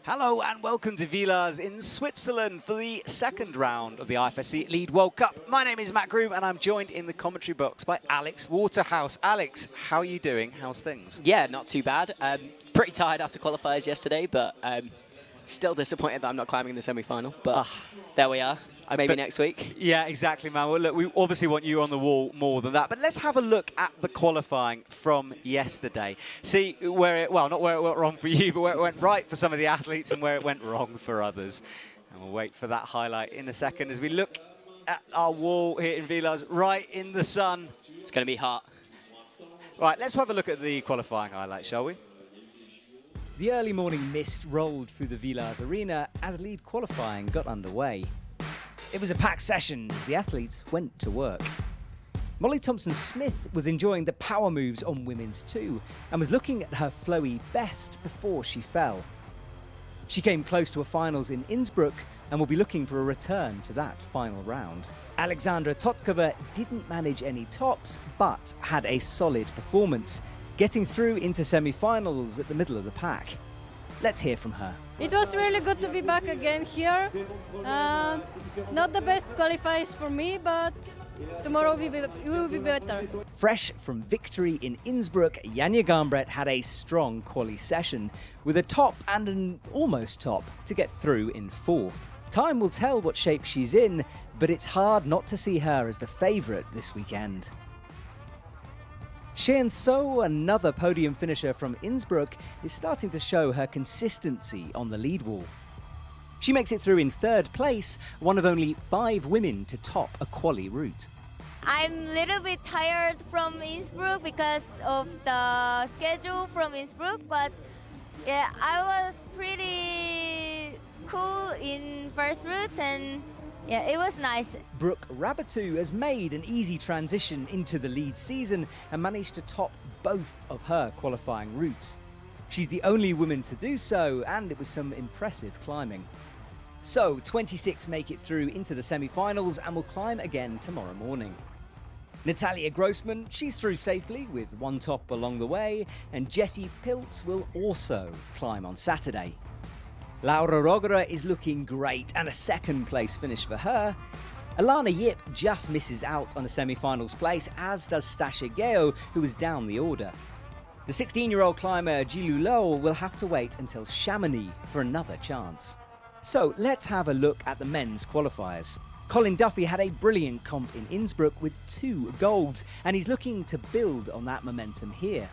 Hello and welcome to Villars in Switzerland for the second round of the IFSC Lead World Cup. My name is Matt Groom and I'm joined in the commentary box by Alex Waterhouse. Alex, how are you doing? How's things? Yeah, not too bad. Pretty tired after qualifiers yesterday, but still disappointed that I'm not climbing the semi-final. But there we are. Maybe next week. Yeah, exactly, man. Well, look, we obviously want you on the wall more than that. But let's have a look at the qualifying from yesterday. See where it, well, not where it went wrong for you, but where it went right for some of the athletes and where it went wrong for others. And we'll wait for that highlight in a second as we look at our wall here in Villars, right in the sun. It's going to be hot. Right, let's have a look at the qualifying highlights, shall we? The early morning mist rolled through the Villars arena as lead qualifying got underway. It was a packed session as the athletes went to work. Molly Thompson-Smith was enjoying the power moves on women's too and was looking at her flowy best before she fell. She came close to a finals in Innsbruck and will be looking for a return to that final round. Alexandra Totkova didn't manage any tops but had a solid performance, getting through into semi-finals at the middle of the pack. Let's hear from her. It was really good to be back again here. Not the best qualifiers for me, but tomorrow we will be better. Fresh from victory in Innsbruck, Yanya Gombret had a strong quali session with a top and an almost top to get through in fourth. Time will tell what shape she's in, but it's hard not to see her as the favourite this weekend. Xian So, another podium finisher from Innsbruck, is starting to show her consistency on the lead wall. She makes it through in third place, one of only 5 women to top a quali route. I'm a little bit tired from Innsbruck because of the schedule from Innsbruck, but yeah, I was pretty cool in first route and yeah, it was nice. Brooke Rabatu has made an easy transition into the lead season and managed to top both of her qualifying routes. She's the only woman to do so, and it was some impressive climbing. So, 26 make it through into the semi-finals and will climb again tomorrow morning. Natalia Grossman, she's through safely with one top along the way, and Jessie Pilz will also climb on Saturday. Laura Rogerer is looking great and a second place finish for her. Alana Yip just misses out on a semi-finals place, as does Stasha Geo, who is down the order. The 16-year-old climber Jilu Lowell will have to wait until Chamonix for another chance. So let's have a look at the men's qualifiers. Colin Duffy had a brilliant comp in Innsbruck with 2 golds, and he's looking to build on that momentum here.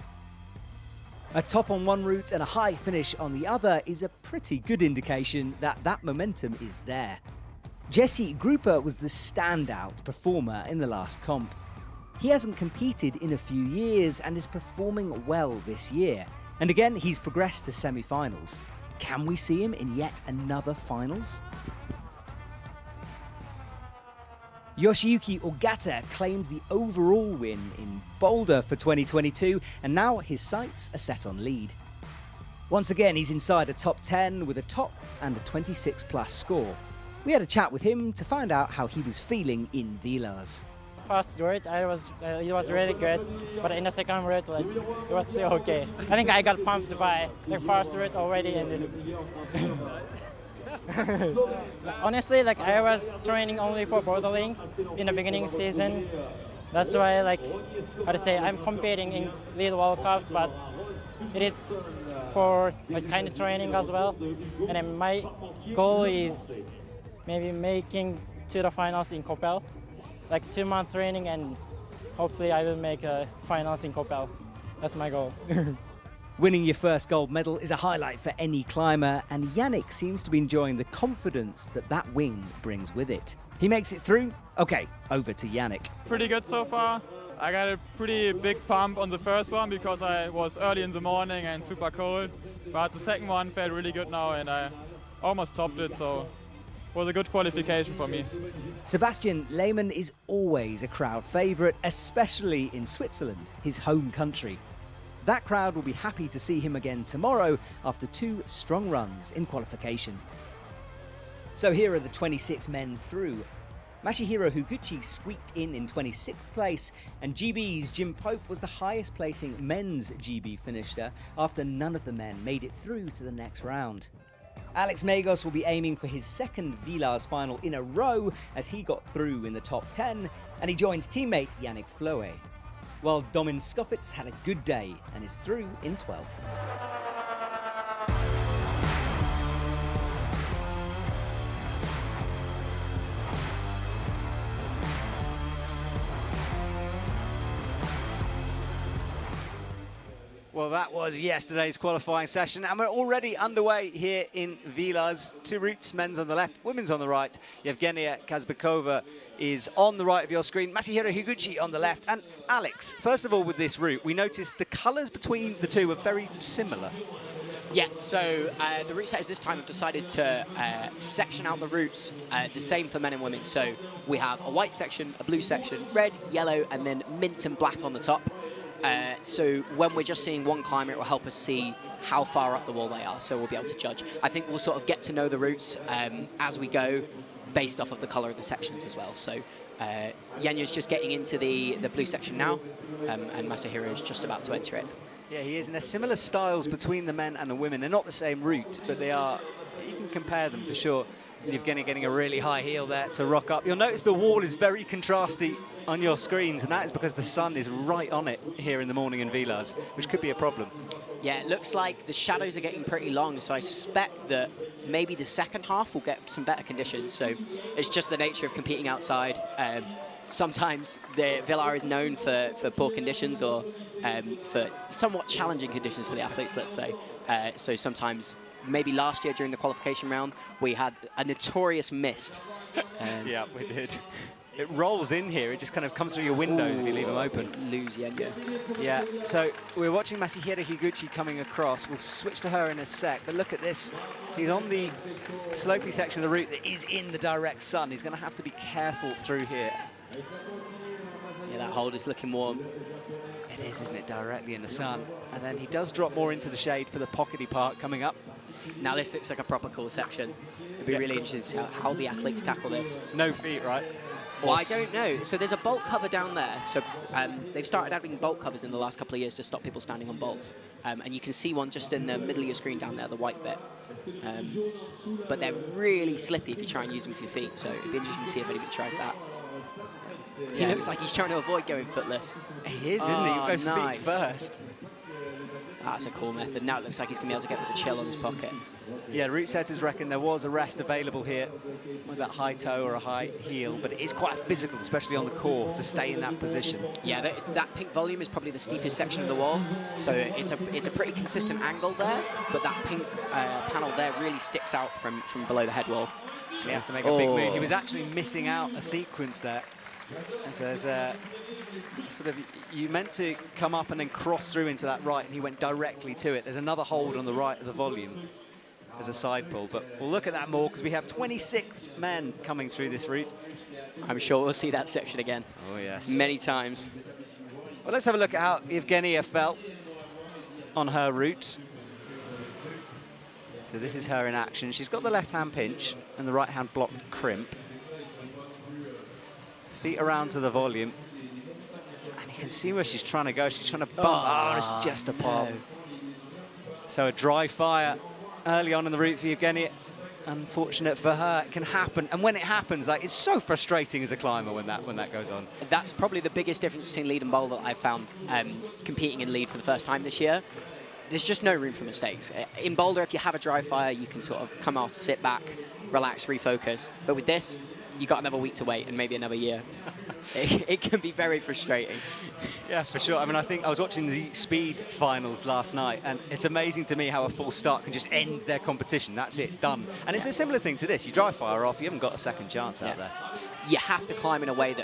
A top on one route and a high finish on the other is a pretty good indication that that momentum is there. Jesse Gruper was the standout performer in the last comp. He hasn't competed in a few years and is performing well this year. And again, he's progressed to semi-finals. Can we see him in yet another finals? Yoshiyuki Ogata claimed the overall win in Boulder for 2022, and now his sights are set on lead. Once again, he's inside a top 10 with a top and a 26+ score. We had a chat with him to find out how he was feeling in Villars. First route, it was really good, but in the second route, it was still okay. I think I got pumped by the first route already, and honestly, I was training only for bouldering in the beginning season. That's why, I'm competing in Lead World Cups, but it is for kind of training as well. And then my goal is maybe making to the finals in Coppel, 2-month training, and hopefully I will make finals in Coppel. That's my goal. Winning your first gold medal is a highlight for any climber, and Yannick seems to be enjoying the confidence that that win brings with it. He makes it through. Okay, over to Yannick. Pretty good so far. I got a pretty big pump on the first one because I was early in the morning and super cold, but the second one felt really good now and I almost topped it, so it was a good qualification for me. Sebastian Layman is always a crowd favourite, especially in Switzerland, his home country. That crowd will be happy to see him again tomorrow after 2 strong runs in qualification. So here are the 26 men through. Masahiro Higuchi squeaked in 26th place, and GB's Jim Pope was the highest placing men's GB finisher after none of the men made it through to the next round. Alex Magos will be aiming for his second Villars final in a row as he got through in the top 10, and he joins teammate Yannick Floyd. While Domin Skofitz had a good day and is through in 12th. Well, that was yesterday's qualifying session, and we're already underway here in Villars. Two routes, men's on the left, women's on the right. Yevgenia Kazbekova is on the right of your screen, Masahiro Higuchi on the left. And Alex, first of all, with this route, we noticed the colours between the two are very similar. Yeah, so the route setters this time have decided to section out the routes the same for men and women. So we have a white section, a blue section, red, yellow, and then mint and black on the top. So when we're just seeing one climber, it will help us see how far up the wall they are, so we'll be able to judge. I think we'll sort of get to know the routes as we go, based off of the colour of the sections as well. So Yanya's just getting into the blue section now, and Masahiro is just about to enter it. Yeah, he is, and there's similar styles between the men and the women. They're not the same route, but they are, you can compare them for sure. Yevgenia getting a really high heel there to rock up. You'll notice the wall is very contrasty on your screens, and that is because the sun is right on it here in the morning in Villars, which could be a problem. Yeah, it looks like the shadows are getting pretty long, so I suspect that maybe the second half will get some better conditions. So it's just the nature of competing outside. Sometimes the Villars is known for poor conditions or for somewhat challenging conditions for the athletes, let's say. So sometimes, maybe last year during the qualification round, we had a notorious mist. Yeah, we did. It rolls in here. It just kind of comes through your windows if you leave them open. Lose Yanya. Yeah, so we're watching Masahiro Higuchi coming across. We'll switch to her in a sec, but look at this. He's on the slopey section of the route that is in the direct sun. He's going to have to be careful through here. Yeah, that hold is looking warm. It is, isn't it? Directly in the sun. And then he does drop more into the shade for the pockety part coming up. Now this looks like a proper cool section. It'd be really interesting to see how the athletes tackle this. No feet, right? Well, I don't know. So there's a bolt cover down there. So they've started adding bolt covers in the last couple of years to stop people standing on bolts. And you can see one just in the middle of your screen down there, the white bit. But they're really slippy if you try and use them with your feet. So it'd be interesting to see if anybody tries that. He looks like he's trying to avoid going footless. He is, isn't he? He goes feet first. That's a cool method. Now it looks like he's going to be able to get with a chill on his pocket. Yeah, route setters reckon there was a rest available here with that high toe or a high heel, but it is quite physical, especially on the core, to stay in that position. Yeah, that pink volume is probably the steepest section of the wall, so it's a pretty consistent angle there, but that pink panel there really sticks out from below the head wall. So he has to make a big move. He was actually missing out a sequence there. And so there's a sort of, you meant to come up and then cross through into that right, and he went directly to it. There's another hold on the right of the volume as a side pull, but we'll look at that more because we have 26 men coming through this route. I'm sure we'll see that section again. Oh, yes. Many times. Well, let's have a look at how Yevgenia felt on her route. So this is her in action. She's got the left-hand pinch and the right-hand block crimp. Feet around to the volume. And you can see where she's trying to go. She's trying to bump. Oh, it's just a pop. No. So a dry fire early on in the route for Yevgenia. Unfortunate for her, it can happen. And when it happens, like, it's so frustrating as a climber when that goes on. That's probably the biggest difference between lead and boulder that I've found competing in lead for the first time this year. There's just no room for mistakes. In boulder, if you have a dry fire, you can sort of come off, sit back, relax, refocus. But with this, you've got another week to wait and maybe another year. It can be very frustrating. Yeah, for sure. I mean, I think I was watching the speed finals last night, and it's amazing to me how a full start can just end their competition. That's it, done. And it's a similar thing to this. You dry fire off, you haven't got a second chance out there. You have to climb in a way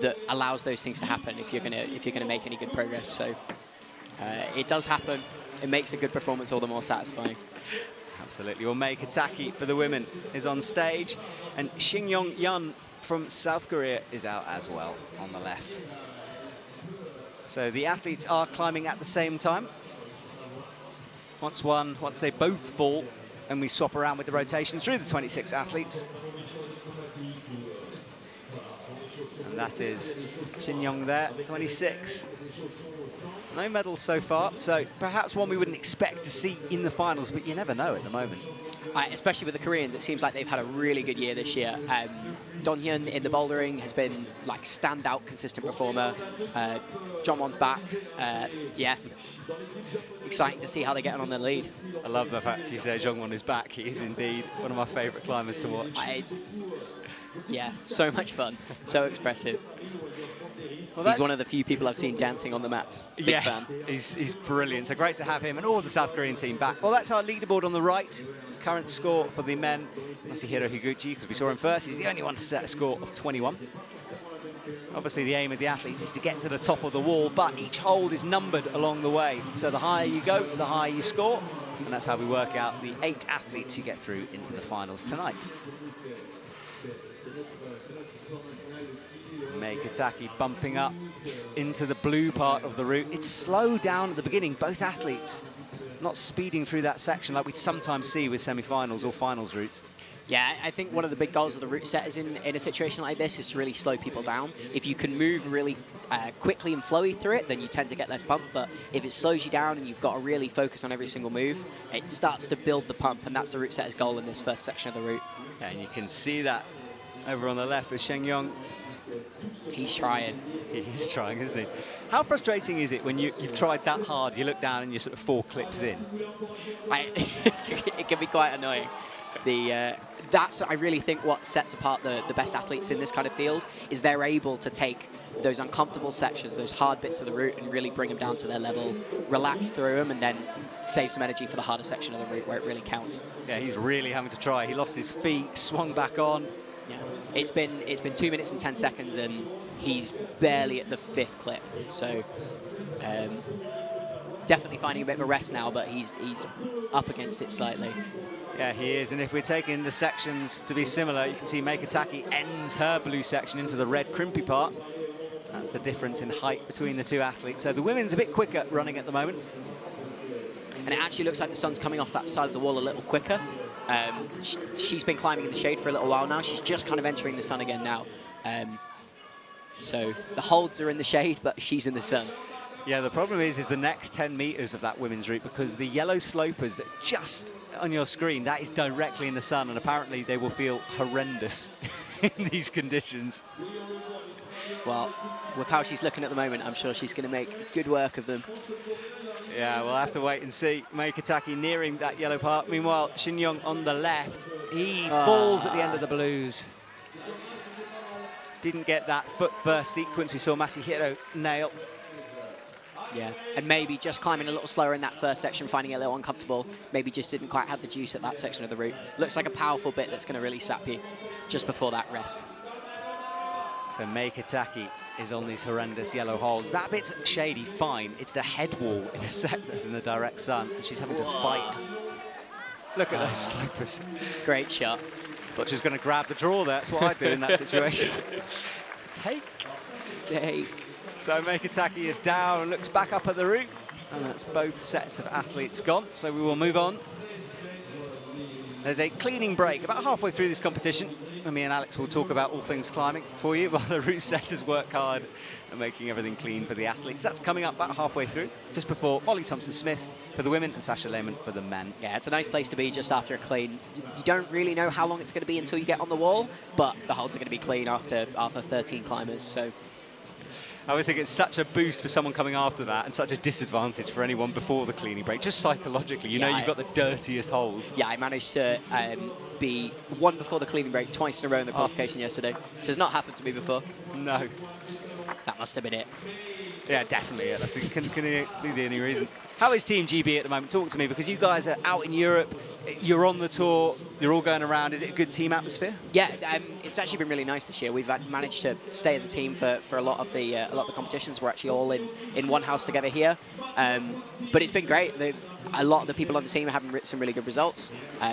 that allows those things to happen if you're gonna make any good progress. So it does happen. It makes a good performance all the more satisfying. Absolutely. Well, Mei Kataki for the women is on stage, and Shin-Yong Yun from South Korea is out as well on the left. So the athletes are climbing at the same time. Once they both fall, and we swap around with the rotation through the 26 athletes. And that is Shin-Yong there, 26. No medals so far, so perhaps one we wouldn't expect to see in the finals, but you never know at the moment. Especially with the Koreans, it seems like they've had a really good year this year. Don-hyun in the bouldering has been like standout, consistent performer. Jongwon's back. Yeah, exciting to see how they're getting on the lead. I love the fact you say Jongwon is back. He is indeed one of my favourite climbers to watch. Yeah, so much fun, so expressive. Well, he's one of the few people I've seen dancing on the mats. Big fan. He's brilliant. So great to have him and all the South Korean team back. Well, that's our leaderboard on the right. Current score for the men. Masahiro Higuchi, because we saw him first. He's the only one to set a score of 21. Obviously, the aim of the athletes is to get to the top of the wall, but each hold is numbered along the way. So the higher you go, the higher you score. And that's how we work out the 8 athletes who get through into the finals tonight. Meikataki bumping up into the blue part of the route. It's slow down at the beginning, both athletes not speeding through that section like we sometimes see with semi-finals or finals routes. Yeah, I think one of the big goals of the route setters in a situation like this is to really slow people down. If you can move really quickly and flowy through it, then you tend to get less pump. But if it slows you down and you've got to really focus on every single move, it starts to build the pump, and that's the route setter's goal in this first section of the route. Yeah, and you can see that over on the left with Sheng Yong. He's trying. He's trying, isn't he? How frustrating is it when you've tried that hard, you look down and you're sort of 4 clips in? It can be quite annoying. That's, I really think, what sets apart the best athletes in this kind of field is they're able to take those uncomfortable sections, those hard bits of the route, and really bring them down to their level, relax through them, and then save some energy for the harder section of the route where it really counts. Yeah, he's really having to try. He lost his feet, swung back on. Yeah, it's been 2 minutes and 10 seconds, and he's barely at the 5th clip. So definitely finding a bit of a rest now, but he's up against it slightly. Yeah, he is. And if we're taking the sections to be similar, you can see Meikataki ends her blue section into the red crimpy part. That's the difference in height between the two athletes. So the women's a bit quicker running at the moment. And it actually looks like the sun's coming off that side of the wall a little quicker. She's been climbing in the shade for a little while now. She's just kind of entering the sun again now. So the holds are in the shade, but she's in the sun. Yeah, the problem is the next 10 meters of that women's route, because the yellow slopers that just on your screen, that is directly in the sun, and apparently they will feel horrendous in these conditions. Well, with how she's looking at the moment, I'm sure she's going to make good work of them. Yeah, we'll have to wait and see. Meikataki nearing that yellow part. Meanwhile, Shin Young on the left, he falls at the end of the blues. Didn't get that foot first sequence we saw Masahiro nail. Yeah, and maybe just climbing a little slower in that first section, finding it a little uncomfortable. Maybe just didn't quite have the juice at that section of the route. Looks like a powerful bit that's going to really sap you just before that rest. So Meikataki is on these horrendous yellow holes. That bit's shady, fine. It's the head wall in a set that's in the direct sun, and she's having to fight. Look at those slopers. Great shot. Thought she was going to grab the draw there. That's what I'd do in that situation. Take. So Meikataki is down and looks back up at the route. And that's both sets of athletes gone. So we will move on. There's a cleaning break about halfway through this competition. And me and Alex will talk about all things climbing for you while the route setters work hard at making everything clean for the athletes. That's coming up about halfway through, just before Molly Thompson-Smith for the women and Sasha Layman for the men. Yeah, it's a nice place to be just after a clean. You don't really know how long it's going to be until you get on the wall, but the holds are going to be clean after 13 climbers. So I always think it's such a boost for someone coming after that and such a disadvantage for anyone before the cleaning break. Just psychologically, you know you've got the dirtiest holds. Yeah, I managed to be one before the cleaning break twice in a row in the qualification yesterday, which has not happened to me before. No. That must have been it. Yeah, definitely. Yeah, that's can be the only reason. How is Team GB at the moment? Talk to me, because you guys are out in Europe, you're on the tour, you're all going around. Is it a good team atmosphere? Yeah, it's actually been really nice this year. We've managed to stay as a team for a lot of the competitions. We're actually all in one house together here, but it's been great. A lot of the people on the team are having some really good results.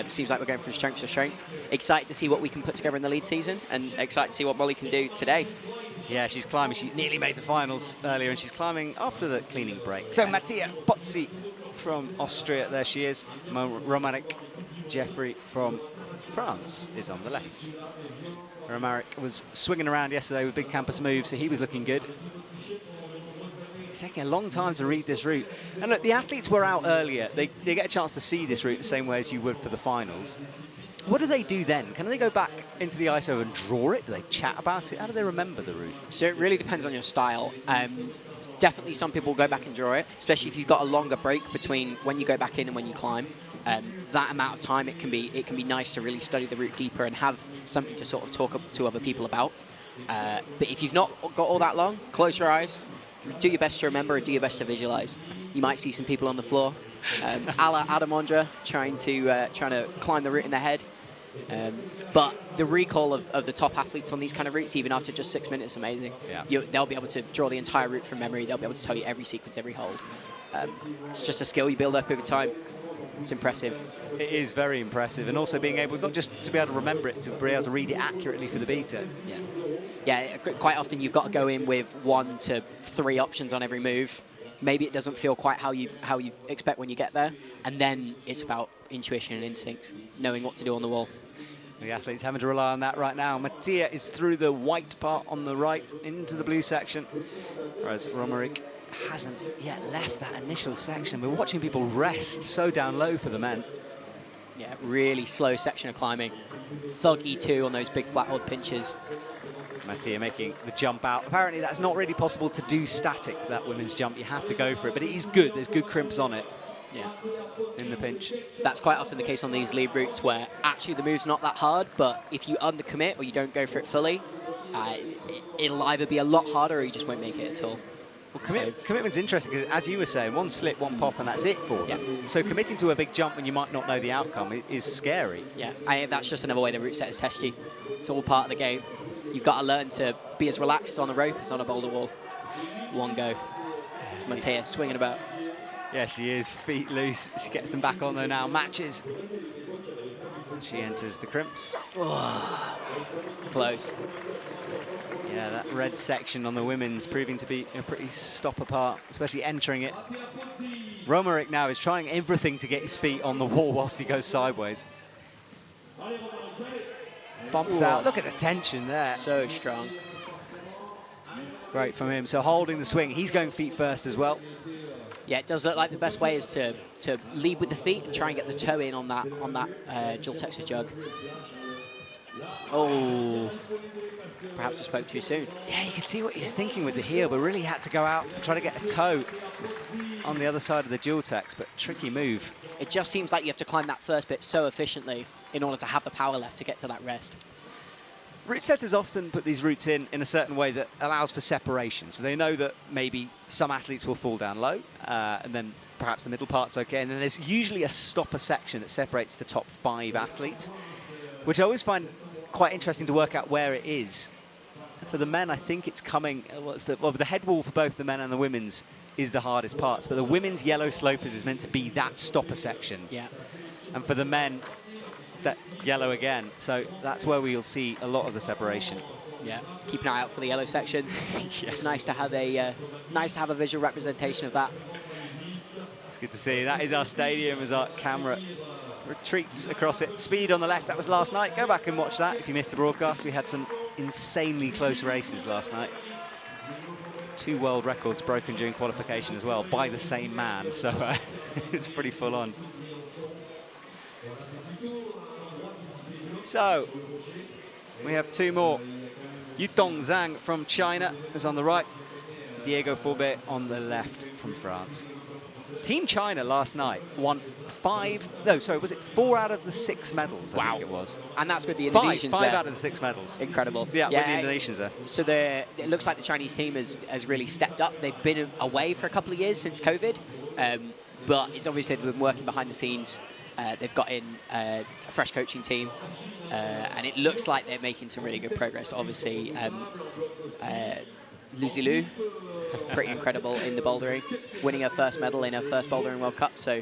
Seems like we're going from strength to strength. Excited to see what we can put together in the lead season, and excited to see what Molly can do today. Yeah, she's climbing. She nearly made the finals earlier, and she's climbing after the cleaning break. So Mattia Pozzi from Austria, there she is. Romaric Jeffrey from France is on the left. Romaric was swinging around yesterday with big campus moves, so he was looking good. It's taking a long time to read this route. And look, the athletes were out earlier. They get a chance to see this route the same way as you would for the finals. What do they do then? Can they go back into the ISO and draw it? Do they chat about it? How do they remember the route? So it really depends on your style. Definitely some people go back and draw it, especially if you've got a longer break between when you go back in and when you climb. That amount of time, it can be nice to really study the route deeper and have something to sort of talk to other people about. But if you've not got all that long, close your eyes, do your best to remember, and do your best to visualize. You might see some people on the floor, a la Adam Ondra, trying to climb the route in their head. But the recall of the top athletes on these kind of routes, even after just 6 minutes, is amazing. Yeah. They'll be able to draw the entire route from memory. They'll be able to tell you every sequence, every hold. It's just a skill you build up over time. It's impressive. It is very impressive, and also being able not just to be able to remember it, to be able to read it accurately for the beta. Yeah. Quite often you've got to go in with 1 to 3 options on every move. Maybe it doesn't feel quite how you expect when you get there, and then it's about intuition and instincts, knowing what to do on the wall. The athletes having to rely on that right now. Mattia is through the white part on the right into the blue section, whereas Romaric hasn't yet left that initial section. We're watching people rest so down low for the men. Yeah, really slow section of climbing. Thuggy too on those big flat hold pinches. Mattia making the jump out. Apparently that's not really possible to do static, that women's jump. You have to go for it, but it is good. There's good crimps on it. Yeah. In the pinch. That's quite often the case on these lead routes, where actually the move's not that hard, but if you undercommit or you don't go for it fully, it'll either be a lot harder or you just won't make it at all. Well, commitment's interesting because, as you were saying, 1 slip, 1 pop, and that's it for them. So committing to a big jump when you might not know the outcome is scary. Yeah, that's just another way the route setters test you. It's all part of the game. You've got to learn to be as relaxed on a rope as on a boulder wall. 1 go. Mattia swinging about. Yeah, she is. Feet loose. She gets them back on, though, now. Matches. She enters the crimps. Oh, close. Yeah, that red section on the women's proving to be a pretty stop apart, especially entering it. Romaric now is trying everything to get his feet on the wall whilst he goes sideways. Bumps out. Look at the tension there. So strong. Great from him. So holding the swing. He's going feet first as well. Yeah, it does look like the best way is to lead with the feet and try and get the toe in on that dual texture jug. Oh, perhaps I spoke too soon. Yeah, you can see what he's thinking with the heel, but really had to go out and try to get a toe on the other side of the dual tex, but tricky move. It just seems like you have to climb that first bit so efficiently in order to have the power left to get to that rest. Route setters often put these routes in a certain way that allows for separation. So they know that maybe some athletes will fall down low, and then perhaps the middle part's okay. And then there's usually a stopper section that separates the top 5 athletes, which I always find quite interesting to work out where it is. For the men, I think it's coming, the head wall for both the men and the women's is the hardest parts, but the women's yellow slopers is meant to be that stopper section. Yeah. And for the men, that yellow again. So that's where we'll see a lot of the separation. Yeah, keep an eye out for the yellow sections. It's nice to have a visual representation of that. It's good to see. That is our stadium as our camera retreats across it. Speed on the left, that was last night. Go back and watch that if you missed the broadcast. We had some insanely close races last night. 2 world records broken during qualification as well by the same man, so it's pretty full on. So, we have 2 more. Yutong Zhang from China is on the right. Diego Fourbe on the left from France. Team China last night won 4 out of the 6 medals, I think it was. And that's with the Indonesians 5 there. out of the 6 medals. Incredible. Yeah, with the Indonesians there. So it looks like the Chinese team has really stepped up. They've been away for a couple of years since COVID, but it's obviously they've been working behind the scenes. They've got in a fresh coaching team, and it looks like they're making some really good progress. Obviously, Lucy Liu, pretty incredible in the bouldering, winning her first medal in her first bouldering World Cup. So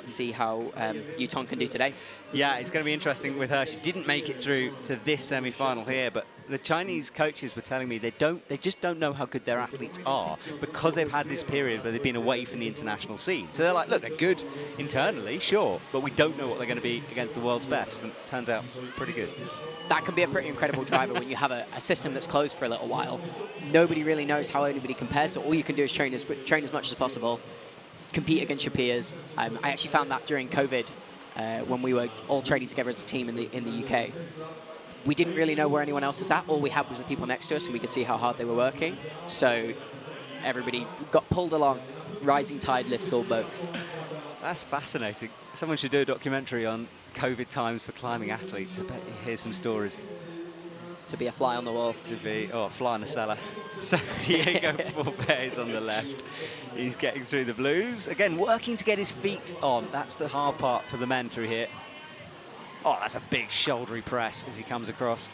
see how Yutong can do today. Yeah, it's going to be interesting with her. She didn't make it through to this semi-final here, but The Chinese coaches were telling me they just don't know how good their athletes are because they've had this period where they've been away from the international scene. So they're like, look, they're good internally, sure, but we don't know what they're going to be against the world's best. And it turns out pretty good. That can be a pretty incredible driver when you have a system that's closed for a little while. Nobody really knows how anybody compares, so all you can do is train as much as possible, compete against your peers. I actually found that during COVID when we were all training together as a team in the UK. We didn't really know where anyone else was at. All we had was the people next to us, and we could see how hard they were working. So everybody got pulled along. Rising tide lifts all boats. That's fascinating. Someone should do a documentary on COVID times for climbing athletes. I bet you hear some stories. To be a fly on the wall. To be, a fly in the cellar. So Diego Forbet is on the left. He's getting through the blues. Again, working to get his feet on. That's the hard part for the men through here. Oh, that's a big shouldery press as he comes across.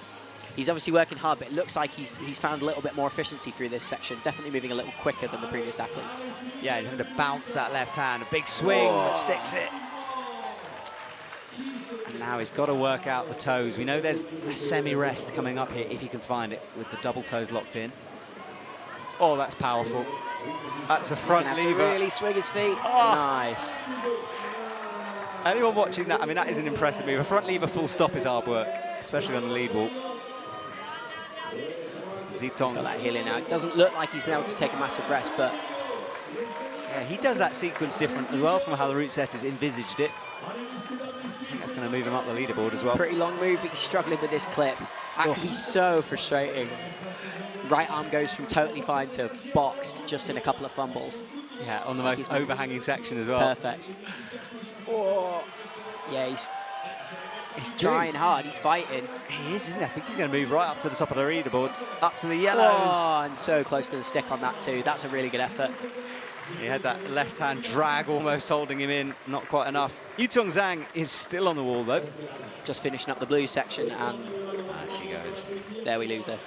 He's obviously working hard, but it looks like he's found a little bit more efficiency through this section. Definitely moving a little quicker than the previous athletes. Yeah, he's having to bounce that left hand. A big swing that sticks it. And now he's got to work out the toes. We know there's a semi-rest coming up here if he can find it with the double toes locked in. Oh, that's powerful. That's a front lever. He's going to have to really swing his feet. Oh. Nice. Anyone watching that, I mean, that is an impressive move. A front lever full stop is hard work, especially on the lead wall. He's got that heel in now. It doesn't look like he's been able to take a massive rest, but... Yeah, he does that sequence different as well from how the route setters envisaged it. I think that's going to move him up the leaderboard as well. Pretty long move, but he's struggling with this clip. That can be so frustrating. Right arm goes from totally fine to boxed just in a couple of fumbles. Yeah, on the most overhanging section as well. Perfect. Oh, yeah, he's trying hard. He's fighting. He is, isn't he? I think he's going to move right up to the top of the leaderboard, up to the yellows. Oh, and so close to the stick on that too. That's a really good effort. He had that left-hand drag almost holding him in, not quite enough. Yutong Zhang is still on the wall, though. Just finishing up the blue section, and she goes. There we lose her.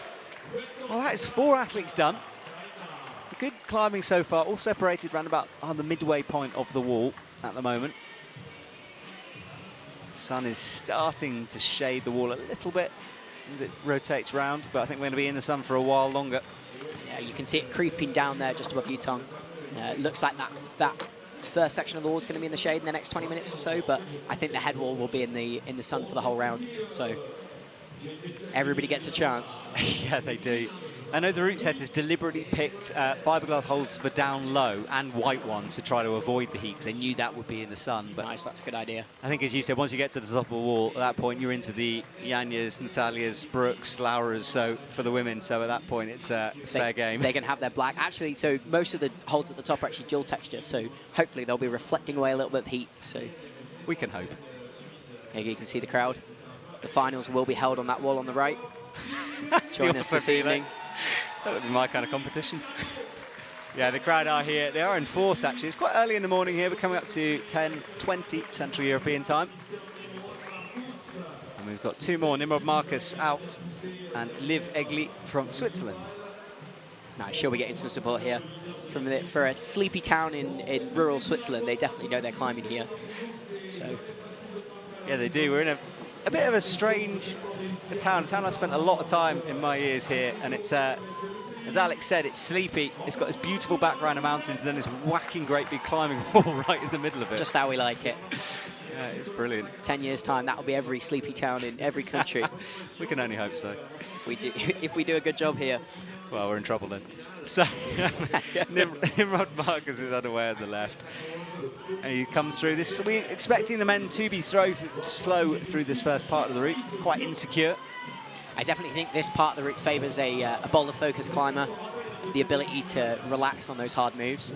Well, that is 4 athletes done. Good climbing so far, all separated round about on the midway point of the wall at the moment. The sun is starting to shade the wall a little bit as it rotates round, but I think we're going to be in the sun for a while longer. Yeah, you can see it creeping down there just above Yutong. It looks like that first section of the wall is going to be in the shade in the next 20 minutes or so, but I think the head wall will be in the sun for the whole round. So everybody gets a chance. Yeah, they do. I know the route setters deliberately picked fiberglass holes for down low and white ones to try to avoid the heat because they knew that would be in the sun. But nice, that's a good idea. I think, as you said, once you get to the top of the wall, at that point you're into the Yanyas, Natalias, Brooks, Lauras. So for the women, so at that point it's fair game. They're going to have their black. Actually, so most of the holes at the top are actually dual texture. So hopefully they'll be reflecting away a little bit of heat. So we can hope. Here you can see the crowd. The finals will be held on that wall on the right. Join us this evening. That would be my kind of competition. Yeah, the crowd are here. They are in force, actually. It's quite early in the morning here. We're coming up to 10:20 Central European time. And we've got 2 more. Nimrod Marcus out and Liv Egli from Switzerland. Nice. Sure, we're getting some support here. For a sleepy town in rural Switzerland, they definitely know they're climbing here. So, yeah, they do. We're in a bit of a strange town. A town I've spent a lot of time in my years here, and it's, as Alex said, it's sleepy. It's got this beautiful background of mountains, and then this whacking great big climbing wall right in the middle of it. Just how we like it. Yeah, it's brilliant. 10 years' time, that'll be every sleepy town in every country. We can only hope so. If we do a good job here. Well, we're in trouble then. So, Nimrod Marcus is underway on the left. And he comes through this. We're expecting the men to be slow through this first part of the route. It's quite insecure. I definitely think this part of the route favours a boulder focus climber, the ability to relax on those hard moves.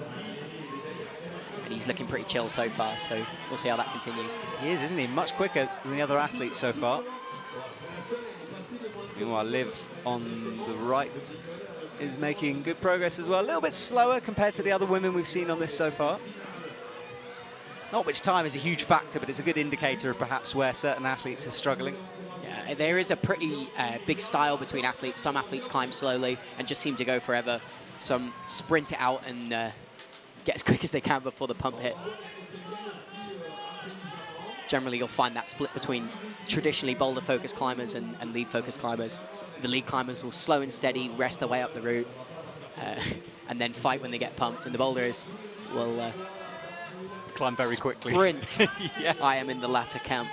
And he's looking pretty chill so far, so we'll see how that continues. He is, isn't he? Much quicker than the other athletes so far. Meanwhile, Liv on the right is making good progress as well. A little bit slower compared to the other women we've seen on this so far. Not which time is a huge factor, but it's a good indicator of perhaps where certain athletes are struggling. Yeah, there is a pretty big style between athletes. Some athletes climb slowly and just seem to go forever. Some sprint it out and get as quick as they can before the pump hits. Generally, you'll find that split between traditionally boulder-focused climbers and lead-focused climbers. the lead climbers will slow and steady, rest their way up the route, and then fight when they get pumped. And the boulders will climb very quickly. Sprint. Yeah. I am in the latter camp.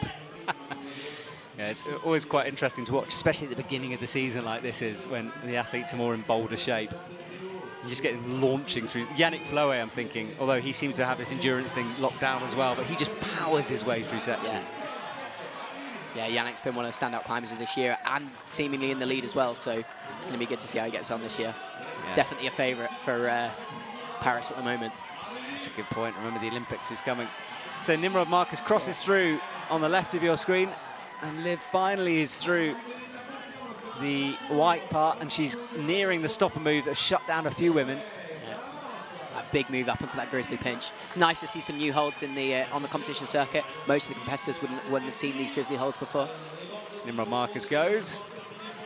Yeah, it's always quite interesting to watch, especially at the beginning of the season like this is, when the athletes are more in bolder shape. You just get launching through. Yannick Floyd, I'm thinking, although he seems to have this endurance thing locked down as well, but he just powers his way through sections. Yeah, Yannick's been one of the standout climbers of this year and seemingly in the lead as well, so it's going to be good to see how he gets on this year. Yes. Definitely a favourite for Paris at the moment. That's a good point. Remember, the Olympics is coming. So Nimrod Marcus crosses through on the left of your screen, and Liv finally is through the white part, and she's nearing the stopper move that shut down a few women. Yeah. A big move up onto that grizzly pinch. It's nice to see some new holds in the on the competition circuit. Most of the competitors wouldn't have seen these grizzly holds before. Nimrod Marcus goes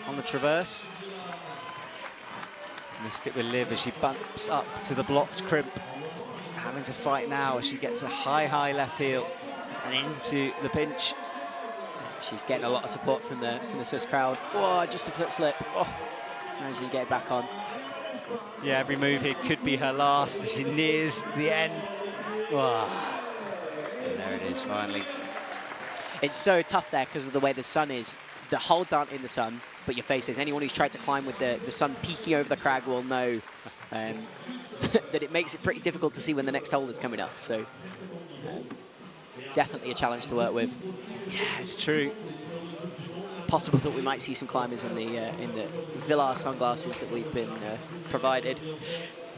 on the traverse. Going to stick with Liv as she bumps up to the blocked crimp. Having to fight now as she gets a high left heel and into the pinch. She's getting a lot of support from the Swiss crowd. Oh, just a foot slip. Oh, as you get back on. Yeah, every move here could be her last as she nears the end. Oh. And there it is, finally. It's so tough there because of the way the sun is. The holds aren't in the sun, but your face is. Anyone who's tried to climb with the sun peeking over the crag will know that it makes it pretty difficult to see when the next hold is coming up. So definitely a challenge to work with. Yeah, it's true. Possible that we might see some climbers in the Villars sunglasses that we've been provided.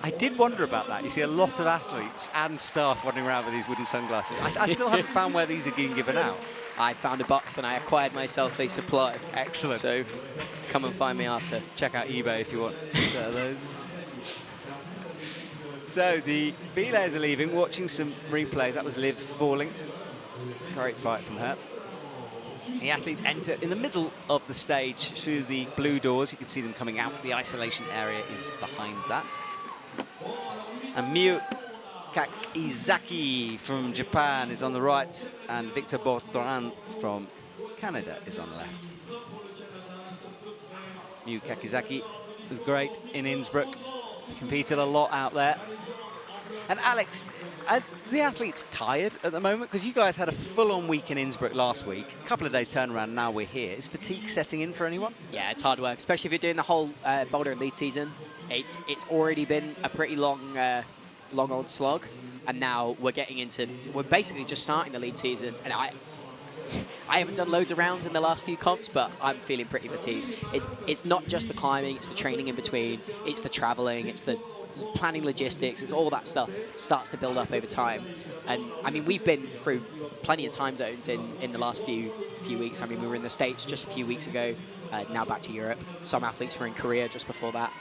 I did wonder about that. You see a lot of athletes and staff wandering around with these wooden sunglasses. I still haven't found where these are being given out. I found a box and I acquired myself a supply. Excellent. So come and find me after. Check out eBay if you want those. So the Villars are leaving, watching some replays. That was Liv falling. Great fight from her. The athletes enter in the middle of the stage through the blue doors. You can see them coming out. The isolation area is behind that. And Miyu Kakizaki from Japan is on the right, and Victor Baudrin from Canada is on the left. Miyu Kakizaki was great in Innsbruck. Competed a lot out there. And Alex, are the athletes tired at the moment? Because you guys had a full-on week in Innsbruck last week. A couple of days turnaround, now we're here. Is fatigue setting in for anyone? Yeah, it's hard work, especially if you're doing the whole boulder and lead season. It's already been a pretty long old slog. And now we're basically just starting the lead season. And I haven't done loads of rounds in the last few comps, but I'm feeling pretty fatigued. It's not just the climbing, it's the training in between, it's the traveling, it's the planning logistics, it's all that stuff starts to build up over time. And I mean, we've been through plenty of time zones in the last few weeks. I mean, we were in the States just a few weeks ago, now back to Europe. Some athletes were in Korea just before that.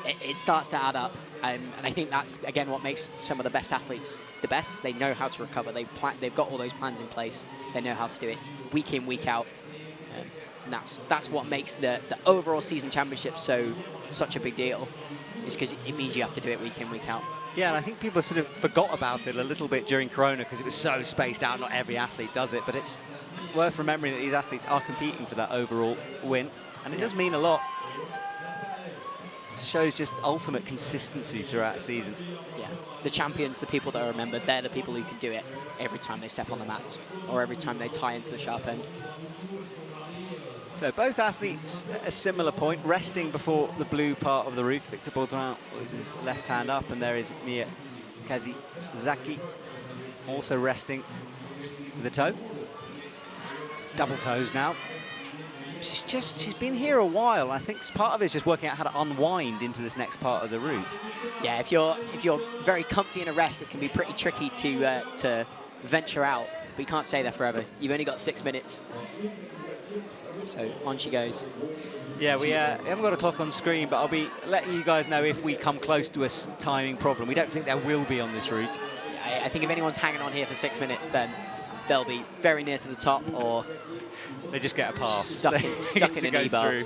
It starts to add up, and I think that's, again, what makes some of the best athletes the best, is they know how to recover. They've got all those plans in place. They know how to do it week in, week out. And that's what makes the overall season championship such a big deal, is because it means you have to do it week in, week out. Yeah, and I think people sort of forgot about it a little bit during Corona because it was so spaced out. Not every athlete does it, but it's worth remembering that these athletes are competing for that overall win, and it does mean a lot. Shows just ultimate consistency throughout the season. Yeah, the champions, the people that are remembered, they're the people who can do it every time they step on the mats or every time they tie into the sharp end. So both athletes at a similar point, resting before the blue part of the route. Victor Baudrin with his left hand up, and there is Miyu Kakizaki also resting with the toe. Double toes now. She's been here a while. I think part of it is just working out how to unwind into this next part of the route. Yeah, if you're very comfy in a rest, it can be pretty tricky to venture out, but you can't stay there forever. You've only got 6 minutes. So on she goes. Yeah, we haven't got a clock on screen, but I'll be letting you guys know if we come close to a timing problem. We don't think there will be on this route. I think if anyone's hanging on here for 6 minutes, then they'll be very near to the top, or they just get a pass. Stuck in an E-bar.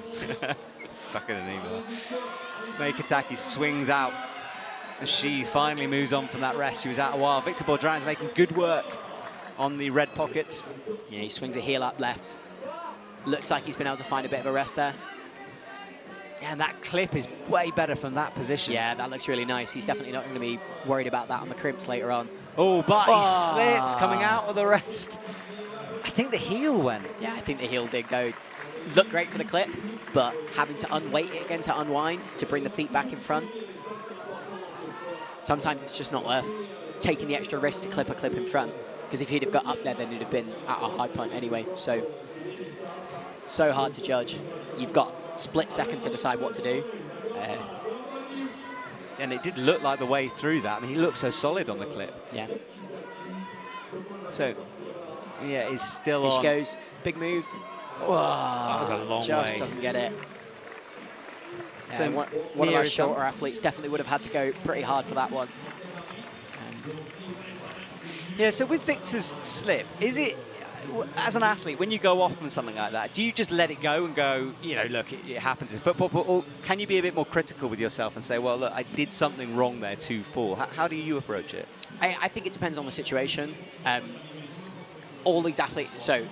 Stuck in an E-bar. Kakizaki swings out as she finally moves on from that rest. She was out a while. Victor Baudrin is making good work on the red pockets. Yeah, he swings a heel up left. Looks like he's been able to find a bit of a rest there. Yeah, and that clip is way better from that position. Yeah, that looks really nice. He's definitely not going to be worried about that on the crimps later on. Oh, but he slips coming out of the rest. I think the heel went. Yeah, I think the heel did go. Looked great for the clip, but having to unweight it again to unwind, to bring the feet back in front. Sometimes it's just not worth taking the extra risk to clip a clip in front. Because if he'd have got up there, then he'd have been at a high point anyway. So hard to judge. You've got split second to decide what to do. And it did look like the way through that. I mean, he looked so solid on the clip. Yeah. So, yeah, he's still Here on. she goes. Big move. Whoa, that was a long way. Just doesn't get it. So one of our shorter athletes definitely would have had to go pretty hard for that one. Yeah, so with Victor's slip, is it, as an athlete, when you go off on something like that, do you just let it go and go, you know, look, it happens in football, or can you be a bit more critical with yourself and say, well, look, I did something wrong there, 2-4. How do you approach it? I think it depends on the situation. All these athletes, so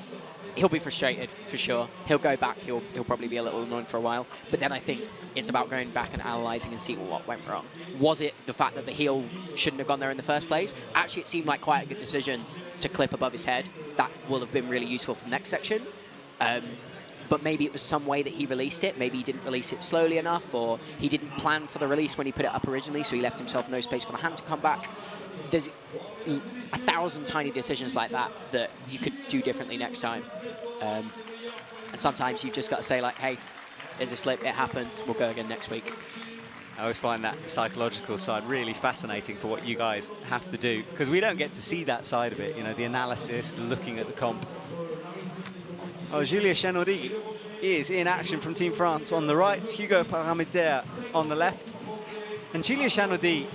he'll be frustrated for sure. He'll go back, he'll probably be a little annoyed for a while, but then I think it's about going back and analysing and seeing what went wrong. Was it the fact that the heel shouldn't have gone there in the first place? Actually, it seemed like quite a good decision to clip above his head. That will have been really useful for the next section. But maybe it was some way that he released it. Maybe he didn't release it slowly enough, or he didn't plan for the release when he put it up originally, so he left himself no space for the hand to come back. There's 1,000 tiny decisions like that that you could do differently next time. And sometimes you've just got to say, like, hey, there's a slip, it happens, we'll go again next week. I always find that psychological side really fascinating for what you guys have to do, because we don't get to see that side of it, you know, the analysis, the looking at the comp. Oh, Julia Chanaudy is in action from Team France on the right, Hugo Paramiter on the left. And Julia Chanaudy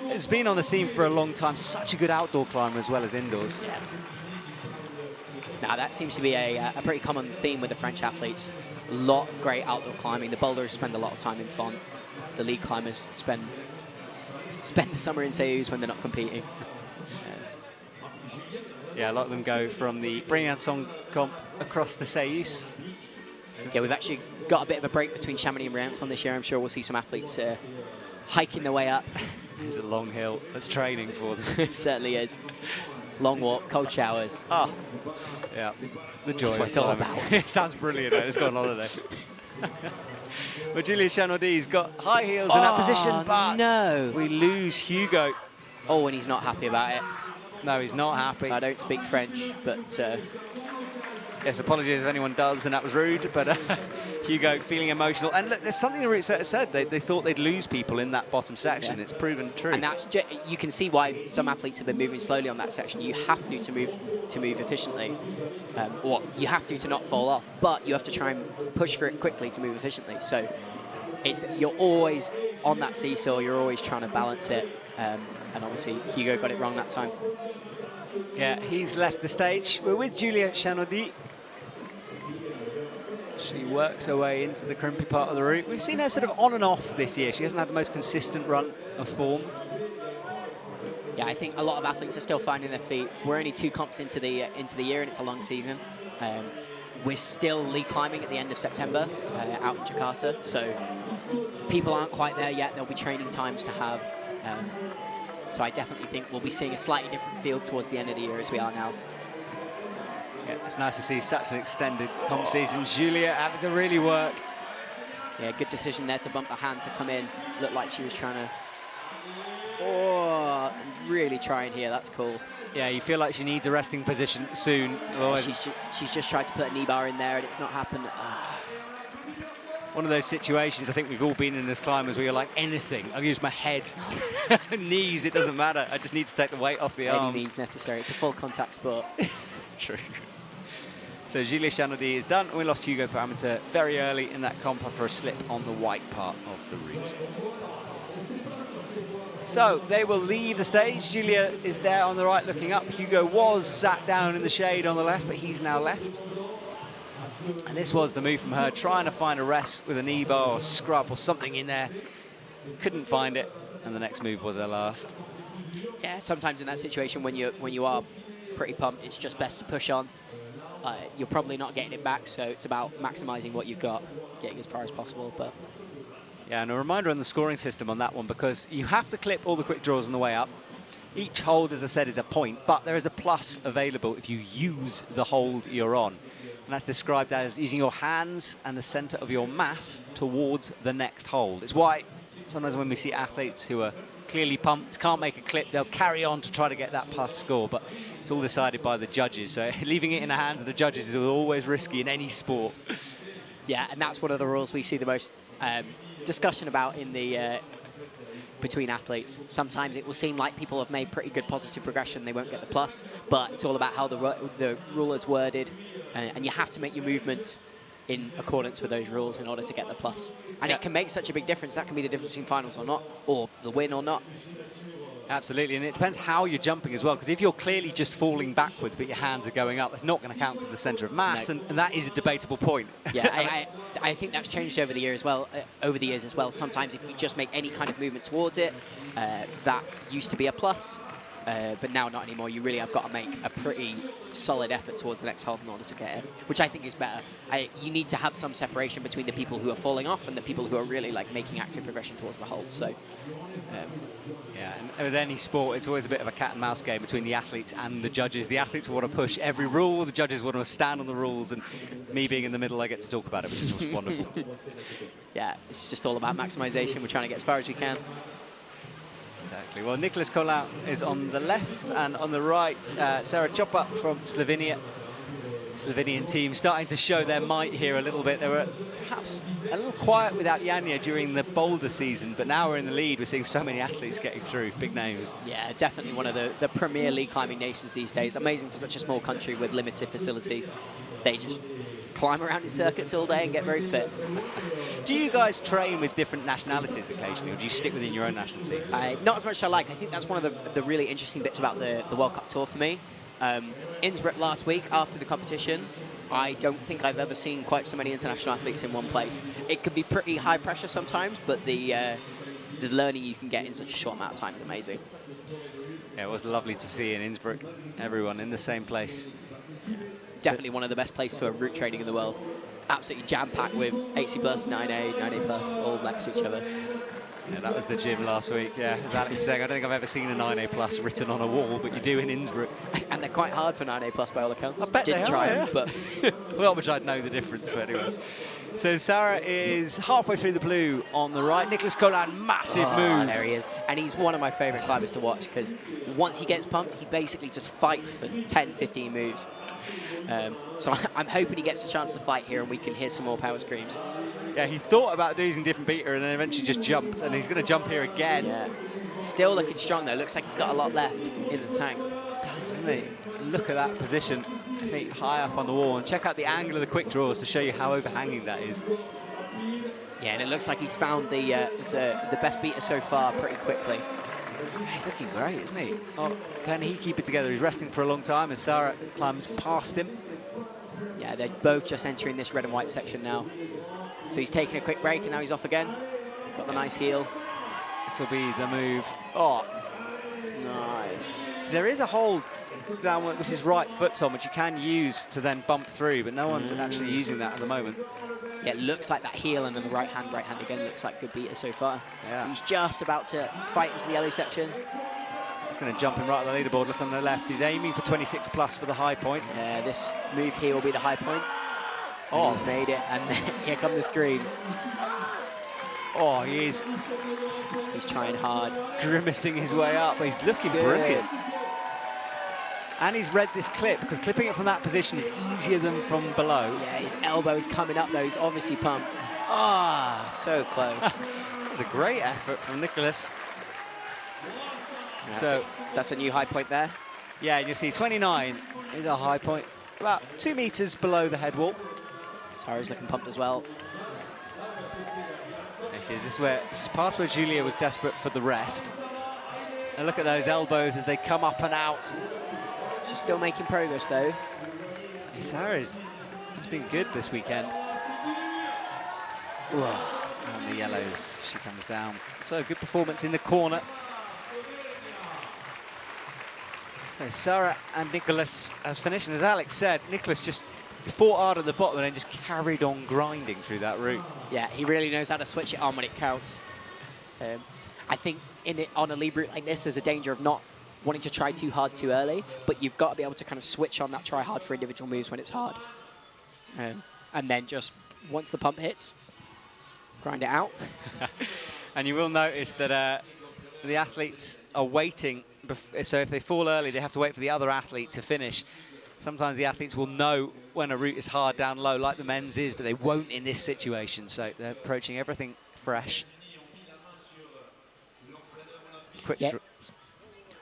has been on the scene for a long time, such a good outdoor climber as well as indoors. Yeah. Now, that seems to be a pretty common theme with the French athletes. A lot of great outdoor climbing. The boulders spend a lot of time in Font. The lead climbers spend the summer in Seus when they're not competing. Yeah, a lot of them go from the Briançon comp across to Seus. Yeah, we've actually got a bit of a break between Chamonix and Briançon this year. I'm sure we'll see some athletes hiking their way up. It's a long hill. That's training for them. It certainly is. Long walk, cold showers. Ah, yeah. The joy That's what it's all about. It sounds brilliant, mate. Let's go on holiday. But Julia Chanaudy's got high heels in that position, but no. we lose Hugo. Oh, and he's not happy about it. No, he's not happy. I don't speak French, but... yes, apologies if anyone does, and that was rude, but Hugo feeling emotional. And look, there's something the route setter said. They thought they'd lose people in that bottom section. Yeah. It's proven true. And that's you can see why some athletes have been moving slowly on that section. You have to move efficiently. Or you have to not fall off, but you have to try and push for it quickly to move efficiently. So you're always on that seesaw. You're always trying to balance it. And obviously, Hugo got it wrong that time. Yeah, he's left the stage. We're with Julia Chanaudy. She works her way into the crimpy part of the route. We've seen her sort of on and off this year. She hasn't had the most consistent run of form. Yeah, I think a lot of athletes are still finding their feet. We're only 2 comps into the year, and it's a long season. We're still lead climbing at the end of September out in Jakarta, so people aren't quite there yet. There'll be training times to have. So I definitely think we'll be seeing a slightly different field towards the end of the year as we are now. Yeah, it's nice to see such an extended comp season. Julia having to really work. Yeah, good decision there to bump the hand to come in. Looked like she was trying to... Oh, really trying here. That's cool. Yeah, you feel like she needs a resting position soon. Yeah, she's just tried to put a knee bar in there, and it's not happened. One of those situations I think we've all been in as climbers where you're like, anything, I'll use my head, knees, it doesn't matter. I just need to take the weight off the arms. Any means necessary. It's a full contact sport. True. So Julia Chanaudy is done. We lost Hugo Paramiter very early in that comp for a slip on the white part of the route. So they will leave the stage. Julia is there on the right looking up. Hugo was sat down in the shade on the left, but he's now left. And this was the move from her, trying to find a rest with a knee bar or scrub or something in there. Couldn't find it, and the next move was her last. Yeah, sometimes in that situation when you are pretty pumped, it's just best to push on. you're probably not getting it back, so it's about maximising what you've got, getting as far as possible. But yeah, and a reminder on the scoring system on that one, because you have to clip all the quick draws on the way up. Each hold, as I said, is a point, but there is a plus available if you use the hold you're on. And that's described as using your hands and the centre of your mass towards the next hold. It's why sometimes when we see athletes who are clearly pumped, can't make a clip, they'll carry on to try to get that plus score, but it's all decided by the judges. So leaving it in the hands of the judges is always risky in any sport. yeah, and that's one of the rules we see the most discussion about in the between athletes. Sometimes it will seem like people have made pretty good positive progression, they won't get the plus, but it's all about how the rule is worded, and you have to make your movements in accordance with those rules in order to get the plus. And it can make such a big difference. That can be the difference between finals or not, or the win or not. Absolutely, and it depends how you're jumping as well, because if you're clearly just falling backwards but your hands are going up, that's not going to count as the centre of mass, and that is a debatable point. Yeah, I think that's changed over the year as well. Sometimes if you just make any kind of movement towards it, that used to be a plus, but now not anymore. You really have got to make a pretty solid effort towards the next hold in order to get it, which I think is better. You need to have some separation between the people who are falling off and the people who are really like making active progression towards the hold. So. Yeah, and with any sport, it's always a bit of a cat and mouse game between the athletes and the judges. The athletes want to push every rule, the judges want to stand on the rules, and me being in the middle, I get to talk about it, which is just wonderful. Yeah, it's just all about maximisation. We're trying to get as far as we can. Exactly. Well, Nicholas Collin is on the left, and on the right, Sarah Chopa from Slovenia. Slovenian team starting to show their might here a little bit. They were perhaps a little quiet without Yanya during the boulder season, but now we're in the lead. We're seeing so many athletes getting through, big names. Yeah, definitely one of the premier league climbing nations these days. Amazing for such a small country with limited facilities. They just climb around in circuits all day and get very fit. Do you guys train with different nationalities occasionally, or do you stick within your own national teams? Not as much as I like. I think that's one of the really interesting bits about the World Cup Tour for me. Innsbruck last week, after the competition, I don't think I've ever seen quite so many international athletes in one place. It can be pretty high pressure sometimes, but the learning you can get in such a short amount of time is amazing. Yeah, it was lovely to see in Innsbruck, everyone in the same place. Definitely one of the best places for route training in the world. Absolutely jam-packed with 8C+, 9A, 9A+, all next to each other. Yeah, that was the gym last week, yeah. As Alex is saying, I don't think I've ever seen a 9A+ written on a wall, but you do in Innsbruck. And they're quite hard for 9A+ by all accounts. I bet Didn't they try are, them, but... Well, which I'd know the difference, but anyway. So Sarah is halfway through the blue on the right. Nicholas Collin, massive move. There he is. And he's one of my favourite climbers to watch, because once he gets pumped, he basically just fights for 10, 15 moves. So I'm hoping he gets a chance to fight here and we can hear some more power screams. Yeah, he thought about using different beater and then eventually just jumped, and he's going to jump here again. Yeah. Still looking strong though. Looks like he's got a lot left in the tank. Doesn't he? Look at that position. Feet high up on the wall, and check out the angle of the quick draws to show you how overhanging that is. Yeah, and it looks like he's found the best beater so far pretty quickly. He's looking great, isn't he? Oh, can he keep it together? He's resting for a long time as Sarah climbs past him. Yeah, they're both just entering this red and white section now. So he's taking a quick break and now he's off again. Got the nice heel. This will be the move. Oh, nice. So there is a hold down which is right foot's on, which you can use to then bump through, but no one's actually using that at the moment. Yeah, it looks like that heel and then the right hand again looks like good beater so far. Yeah. He's just about to fight into the yellow section. It's going to jump him right on the leaderboard. Look on the left. He's aiming for 26+ for the high point. Yeah, this move here will be the high point. Oh, he's made it, and here come the screams. Oh, he's trying hard. Grimacing his way up. He's looking brilliant. And he's read this clip, because clipping it from that position is easier than from below. Yeah, his elbow's coming up though. He's obviously pumped. Ah, so close. That was a great effort from Nicholas. So that's a new high point there. Yeah, you see 29 is a high point, about 2 meters below the head wall. Sarah's looking pumped as well. There she is. She's past where Julia was desperate for the rest. And look at those elbows as they come up and out. She's still making progress though. Hey, Sarah's been good this weekend. On the yellows, she comes down. So good performance in the corner. So Sarah and Nicholas has finished, and as Alex said, Nicholas just fought hard at the bottom and then just carried on grinding through that route. Yeah, he really knows how to switch it on when it counts. I think on a lead route like this, there's a danger of not wanting to try too hard too early, but you've got to be able to kind of switch on that try hard for individual moves when it's hard. And then just once the pump hits, grind it out. And you will notice that the athletes are waiting. So if they fall early, they have to wait for the other athlete to finish. Sometimes the athletes will know when a route is hard down low, like the men's is, but they won't in this situation. So they're approaching everything fresh. Quick. Yeah.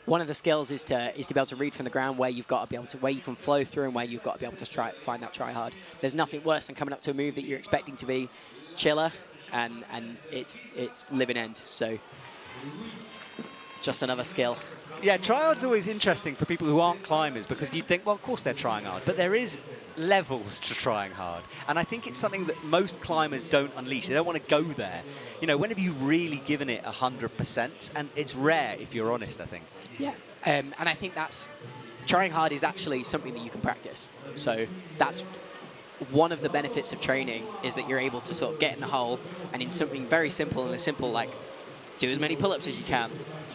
One of the skills is to be able to read from the ground where you've got to be able to, where you can flow through and where you've got to be able to find that try hard. There's nothing worse than coming up to a move that you're expecting to be chiller and it's living end. So just another skill. Yeah, try hard's always interesting for people who aren't climbers because you'd think, well, of course they're trying hard, but there is levels to trying hard. And I think it's something that most climbers don't unleash. They don't want to go there. You know, when have you really given it 100%? And it's rare, if you're honest, I think. Yeah, and I think trying hard is actually something that you can practice. So that's one of the benefits of training, is that you're able to sort of get in the hole and in something very simple like do as many pull-ups as you can,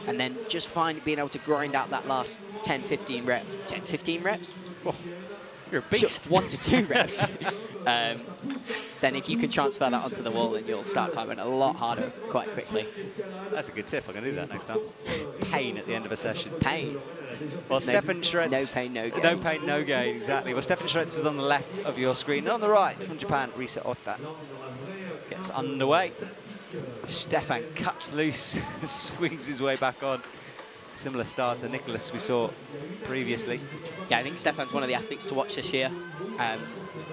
and then just being able to grind out that last 10, 15 reps. 10, 15 reps? Oh, you're a beast. Just 1 to 2 reps. Then if you can transfer that onto the wall, then you'll start climbing a lot harder quite quickly. That's a good tip. I'm going to do that next time. Pain at the end of a session. Pain. Well, Stefan Schretz. No pain, no gain. No pain, no gain, exactly. Well, Stefan Schretz is on the left of your screen. And on the right, from Japan, Risa Ota gets underway. Stefan cuts loose, swings his way back on. Similar start to Nicholas we saw previously. Yeah, I think Stefan's one of the athletes to watch this year.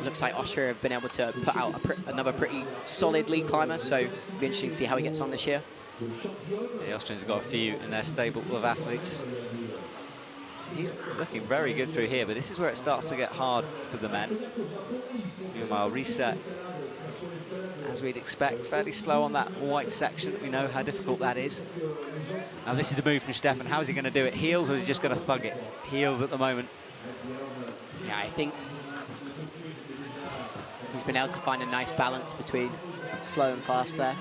Looks like Austria have been able to put out another pretty solid lead climber, so it'll be interesting to see how he gets on this year. The Austrians have got a few in their stable of athletes. He's looking very good through here, but this is where it starts to get hard for the men. Meanwhile, reset, as we'd expect, fairly slow on that white section. We know how difficult that is. Now this is the move from Stefan. How is he going to do it? Heels, or is he just going to thug it? Heels at the moment. Yeah, I think he's been able to find a nice balance between slow and fast there.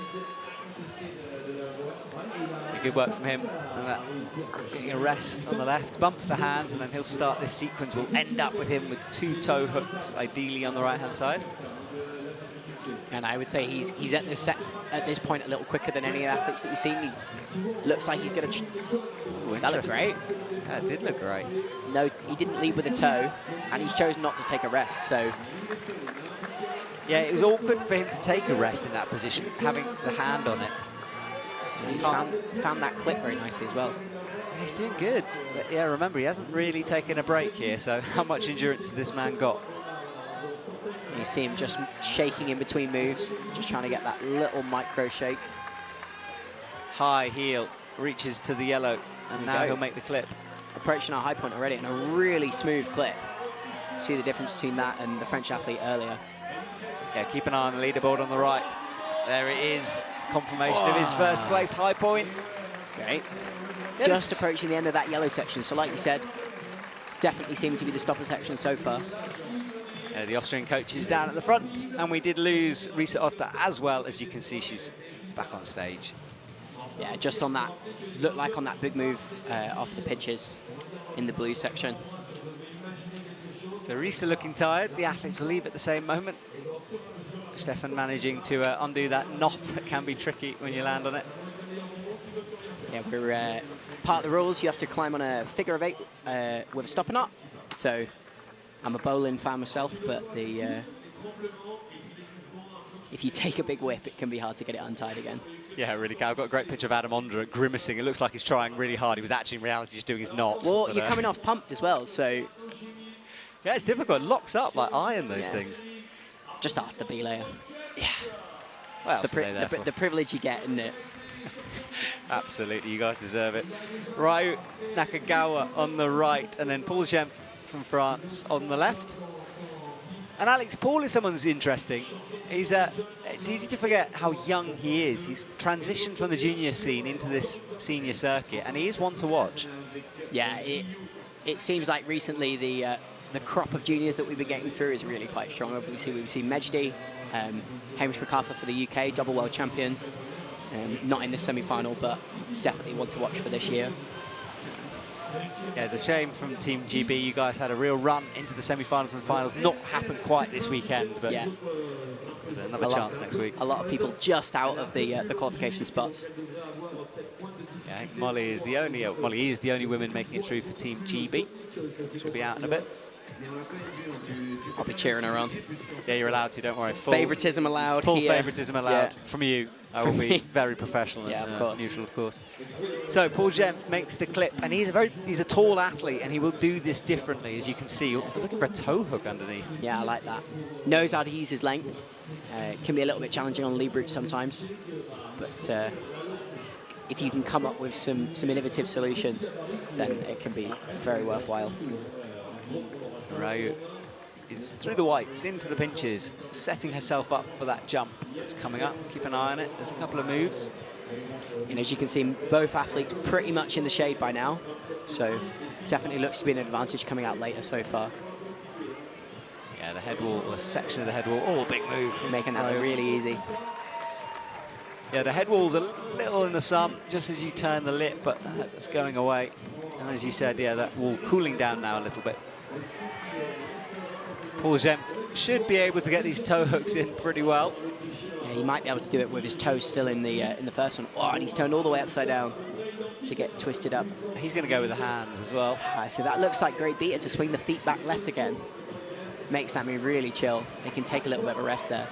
Good work from him. And that, getting a rest on the left, bumps the hands, and then he'll start this sequence. We'll end up with him with 2 toe hooks, ideally on the right-hand side. And I would say he's at this point a little quicker than any of the athletes that we've seen. He looks like he's going to... That looked great. That did look great. No, he didn't lead with a toe, and he's chosen not to take a rest, so... Yeah, it was awkward for him to take a rest in that position, having the hand on it. He's found that clip very nicely as well. He's doing good. But yeah, remember, he hasn't really taken a break here, so how much endurance has this man got? You see him just shaking in between moves, just trying to get that little micro shake. High heel, reaches to the yellow, and now he'll make the clip. Approaching our high point already, and a really smooth clip. See the difference between that and the French athlete earlier. Yeah, keep an eye on the leaderboard on the right. There it is. Confirmation of his first place high point. Great. Just approaching the end of that yellow section. So like you said, definitely seem to be the stopper section so far. The Austrian coach is down at the front, and we did lose Risa Ota as well. As you can see, she's back on stage. Yeah, just on that, looked like on that big move off the pitches in the blue section. So Risa looking tired. The athletes will leave at the same moment. Stefan managing to undo that knot that can be tricky when you land on it. Yeah, we're part of the rules. You have to climb on a figure of 8 with a stopper knot. So I'm a bowling fan myself, but if you take a big whip, it can be hard to get it untied again. Yeah, really can. I've got a great picture of Adam Ondra grimacing. It looks like he's trying really hard. He was actually in reality just doing his knot. Well, you're coming off pumped as well, so... Yeah, it's difficult. It locks up like iron, those things. Just ask the B-layer. Yeah. Well, it's the privilege you get, isn't it? Absolutely, you guys deserve it. Ryu Nakagawa on the right, and then Paul Gempt from France on the left. And Alex, Paul is someone who's interesting. He's it's easy to forget how young he is. He's transitioned from the junior scene into this senior circuit, and he is one to watch. Yeah, it seems like recently the crop of juniors that we've been getting through is really quite strong. Obviously, we've seen Mejdi, Hamish McArthur for the UK, double world champion. Not in the semi-final, but definitely one to watch for this year. Yeah, it's a shame from Team GB. You guys had a real run into the semi-finals and finals. Not happened quite this weekend, but yeah, there's another chance next week. A lot of people just out of the qualification spots. Yeah, I think Molly is the only woman making it through for Team GB. She'll be out in a bit. I'll be cheering her on. Yeah, you're allowed to, don't worry. Favoritism allowed. Full here. favoritism allowed from you. I will be very professional yeah, and of course. neutral, of course. So Paul Gemft makes the clip, and he's a tall athlete, and he will do this differently, as you can see. You're looking for a toe hook underneath. Yeah, I like that. Knows how to use his length. It can be a little bit challenging on lead routes sometimes, but if you can come up with some innovative solutions, then it can be very worthwhile. Ryu is through the whites, into the pinches, setting herself up for that jump that's coming up. Keep an eye on it. There's a couple of moves. And as you can see, both athletes pretty much in the shade by now, so definitely looks to be an advantage coming out later so far. Yeah, the head wall, a section of the head wall. Oh, big move. Making that look really easy. Yeah, the head wall's a little in the sun just as you turn the lip, but that's going away. And as you said, yeah, that wall cooling down now a little bit. Paul Gemft should be able to get these toe hooks in pretty well. Yeah, he might be able to do it with his toes still in the first one. Oh, and he's turned all the way upside down to get twisted up. He's going to go with the hands as well. So that looks like great beater to swing the feet back left again. Makes that move really chill. He can take a little bit of a rest there.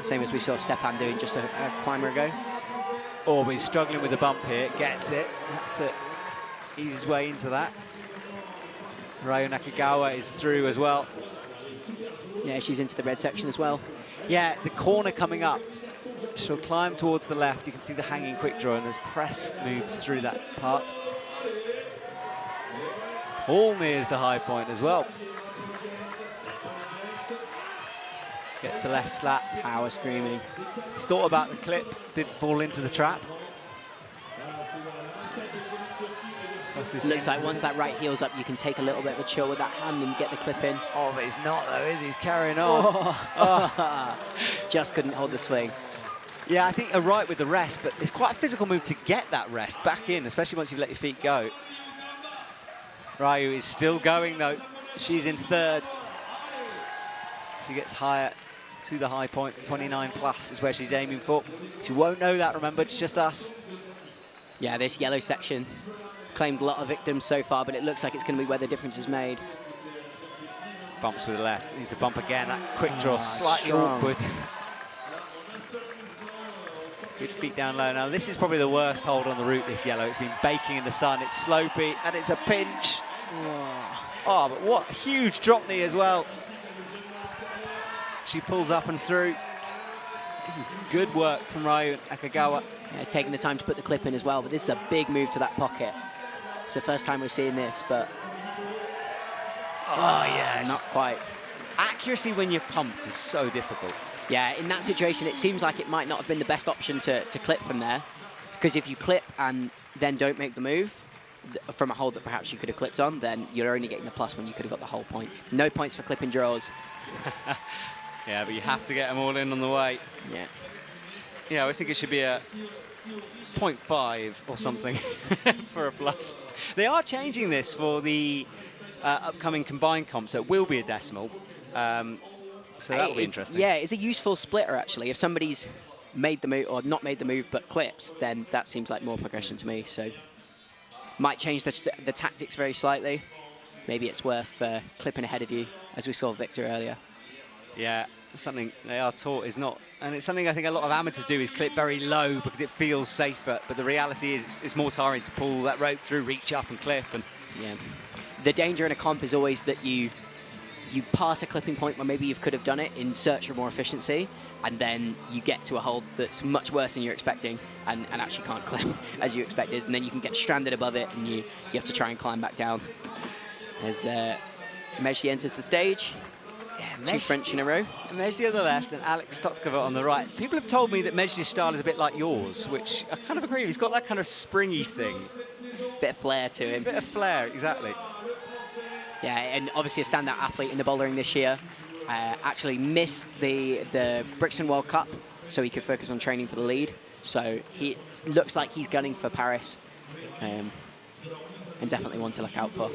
Same as we saw Stefan doing just a climber ago. Oh, but he's struggling with the bump here. Gets it. Had to ease his way into that. Ryo Nakagawa is through as well. Yeah, she's into the red section as well. Yeah, the corner coming up. She'll climb towards the left. You can see the hanging quick draw, and there's press moves through that part. All nears the high point as well. Gets the left slap. Power screaming. Thought about the clip, didn't fall into the trap. Looks like once that right heel's up, you can take a little bit of a chill with that hand and get the clip in. Oh, but he's not though, is he? He's carrying on. Oh. Just couldn't hold the swing. Yeah, I think you're right with the rest, but it's quite a physical move to get that rest back in, especially once you've let your feet go. Ryu is still going though. She's in third. She gets higher to the high point. 29 plus is where she's aiming for. She won't know that, remember, it's just us. Yeah, this yellow section claimed a lot of victims so far, but it looks like it's going to be where the difference is made. Bumps with the left. Needs to bump again. That quick draw, slightly strong. awkward. Good feet down low. Now, this is probably the worst hold on the route, this yellow. It's been baking in the sun. It's slopey, and it's a pinch. Oh, but what a huge drop knee as well. She pulls up and through. This is good work from Ryu Nakagawa. Yeah, taking the time to put the clip in as well, but this is a big move to that pocket. It's the first time we're seeing this, but... Oh, yeah. Not quite. Accuracy when you're pumped is so difficult. Yeah, in that situation, it seems like it might not have been the best option to clip from there, because if you clip and then don't make the move from a hold that perhaps you could have clipped on, then you're only getting the plus when you could have got the whole point. No points for clipping draws. Yeah, but you have to get them all in on the way. Yeah. Yeah, I always think it should be a 0.5 or something for a plus. They are changing this for the upcoming combined comp, so it will be a decimal. So that'll be interesting. Yeah, it's a useful splitter, actually. If somebody's made the move, or not made the move, but clips, then that seems like more progression to me. So might change the tactics very slightly. Maybe it's worth clipping ahead of you, as we saw Victor earlier. Yeah, something they are taught is not, and it's something I think a lot of amateurs do, is clip very low because it feels safer, but the reality is it's more tiring to pull that rope through, reach up and clip. And yeah, the danger in a comp is always that you pass a clipping point where maybe you could have done it in search of more efficiency, and then you get to a hold that's much worse than you're expecting and actually can't clip as you expected, and then you can get stranded above it and you have to try and climb back down. As Mejdi enters the stage. Yeah, two French in a row. Mejdi on the left and Alex Totkova on the right. People have told me that Mejdi's style is a bit like yours, which I kind of agree with. He's got that kind of springy thing. Bit of flair to him. Bit of flair, exactly. Yeah, and obviously a standout athlete in the bouldering this year. Actually missed the Brixton World Cup, so he could focus on training for the lead. So he looks like he's gunning for Paris, and definitely one to look out for.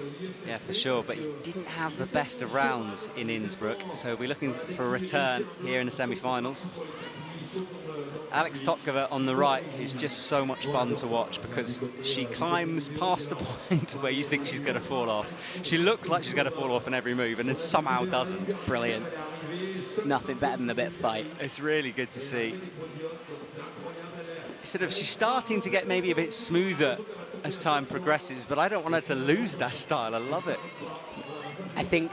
Yeah, for sure, but he didn't have the best of rounds in Innsbruck, so we're looking for a return here in the semi-finals. Alex Totkova on the right is just so much fun to watch because she climbs past the point where you think she's going to fall off. She looks like she's going to fall off in every move and then somehow doesn't. Brilliant. Nothing better than a bit of fight. It's really good to see. She's starting to get maybe a bit smoother as time progresses, but I don't want her to lose that style. I love it. I think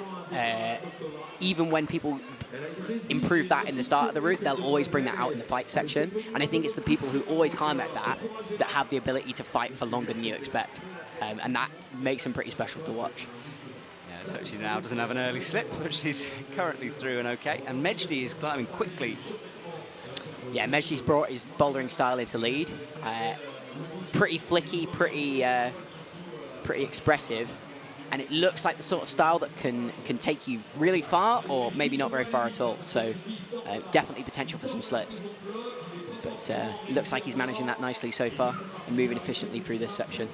even when people improve that in the start of the route, they'll always bring that out in the fight section. And I think it's the people who always climb at that have the ability to fight for longer than you expect. And that makes them pretty special to watch. Yeah, so she now doesn't have an early slip, but she's currently through and okay. And Mejdi is climbing quickly. Yeah, Mejdi's brought his bouldering style into lead. Pretty flicky, pretty expressive. And it looks like the sort of style that can take you really far or maybe not very far at all. So definitely potential for some slips. But looks like he's managing that nicely so far and moving efficiently through this section.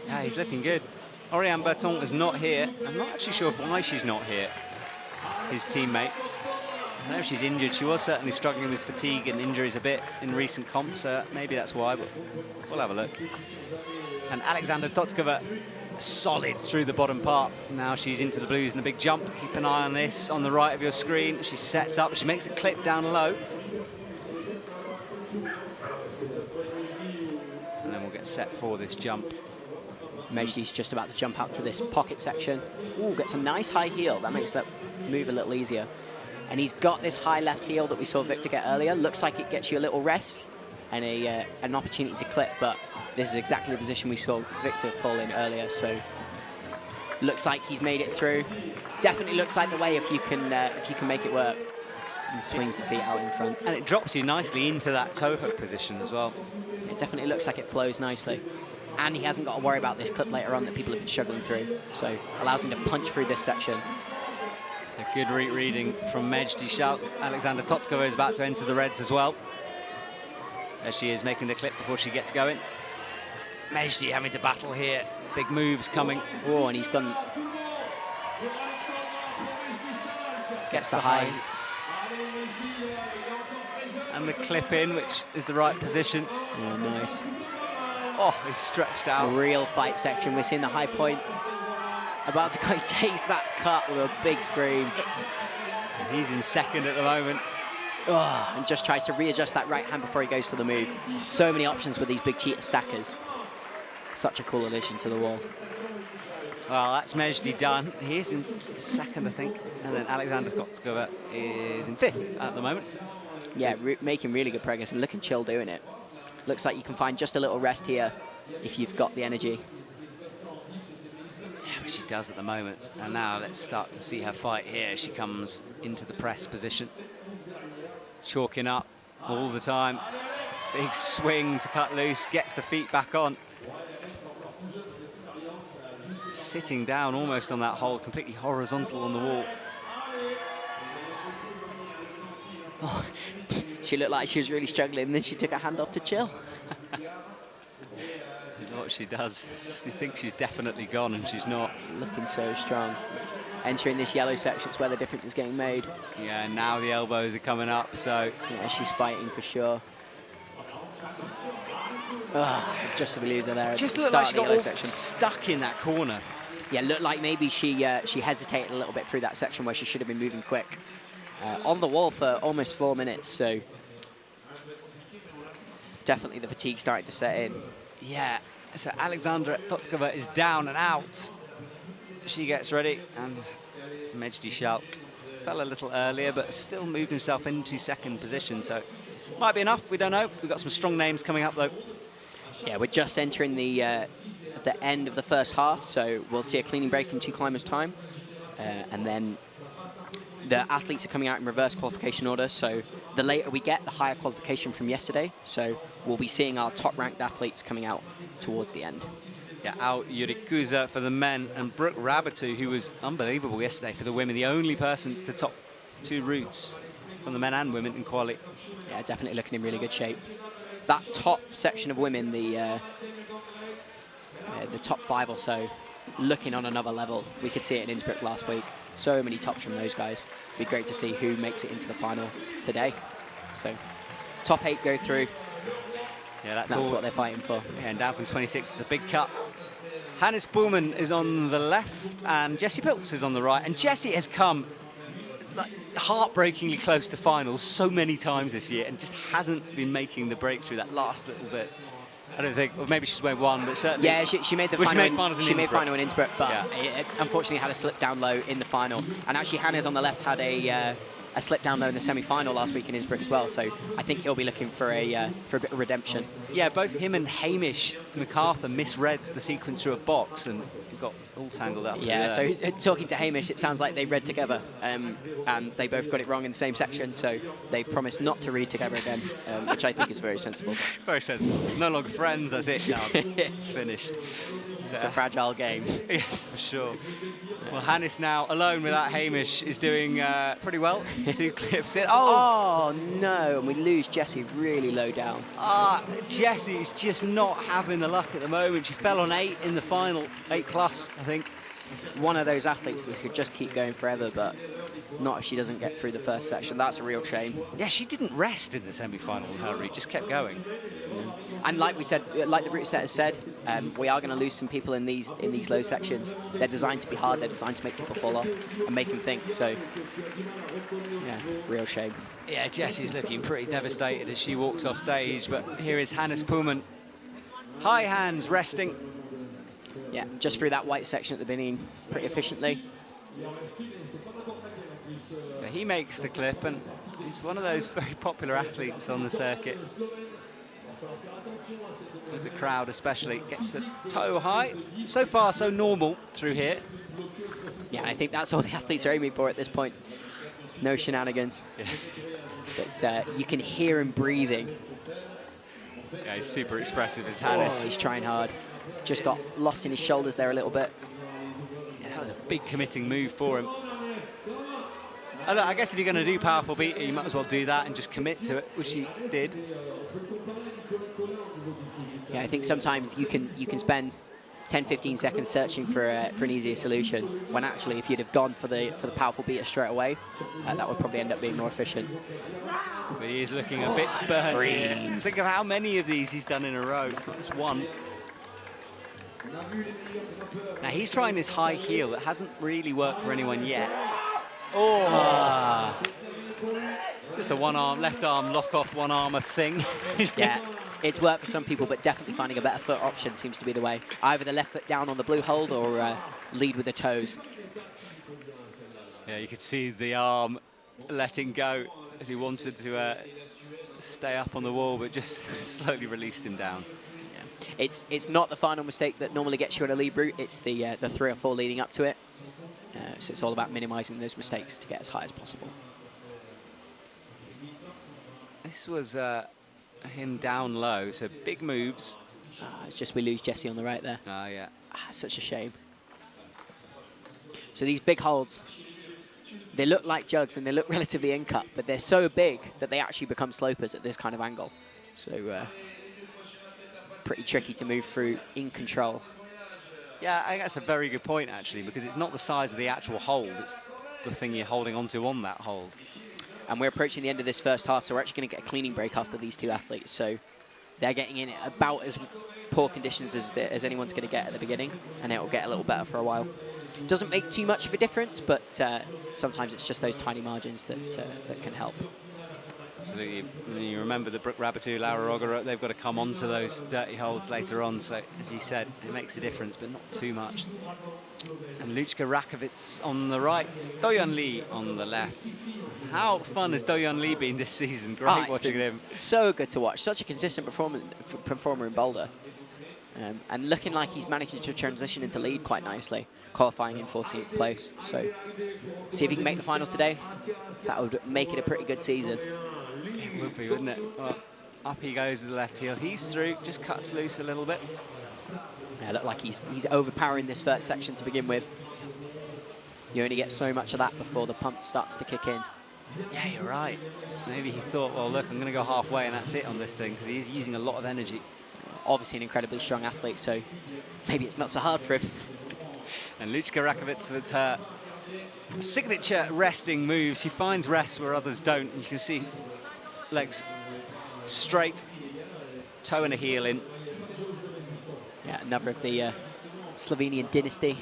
Yeah, he's looking good. Oriane Berton is not here. I'm not actually sure why she's not here, his teammate. I know she's injured. She was certainly struggling with fatigue and injuries a bit in recent comps, so maybe that's why, but we'll have a look. And Alexandra Totkova, solid through the bottom part. Now she's into the blues and the big jump. Keep an eye on this on the right of your screen. She sets up, she makes the clip down low. And then we'll get set for this jump. Mejdi's just about to jump out to this pocket section. Ooh, gets a nice high heel. That makes that move a little easier. And he's got this high left heel that we saw Victor get earlier. Looks like it gets you a little rest and an opportunity to clip, but this is exactly the position we saw Victor fall in earlier, so looks like he's made it through. Definitely looks like the way if you can make it work. And swings the feet out in front. And it drops you nicely into that toe hook position as well. It definitely looks like it flows nicely. And he hasn't got to worry about this clip later on that people have been struggling through, so allows him to punch through this section. So good reading from Mejdi Schalk. Alexandra Totkova is about to enter the reds as well. There she is, making the clip before she gets going. Mejdi having to battle here. Big moves coming. Oh, and he's gone. Gets the high. And the clip in, which is the right position. Yeah, nice. Oh, he's stretched out. A real fight section. We're seeing the high point. About to go, takes that cut with a big scream. And he's in second at the moment. Oh, and just tries to readjust that right hand before he goes for the move. So many options with these big cheetah stackers. Such a cool addition to the wall. Well, that's Mejdi done. He is in second, I think. And then Alexandra Totkova is in fifth at the moment. Yeah, making really good progress and looking chill doing it. Looks like you can find just a little rest here if you've got the energy. Yeah, which she does at the moment. And now let's start to see her fight here. She comes into the press position. Chalking up all the time. Big swing to cut loose, gets the feet back on. Sitting down almost on that hole, completely horizontal on the wall. Oh, she looked like she was really struggling, and then she took her hand off to chill. What she does, you think she's definitely gone, and she's not. Looking so strong. Entering this yellow section, it's where the difference is getting made. Yeah, now the elbows are coming up, so. Yeah, she's fighting for sure. Just a loser there. Just looked like she got all stuck in that corner. Yeah, looked like maybe she hesitated a little bit through that section where she should have been moving quick. On the wall for almost 4 minutes, so definitely the fatigue starting to set in. Yeah, so Alexandra Totkova is down and out. She gets ready, and Mejdi Schalk fell a little earlier, but still moved himself into second position, so might be enough, we don't know. We've got some strong names coming up, though. Yeah, we're just entering the end of the first half, so we'll see a cleaning break in 2 climbers' time, and then the athletes are coming out in reverse qualification order, so the later we get, the higher qualification from yesterday, so we'll be seeing our top-ranked athletes coming out towards the end. Yeah, out Yurikuza for the men, and Brooke Rabatou, who was unbelievable yesterday for the women, the only person to top 2 routes from the men and women in quali. Yeah, definitely looking in really good shape. That top section of women, the top 5 or so, looking on another level. We could see it in Innsbruck last week. So many tops from those guys. It'd be great to see who makes it into the final today. So, top 8 go through. Yeah, that's what they're fighting for. Yeah, and down from 26, it's a big cut. Hannes Pullman is on the left, and Jessie Piltz is on the right. And Jessie has come like heartbreakingly close to finals so many times this year, and just hasn't been making the breakthrough that last little bit. I don't think, or maybe she's made one, but certainly. Yeah, she made the well, final. She made final in Innsbruck, but yeah. it unfortunately had a slip down low in the final. And actually, Hannah's on the left had a slip down low in the semi-final last week in Innsbruck as well. So I think he'll be looking for a bit of redemption. Yeah, both him and Hamish MacArthur misread the sequence through a box and got all tangled up. Yeah, so talking to Hamish, it sounds like they read together, and they both got it wrong in the same section. So they've promised not to read together again, which I think is very sensible. Very sensible. No longer friends. That's it. Now finished. It's a fragile game. Yes, for sure. Well, Hannes now alone without Hamish is doing pretty well. 2 clips in. Oh no! And we lose Jessie really low down. Jessie's just not having the luck at the moment. She fell on 8 in the final, 8+, I think. One of those athletes that could just keep going forever, but not if she doesn't get through the first section. That's a real shame. Yeah, she didn't rest in the semi-final with her route, just kept going. And like we said, like the route setters said, we are going to lose some people in these low sections. They're designed to be hard. They're designed to make people fall off and make them think. So, yeah, real shame. Yeah, Jessie's looking pretty devastated as she walks off stage. But here is Hannes Pullman. High hands, resting. Yeah, just through that white section at the beginning pretty efficiently. So he makes the clip, and he's one of those very popular athletes on the circuit. With the crowd especially, gets the toe high. So far, so normal through here. Yeah, I think that's all the athletes are aiming for at this point. No shenanigans. Yeah. But you can hear him breathing. Yeah, he's super expressive, is Hannes. Oh, he's trying hard. Just got lost in his shoulders there a little bit. Yeah, that was a big committing move for him. I guess if you're going to do powerful beat, you might as well do that and just commit to it, which he did. Yeah, I think sometimes you can spend 10-15 seconds searching for an easier solution, when actually if you'd have gone for the powerful beater straight away, that would probably end up being more efficient. But he is looking a bit burnt. Think of how many of these he's done in a row. It's not just one. Now he's trying this high heel that hasn't really worked for anyone yet. Oh! Just a one-arm, left-arm lock-off, one-armer thing. Yeah, it's worked for some people, but definitely finding a better foot option seems to be the way. Either the left foot down on the blue hold or lead with the toes. Yeah, you could see the arm letting go as he wanted to stay up on the wall, but just slowly released him down. Yeah. It's not the final mistake that normally gets you on a lead route. It's the 3 or 4 leading up to it. So it's all about minimizing those mistakes to get as high as possible. This was him down low, so big moves. It's just we lose Jessie on the right there. Oh, yeah. Such a shame. So these big holds, they look like jugs and they look relatively in-cut, but they're so big that they actually become slopers at this kind of angle. So pretty tricky to move through in control. Yeah, I think that's a very good point, actually, because it's not the size of the actual hold, it's the thing you're holding onto on that hold. And we're approaching the end of this first half, so we're actually going to get a cleaning break after these 2 athletes. So they're getting in about as poor conditions as anyone's going to get at the beginning, and it will get a little better for a while. Doesn't make too much of a difference, but sometimes it's just those tiny margins that can help. Absolutely. You remember the Brooke Rabatou, Laura Ogara, they've got to come onto those dirty holds later on. So, as he said, it makes a difference, but not too much. And Luchka Rakovits on the right, Doyon Lee on the left. How fun has Doyon Lee been this season? Great watching him. So good to watch. Such a consistent performer in boulder. And looking like he's managed to transition into lead quite nicely, qualifying in 14th place. So, see if he can make the final today. That would make it a pretty good season. It would be, wouldn't it? Well, up he goes with the left heel. He's through, just cuts loose a little bit. Yeah, look like he's overpowering this first section to begin with. You only get so much of that before the pump starts to kick in. Yeah, you're right. Maybe he thought, well, look, I'm going to go halfway and that's it on this thing, because he's using a lot of energy. Obviously an incredibly strong athlete, so maybe it's not so hard for him. And Luchka Rakovic with her signature resting moves. She finds rest where others don't. You can see legs straight, toe and a heel in. Yeah, another of the Slovenian dynasty.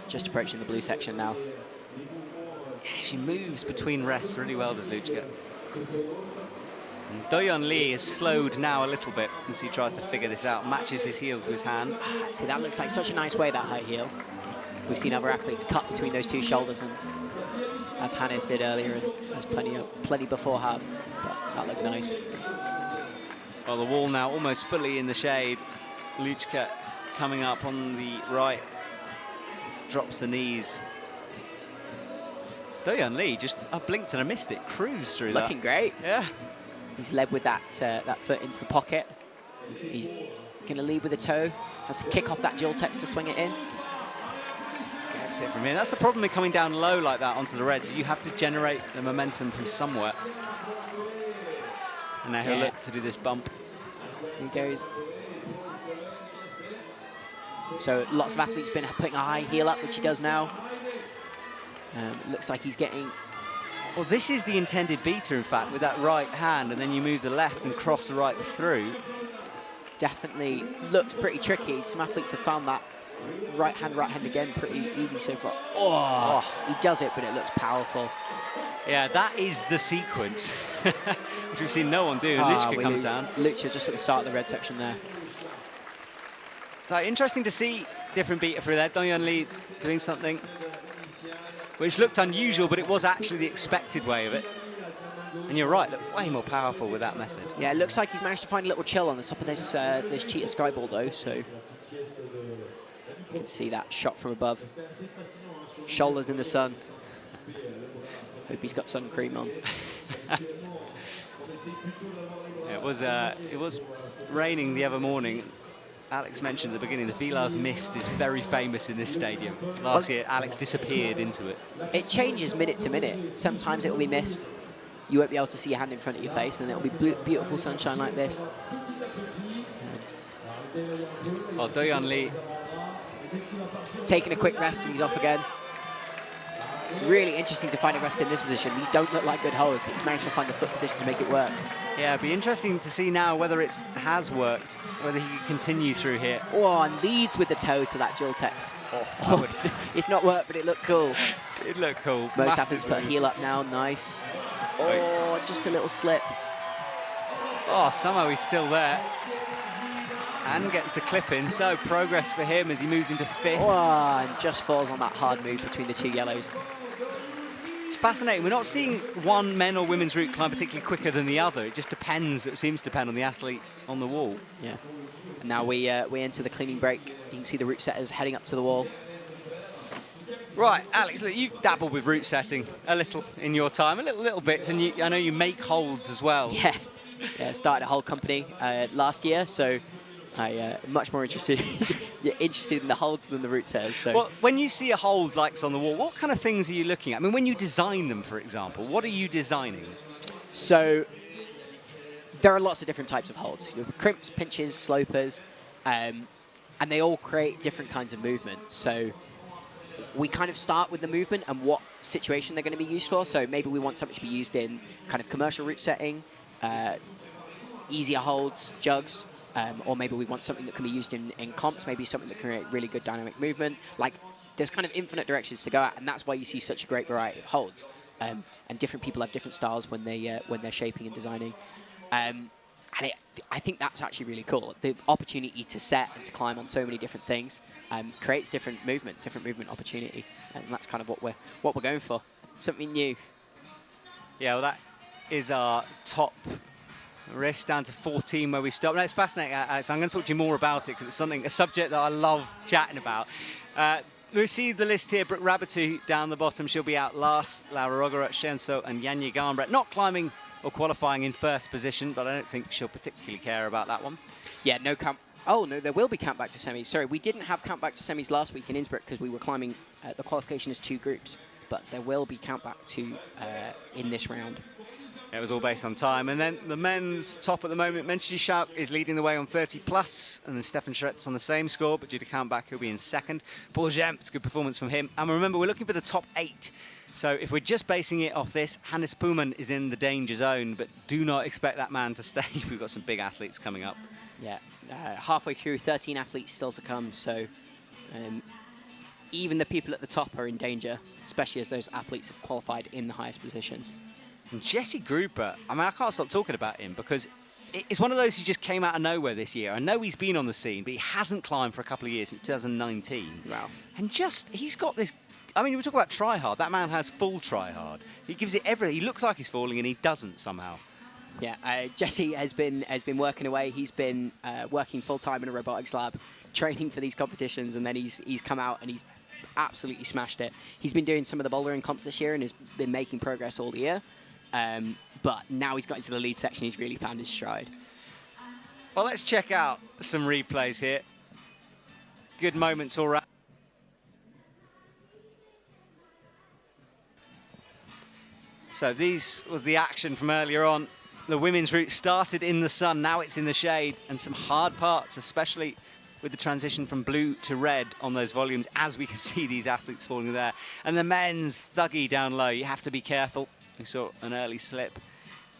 Just approaching the blue section now. Yeah, she moves between rests really well, does Luchka. And Doyon Lee is slowed now a little bit as he tries to figure this out, matches his heel to his hand. See, that looks like such a nice way, that high heel. We've seen other athletes cut between those two shoulders, and as Hannes did earlier, and as plenty before have. But that looked nice. Well, the wall now almost fully in the shade. Luchka coming up on the right, drops the knees. Doyon Lee just blinked and I missed it, cruised through that. Looking great. Yeah. He's led with that foot into the pocket. He's going to lead with a toe. Has to kick off that dual text to swing it in. Gets it from here. That's the problem with coming down low like that onto the reds. You have to generate the momentum from somewhere. And now he'll look to do this bump. Here he goes. So lots of athletes been putting a high heel up, which he does now. Looks like he's getting... Well, this is the intended beater, in fact, with that right hand, and then you move the left and cross the right through. Definitely looks pretty tricky. Some athletes have found that right hand again pretty easy so far. Oh, he does it, but it looks powerful. Yeah, that is the sequence, which we've seen no one do. And Luchka comes down. Luchka just at the start of the red section there. So interesting to see different beater through there. Doyon Lee doing something which looked unusual, but it was actually the expected way of it. And you're right, look way more powerful with that method. Yeah, it looks like he's managed to find a little chill on the top of this this cheetah skyball though, so you can see that shot from above. Shoulders in the sun. Hope he's got sun cream on. Yeah, it was raining the other morning. Alex mentioned at the beginning, the Villars mist is very famous in this stadium. Last year, Alex disappeared into it. It changes minute to minute. Sometimes it will be mist. You won't be able to see your hand in front of your face, and it'll be beautiful sunshine like this. Well, Doyon Lee taking a quick rest, and he's off again. Really interesting to find a rest in this position. These don't look like good holds, but he's managed to find the foot position to make it work. Yeah, it'd be interesting to see now whether it has worked, whether he can continue through here. Oh, and leads with the toe to that dual text. It's not worked, but it looked cool. It looked cool. Most athletes put a heel up now, nice. Oh, just a little slip. Oh, somehow he's still there. And gets the clip in, so progress for him as he moves into fifth. Oh, and just falls on that hard move between the two yellows. It's fascinating. We're not seeing one men or women's route climb particularly quicker than the other. It just depends. It seems to depend on the athlete on the wall. Yeah. And now we enter the cleaning break. You can see the route setters heading up to the wall. Right, Alex, look, you've dabbled with route setting a little in your time, a little bit, and I know you make holds as well. Yeah, started a whole company last year, so I'm much more interested in the holds than the route setters. So. Well, when you see a hold like on the wall, what kind of things are you looking at? I mean, when you design them, for example, what are you designing? So there are lots of different types of holds. You have crimps, pinches, slopers, and they all create different kinds of movement. So we kind of start with the movement and what situation they're going to be used for. So maybe we want something to be used in kind of commercial route setting, easier holds, jugs, or maybe we want something that can be used in comps, maybe something that can create really good dynamic movement. Like, there's kind of infinite directions to go at, and that's why you see such a great variety of holds. And different people have different styles when they're shaping and designing. I think that's actually really cool. The opportunity to set and to climb on so many different things creates different movement opportunity, and that's kind of what we're going for. Something new. Yeah, well, that is our top wrist down to 14 where we stop. Now, it's fascinating, Alex. I'm going to talk to you more about it because it's a subject that I love chatting about. We see the list here. Brooke Rabatu down the bottom. She'll be out last. Laura Rogarat, Shenso, and Yanya Gombret not climbing or qualifying in first position, but I don't think she'll particularly care about that one. Yeah, no count. Oh, no, there will be countback to semis. Sorry, we didn't have countback to semis last week in Innsbruck because we were climbing the qualification as 2 groups, but there will be countback to in this round. It was all based on time. And then the men's top at the moment, Menschy Schauk is leading the way on 30+, and then Stefan Schretz on the same score, but due to countback, he'll be in second. Paul Jemps, good performance from him. And remember, we're looking for the top 8. So if we're just basing it off this, Hannes Pullman is in the danger zone, but do not expect that man to stay. We've got some big athletes coming up. Yeah, halfway through, 13 athletes still to come, so even the people at the top are in danger, especially as those athletes have qualified in the highest positions. And Jesse Gruber, I mean, I can't stop talking about him because it's one of those who just came out of nowhere this year. I know he's been on the scene, but he hasn't climbed for a couple of years, since 2019. Wow. And just, he's got this, I mean, we talk about try hard. That man has full try hard. He gives it everything. He looks like he's falling and he doesn't somehow. Yeah, Jesse has been working away. He's been working full-time in a robotics lab, training for these competitions, and then he's come out and he's absolutely smashed it. He's been doing some of the bouldering comps this year and has been making progress all year. But now he's got into the lead section, he's really found his stride. Well, let's check out some replays here. Good moments all right. So these was the action from earlier on. The women's route started in the sun, now it's in the shade, and some hard parts, especially with the transition from blue to red on those volumes, as we can see these athletes falling there. And the men's thuggy down low, you have to be careful. We saw an early slip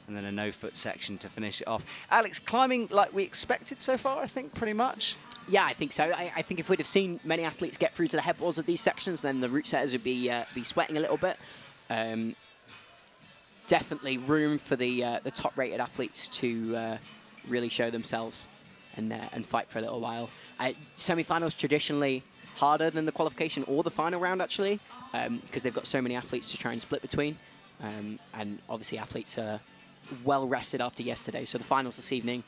and then a no-foot section to finish it off. Alex, climbing like we expected so far, I think, pretty much. Yeah, I think so. I think if we'd have seen many athletes get through to the headwalls of these sections, then the route setters would be sweating a little bit. Definitely room for the top-rated athletes to really show themselves and fight for a little while. Semi-finals traditionally harder than the qualification or the final round, actually, because they've got so many athletes to try and split between. And obviously athletes are well rested after yesterday. So the finals this evening,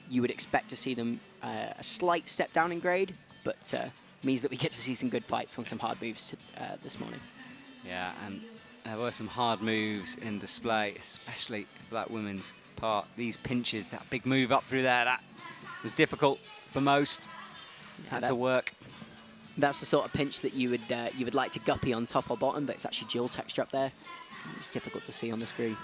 you would expect to see them a slight step down in grade, but means that we get to see some good fights on some hard moves this morning. Yeah, and there were some hard moves in display, especially for that women's part. These pinches, that big move up through there, that was difficult for most. Had to work. That's the sort of pinch that you would like to guppy on top or bottom, but it's actually dual texture up there. It's difficult to see on the screen.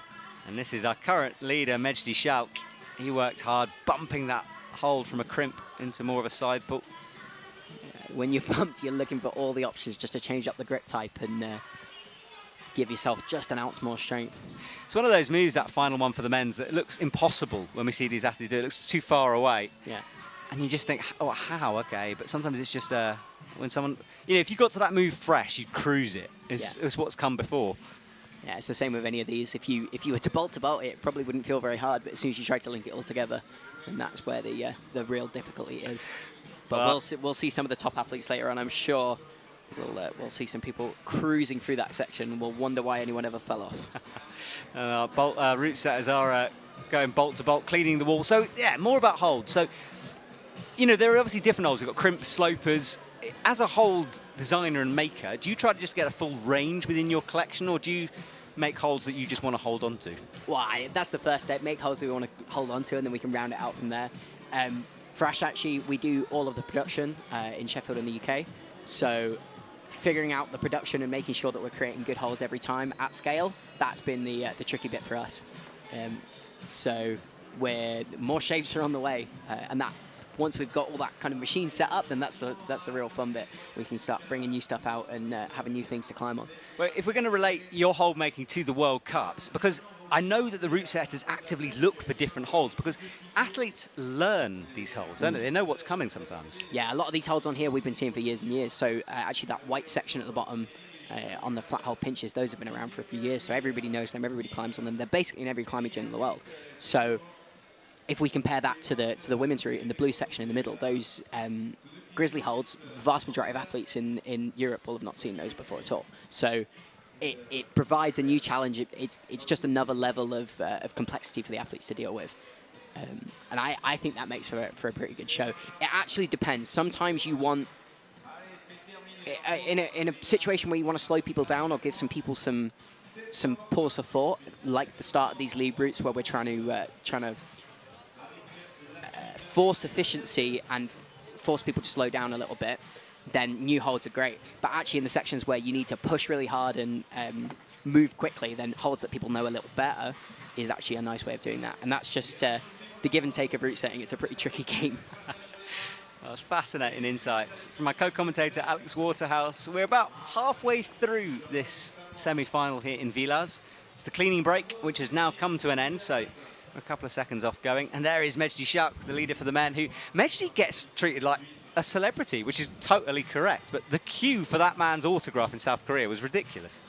And this is our current leader, Menschy Schauk. He worked hard, bumping that hold from a crimp into more of a side pull. When you're bumped, you're looking for all the options just to change up the grip type and give yourself just an ounce more strength. It's one of those moves, that final one for the men's, that looks impossible when we see these athletes do it. It looks too far away. Yeah. And you just think, oh, how? Okay. But sometimes it's just when someone, if you got to that move fresh, you'd cruise it. It's what's come before. Yeah, it's the same with any of these. If you were to bolt it, it probably wouldn't feel very hard. But as soon as you try to link it all together, then that's where the real difficulty is. But we'll see some of the top athletes later on. I'm sure we'll see some people cruising through that section. We'll wonder why anyone ever fell off. Route setters are going bolt to bolt, cleaning the wall. So yeah, more about holds. So there are obviously different holds. We've got crimp, slopers. As a hold designer and maker, do you try to just get a full range within your collection, or do you make holds that you just want to hold on to? Well, that's the first step. Make holds that we want to hold on to, and then we can round it out from there. For us, actually, we do all of the production in Sheffield in the UK. So figuring out the production and making sure that we're creating good holds every time at scale, that's been the tricky bit for us. So more shapes are on the way, and that once we've got all that kind of machine set up, then that's the real fun bit. We can start bringing new stuff out and having new things to climb on. Well, if we're going to relate your hold making to the World Cups, because I know that the route setters actively look for different holds, because athletes learn these holds, don't they? They know what's coming sometimes. Yeah, a lot of these holds on here we've been seeing for years and years. So actually that white section at the bottom on the flat hold pinches, those have been around for a few years. So everybody knows them, everybody climbs on them. They're basically in every climbing gym in the world. So if we compare that to the women's route in the blue section in the middle, those grizzly holds, the vast majority of athletes in Europe will have not seen those before at all. So it provides a new challenge. It's just another level of complexity for the athletes to deal with. And I think that makes for a pretty good show. It actually depends. Sometimes you want, in a situation where you want to slow people down or give some people some some pause for thought, like the start of these lead routes where we're trying to force efficiency and force people to slow down a little bit, then new holds are great. But actually in the sections where you need to push really hard and move quickly, then holds that people know a little better is actually a nice way of doing that. And that's just the give and take of route setting. It's a pretty tricky game. Well, it's fascinating insights from my co-commentator Alex Waterhouse. We're about halfway through this semi-final here in Villars. It's the cleaning break, which has now come to an end, so we're a couple of seconds off going. And there is Mejdi Shak, the leader for the men, who Mejdi gets treated like a celebrity, which is totally correct. But the queue for that man's autograph in South Korea was ridiculous.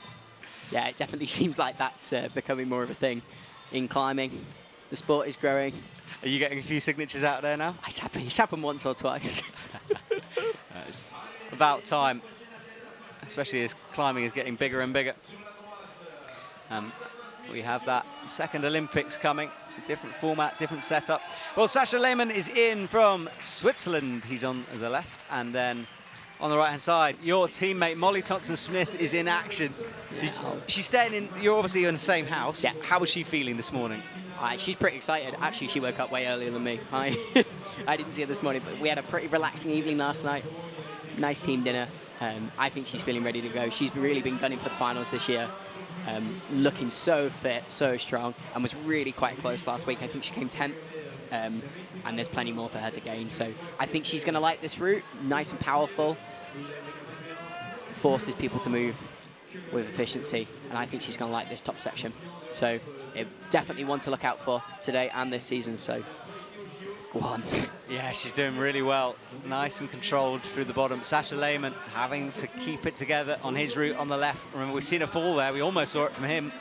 Yeah, it definitely seems like that's becoming more of a thing in climbing. The sport is growing. Are you getting a few signatures out there now? It's happened once or twice. It's about time, especially as climbing is getting bigger and bigger. We have that second Olympics coming, different format, different setup. Well, Sascha Layman is in from Switzerland. He's on the left, and then on the right-hand side, your teammate Molly Thompson-Smith is in action. Yeah. She's staying in, you're obviously in the same house. Yeah. How was she feeling this morning? She's pretty excited. Actually, she woke up way earlier than me. I didn't see her this morning, but we had a pretty relaxing evening last night. Nice team dinner. I think she's feeling ready to go. She's really been gunning for the finals this year. Looking so fit, so strong, and was really quite close last week. I think she came 10th, and there's plenty more for her to gain. So I think she's going to like this route. Nice and powerful. Forces people to move with efficiency, and I think she's going to like this top section. So definitely one to look out for today and this season, so go on. Yeah, she's doing really well. Nice and controlled through the bottom. Sascha Layman having to keep it together on his route on the left. Remember, we've seen a fall there. We almost saw it from him.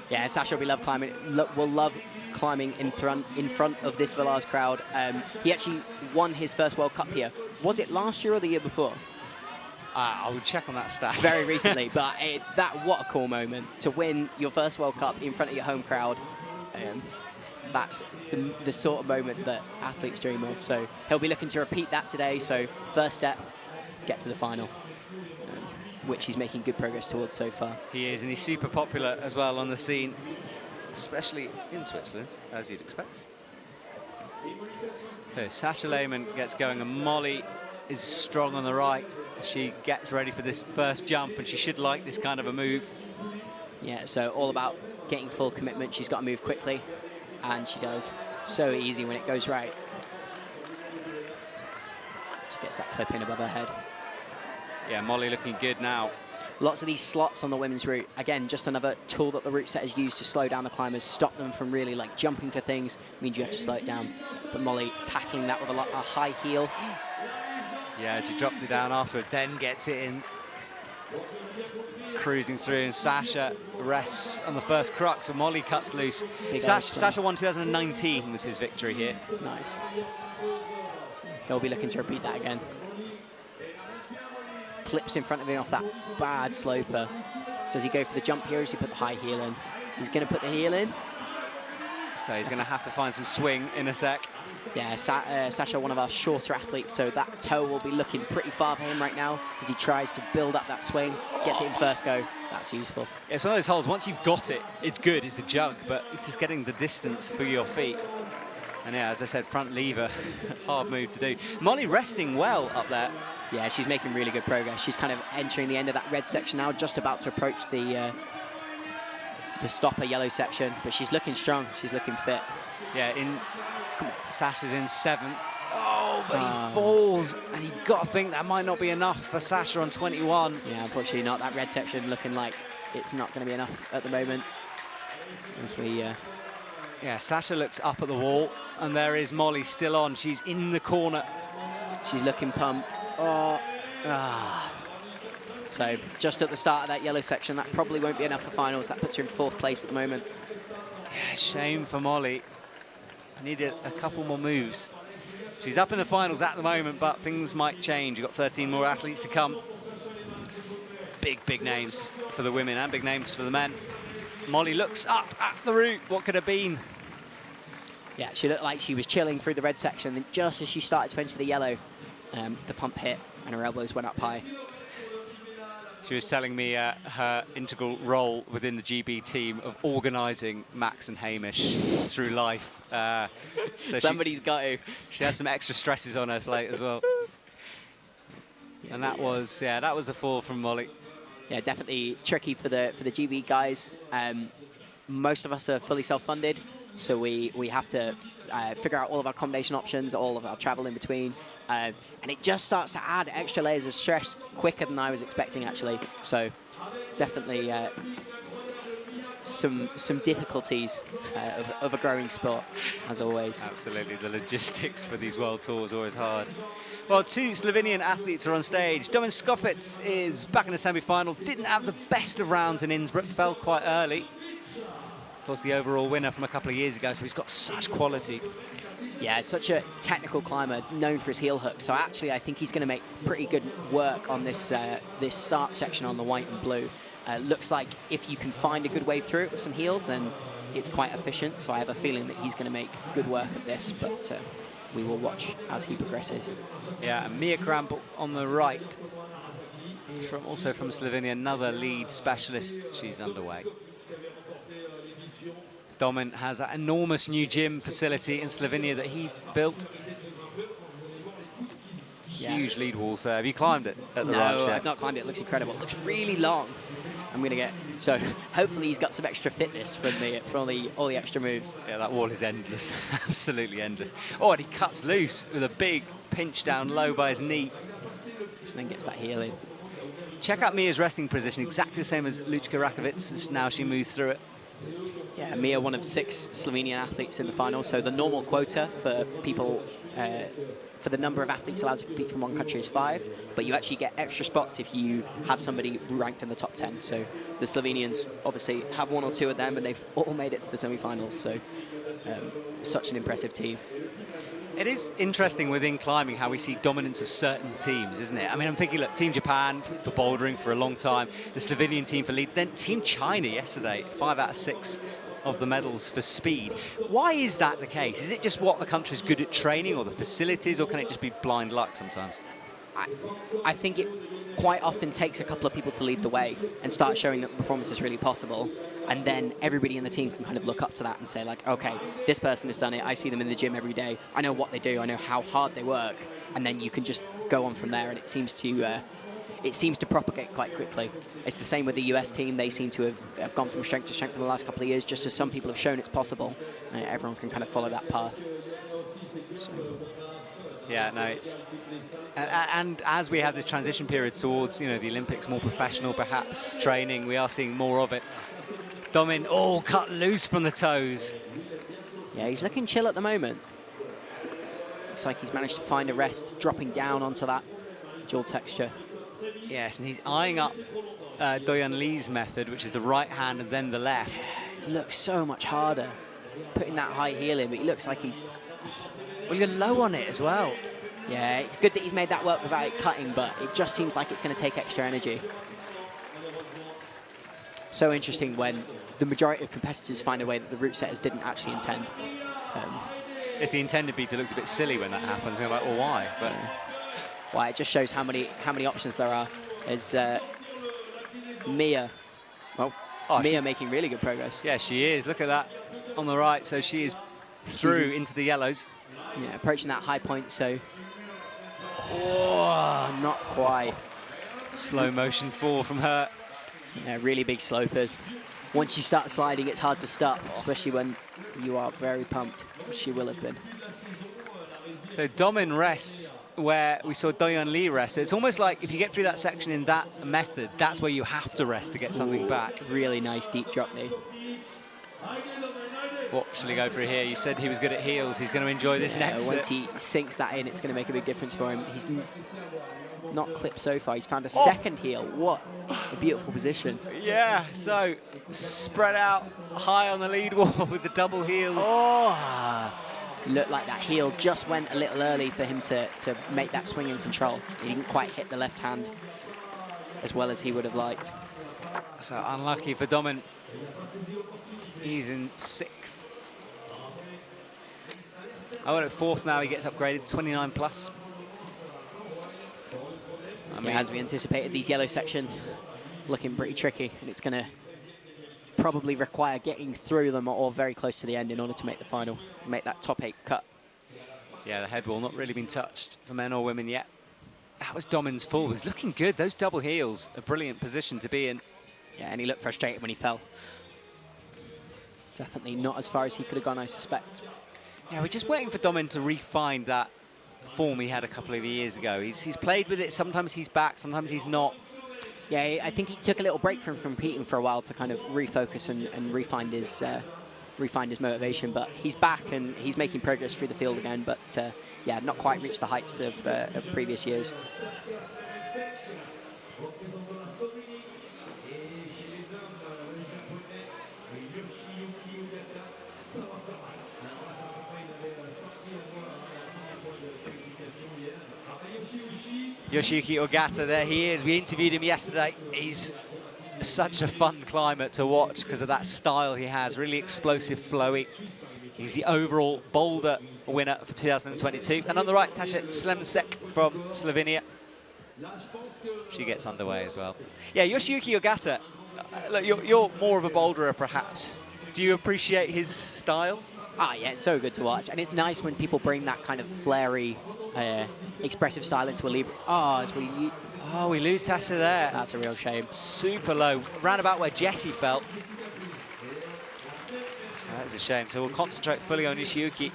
Yeah, Sascha, we love climbing. We'll love climbing in front of this Villars crowd. He actually won his first World Cup here. Was it last year or the year before? I will check on that stat. Very recently, but what a cool moment to win your first World Cup in front of your home crowd. That's the sort of moment that athletes dream of. So he'll be looking to repeat that today. So first step, get to the final, which he's making good progress towards so far. He is, and he's super popular as well on the scene, especially in Switzerland, as you'd expect. So Sascha Layman gets going, and Molly is strong on the right. She gets ready for this first jump, and she should like this kind of a move. Yeah, so all about getting full commitment. She's got to move quickly, and she does. So easy when it goes right. She gets that clip in above her head. Yeah, Molly looking good now. Lots of these slots on the women's route. Again, just another tool that the route setters use to slow down the climbers, stop them from really like jumping for things. Means you have to slow it down. But Molly tackling that with a high heel. Yeah, she dropped it down after, then gets it in. Cruising through, and Sascha rests on the first crux, and Molly cuts loose. Sascha won 2019 was his victory here. Nice. He'll be looking to repeat that again. Clips in front of him off that bad sloper. Does he go for the jump here, or does he put the high heel in? He's going to put the heel in. So he's going to have to find some swing in a sec. Yeah, Sascha, one of our shorter athletes, so that toe will be looking pretty far for him right now as he tries to build up that swing, gets it in first go. That's useful. Yeah, it's one of those holes, once you've got it, it's good, it's a jug, but it's just getting the distance for your feet. And yeah, as I said, front lever, hard move to do. Molly resting well up there. Yeah, she's making really good progress. She's kind of entering the end of that red section now, just about to approach the stopper yellow section, but she's looking strong, she's looking fit. Yeah, Sascha's in 7th. Oh, but he falls, and you've got to think that might not be enough for Sascha on 21. Yeah, unfortunately not. That red section looking like it's not going to be enough at the moment. As we, yeah, Sascha looks up at the wall, and there is Molly still on. She's in the corner. She's looking pumped. So just at the start of that yellow section, that probably won't be enough for finals. That puts her in 4th place at the moment. Yeah, shame for Molly. Needed a couple more moves. She's up in the finals at the moment, but things might change. You've got 13 more athletes to come. Big names for the women and big names for the men. Molly looks up at the route. What could have been? Yeah, she looked like she was chilling through the red section, and just as she started to enter the yellow, the pump hit and her elbows went up high. She was telling me her integral role within the GB team of organising Max and Hamish through life. So somebody's got to. She has some extra stresses on her plate as well. And that was the fall from Molly. Yeah, definitely tricky for the GB guys. Most of us are fully self-funded, so we have to figure out all of our accommodation options, all of our travel in between. And it just starts to add extra layers of stress quicker than I was expecting, actually. So definitely some difficulties of a growing sport, as always. Absolutely, the logistics for these world tours are always hard. Well, 2 Slovenian athletes are on stage. Domin Skofec is back in the semi-final. Didn't have the best of rounds in Innsbruck, fell quite early. Of course, the overall winner from a couple of years ago, so he's got such quality. Yeah, such a technical climber, known for his heel hook. So actually, I think he's going to make pretty good work on this this start section on the white and blue. Looks like if you can find a good way through it with some heels, then it's quite efficient. So I have a feeling that he's going to make good work of this, but we will watch as he progresses. Yeah, and Mia Krampel on the right, also from Slovenia, another lead specialist. She's underway. Domin has that enormous new gym facility in Slovenia that he built. Huge lead walls there. Have you climbed it at the ranch yet? No, I've not climbed it. It looks incredible. It looks really long. I'm going to get... So hopefully he's got some extra fitness from all the extra moves. Yeah, that wall is endless. Absolutely endless. Oh, and he cuts loose with a big pinch down low by his knee. And then gets that heel in. Check out Mia's resting position, exactly the same as Lučka Rakovic's. Now she moves through it. Yeah, Mia, one of 6 Slovenian athletes in the final. So the normal quota for people, for the number of athletes allowed to compete from one country is 5, but you actually get extra spots if you have somebody ranked in the top 10. So the Slovenians obviously have 1 or 2 of them, and they've all made it to the semi-finals. So such an impressive team. It is interesting within climbing how we see dominance of certain teams, isn't it? I mean, I'm thinking, look, Team Japan for bouldering for a long time, the Slovenian team for lead, then Team China yesterday, 5 out of 6 of the medals for speed. Why is that the case? Is it just what the country's good at training or the facilities, or can it just be blind luck sometimes? I think it quite often takes a couple of people to lead the way and start showing that performance is really possible. And then everybody in the team can kind of look up to that and say, like, okay, this person has done it. I see them in the gym every day. I know what they do. I know how hard they work. And then you can just go on from there. And it seems to propagate quite quickly. It's the same with the US team. They seem to have gone from strength to strength in the last couple of years, just as some people have shown it's possible. Everyone can kind of follow that path. So. Yeah, no, it's... And as we have this transition period towards, the Olympics, more professional, perhaps, training, we are seeing more of it. Domin, cut loose from the toes. Yeah, he's looking chill at the moment. Looks like he's managed to find a rest, dropping down onto that dual texture. Yes, and he's eyeing up Doyan Lee's method, which is the right hand and then the left. He looks so much harder, putting that high heel in, but he looks like he's... Well, you're low on it as well. Yeah, it's good that he's made that work without it cutting, but it just seems like it's going to take extra energy. So interesting when the majority of competitors find a way that the route setters didn't actually intend. If the intended beat, it looks a bit silly when that happens. You're like, well, why? But why? It just shows how many options there are. As Mia, Mia making really good progress. Yeah, she is. Look at that on the right. So she is through into the yellows. Yeah, approaching that high point. So, not quite. Slow motion fall from her. Yeah, really big slopers. Once you start sliding, it's hard to stop, especially when you are very pumped, which she will have been. So Domin rests where we saw Doyan Lee rest. So it's almost like if you get through that section in that method, that's where you have to rest to get something back. Really nice deep drop knee. What shall he go for here? You said he was good at heels. He's going to enjoy this next. Once he sinks that in, it's going to make a big difference for him. He's not clipped so far. He's found a second heel. What a beautiful position. Yeah, so spread out high on the lead wall with the double heels. Looked like that heel just went a little early for him to make that swing and control. He didn't quite hit the left hand as well as he would have liked. So unlucky for Domin. He's in 6th. At 4th now, he gets upgraded, 29 plus. I mean, as we anticipated, these yellow sections looking pretty tricky, and it's going to probably require getting through them or very close to the end in order to make the final, make that top 8 cut. Yeah, the head wall not really been touched for men or women yet. That was Domin's fall. It was looking good. Those double heels, a brilliant position to be in. Yeah, and he looked frustrated when he fell. Definitely not as far as he could have gone, I suspect. Yeah, we're just waiting for Domin to refine that form he had a couple of years ago. He's played with it. Sometimes he's back, sometimes he's not. Yeah, I think he took a little break from competing for a while to kind of refocus and refine his motivation. But he's back and he's making progress through the field again. But yeah, not quite reached the heights of previous years. Yoshiyuki Ogata, there he is. We interviewed him yesterday. He's such a fun climber to watch because of that style he has, really explosive, flowy. He's the overall boulder winner for 2022. And on the right, Tasha Slemsek from Slovenia. She gets underway as well. Yeah, Yoshiyuki Ogata, look, you're more of a boulderer perhaps. Do you appreciate his style? Ah, yeah, it's so good to watch. And it's nice when people bring that kind of flary, expressive style into a Libre. Oh, we lose Tasha there. That's a real shame. Super low, round about where Jessie felt. So that's a shame. So we'll concentrate fully on Yoshiyuki.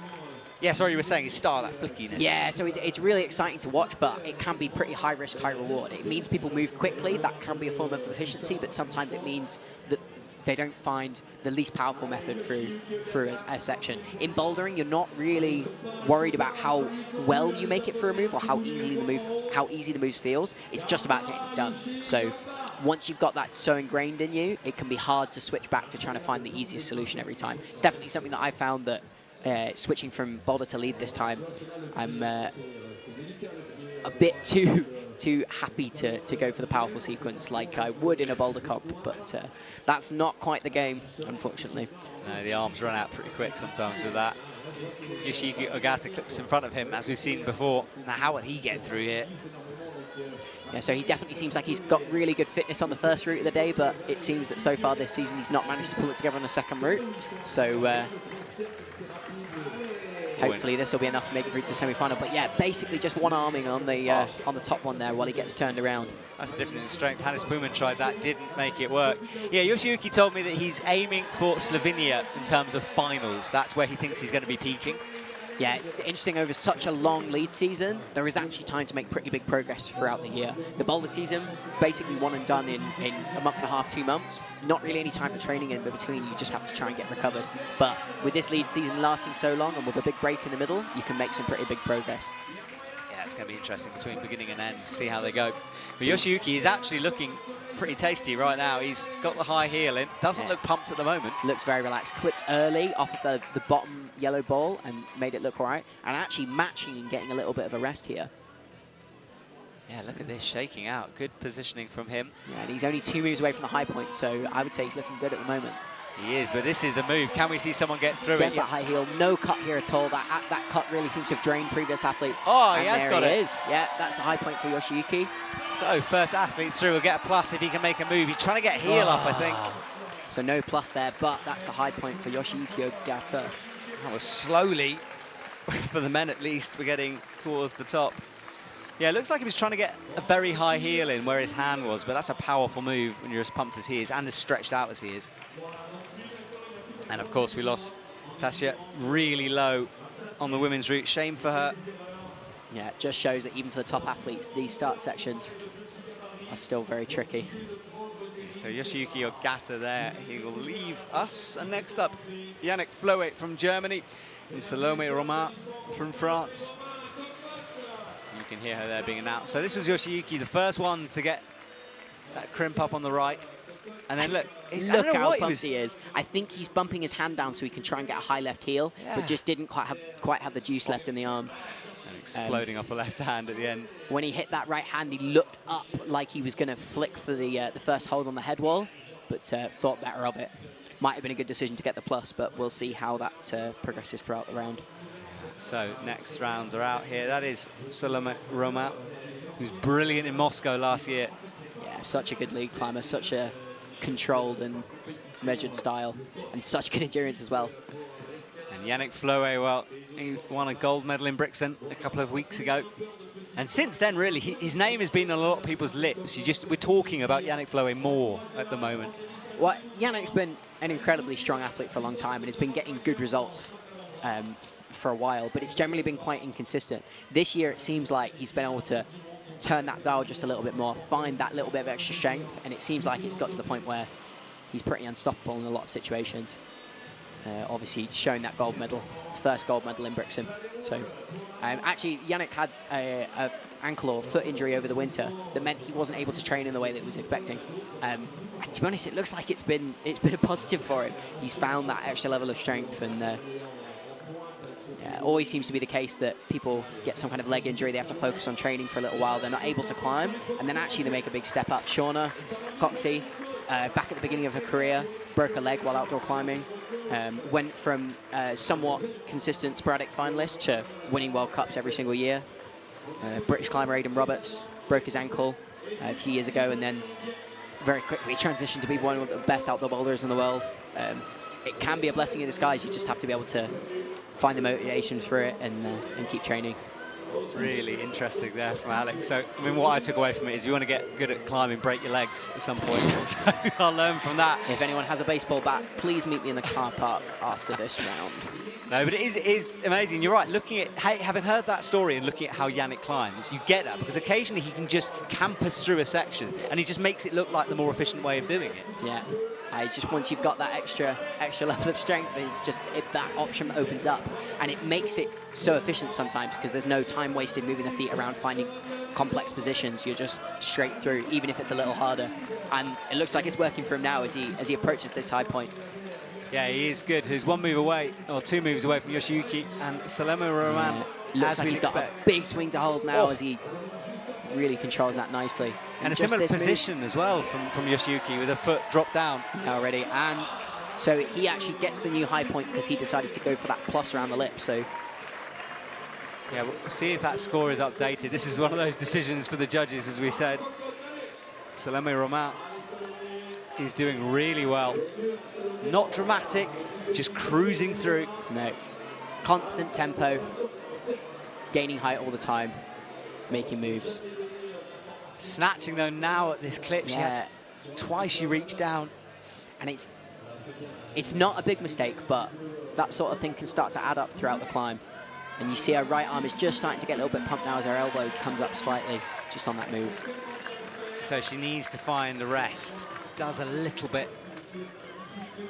Yeah, sorry, you were saying his style, that flickiness. Yeah, so it's really exciting to watch, but it can be pretty high risk, high reward. It means people move quickly. That can be a form of efficiency, but sometimes it means that they don't find the least powerful method through a section. In bouldering, you're not really worried about how well you make it through a move or how easy the move feels. It's just about getting it done. So once you've got that so ingrained in you, it can be hard to switch back to trying to find the easiest solution every time. It's definitely something that I found that switching from boulder to lead this time, I'm a bit too happy to go for the powerful sequence like I would in a boulder comp, but that's not quite the game, unfortunately. No, the arms run out pretty quick sometimes with that. Yoshiyuki Ogata clips in front of him, as we've seen before. Now, how will he get through here? Yeah, so he definitely seems like he's got really good fitness on the first route of the day, but it seems that so far this season he's not managed to pull it together on the second route. So hopefully this will be enough to make it through to the semi-final. But yeah, basically just one arming on the top one there while he gets turned around. That's a difference in strength. Hannes Pullman tried that, didn't make it work. Yeah, Yoshiyuki told me that he's aiming for Slovenia in terms of finals. That's where he thinks he's going to be peaking. Yeah, it's interesting, over such a long lead season, there is actually time to make pretty big progress throughout the year. The boulder season, basically one and done in a month and a half, 2 months. Not really any time for training in between, you just have to try and get recovered. But with this lead season lasting so long and with a big break in the middle, you can make some pretty big progress. Yeah, it's going to be interesting between beginning and end to see how they go. But Yoshiyuki is actually looking pretty tasty right now. He's got the high heel in. Doesn't look pumped at the moment. Looks very relaxed. Clipped early off of the bottom yellow ball and made it look all right. And actually matching and getting a little bit of a rest here. Yeah, look at this, shaking out. Good positioning from him. Yeah, and he's only 2 moves away from the high point, so I would say he's looking good at the moment. He is, but this is the move. Can we see someone get through Gets it? that high heel. No cut here at all. That cut really seems to have drained previous athletes. Oh, and he has got it. it. Is. Yeah, that's the high point for Yoshiyuki. So, first athlete through will get a plus if he can make a move. He's trying to get heel up, I think. So no plus there, but that's the high point for Yoshiyuki Ogata. That was slowly, for the men at least, we're getting towards the top. Yeah, it looks like he was trying to get a very high heel in where his hand was, but that's a powerful move when you're as pumped as he is and as stretched out as he is. And of course, we lost Tasha really low on the women's route. Shame for her. Yeah, it just shows that even for the top athletes, these start sections are still very tricky. So Yoshiyuki Ogata there, he will leave us. And next up, Yannick Floyd from Germany and Salome Roma from France. You can hear her there being announced. So this was Yoshiyuki, the first one to get that crimp up on the right. And then look how pumped he is. I think he's bumping his hand down so he can try and get a high left heel, but just didn't quite have the juice left in the arm. And exploding off the left hand at the end. When he hit that right hand, he looked up like he was going to flick for the first hold on the head wall, but thought better of it. Might have been a good decision to get the plus, but we'll see how that progresses throughout the round. So next rounds are out here. That is Salome Roma, who's brilliant in Moscow last year. Yeah, such a good lead climber, such a controlled and measured style, and such good endurance as well. And Yannick Floyd, well, he won a gold medal in Brixen a couple of weeks ago. And since then, really, his name has been on a lot of people's lips. We're talking about Yannick Floyd more at the moment. Well, Yannick's been an incredibly strong athlete for a long time and has been getting good results for a while, but it's generally been quite inconsistent. This year, it seems like he's been able to turn that dial just a little bit more, find that little bit of extra strength, and it seems like it's got to the point where he's pretty unstoppable in a lot of situations. Obviously, showing that gold medal, first gold medal in Brixen. So, actually, Yannick had a ankle or foot injury over the winter that meant he wasn't able to train in the way that he was expecting. And to be honest, it looks like it's been a positive for him. He's found that extra level of strength, and always seems to be the case that people get some kind of leg injury, they have to focus on training for a little while, they're not able to climb, and then actually they make a big step up. Shauna Coxey, back at the beginning of her career, broke a leg while outdoor climbing, went from somewhat consistent sporadic finalist to winning World Cups every single year. British climber Aidan Roberts broke his ankle a few years ago, and then very quickly transitioned to be one of the best outdoor boulders in the world. It can be a blessing in disguise. You just have to be able to find the motivation for it and keep training. Really interesting there from Alex. So, I mean, what I took away from it is you want to get good at climbing, break your legs at some point. So I'll learn from that. If anyone has a baseball bat, please meet me in the car park after this round. No, but it is amazing. You're right. Looking at, having heard that story and looking at how Yannick climbs, you get that because occasionally he can just campus through a section and he just makes it look like the more efficient way of doing it. Yeah. Just once you've got that extra level of strength, it's just that option opens up, and it makes it so efficient sometimes because there's no time wasted moving the feet around, finding complex positions. You're just straight through, even if it's a little harder. And it looks like it's working for him now as he approaches this high point. Yeah, he is good. He's 1 move away, or 2 moves away from Yoshiyuki and Salome Roma. Looks like he's got a big swing to hold now as he really controls that nicely. And a similar position as well from Yoshiyuki with a foot dropped down already. And so he actually gets the new high point because he decided to go for that plus around the lip. So yeah, we'll see if that score is updated. This is one of those decisions for the judges, as we said. Salome Roma is doing really well. Not dramatic, just cruising through. No, constant tempo, gaining height all the time, making moves. Snatching though now at this clip, twice she reached down. And it's not a big mistake, but that sort of thing can start to add up throughout the climb. And you see her right arm is just starting to get a little bit pumped now as her elbow comes up slightly just on that move. So she needs to find the rest. Does a little bit.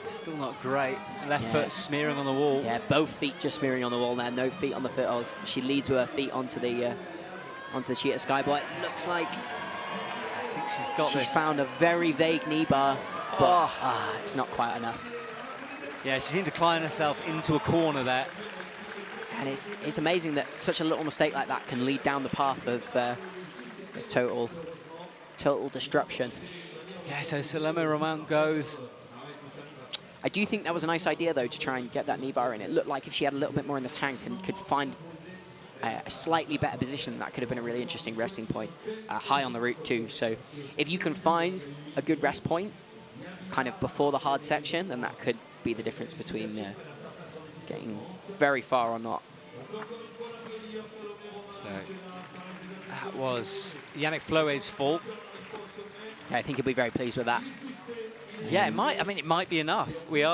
Still not great. Left foot smearing on the wall. Yeah, both feet just smearing on the wall there. No feet on the footholds. She leads with her feet onto the Cheetah Skyboy. It looks like I think she's found a very vague knee bar, but it's not quite enough. Yeah, she seemed to climb herself into a corner there. And it's amazing that such a little mistake like that can lead down the path of total destruction. Yeah, so Salome Roma goes. I do think that was a nice idea, though, to try and get that knee bar in. It looked like if she had a little bit more in the tank and could find a slightly better position, that could have been a really interesting resting point. High on the route, too. So if you can find a good rest point kind of before the hard section, then that could be the difference between getting very far or not. So that was Yannick Floyd's fault. Yeah, I think he'll be very pleased with that. Yeah, it might. I mean, it might be enough. We've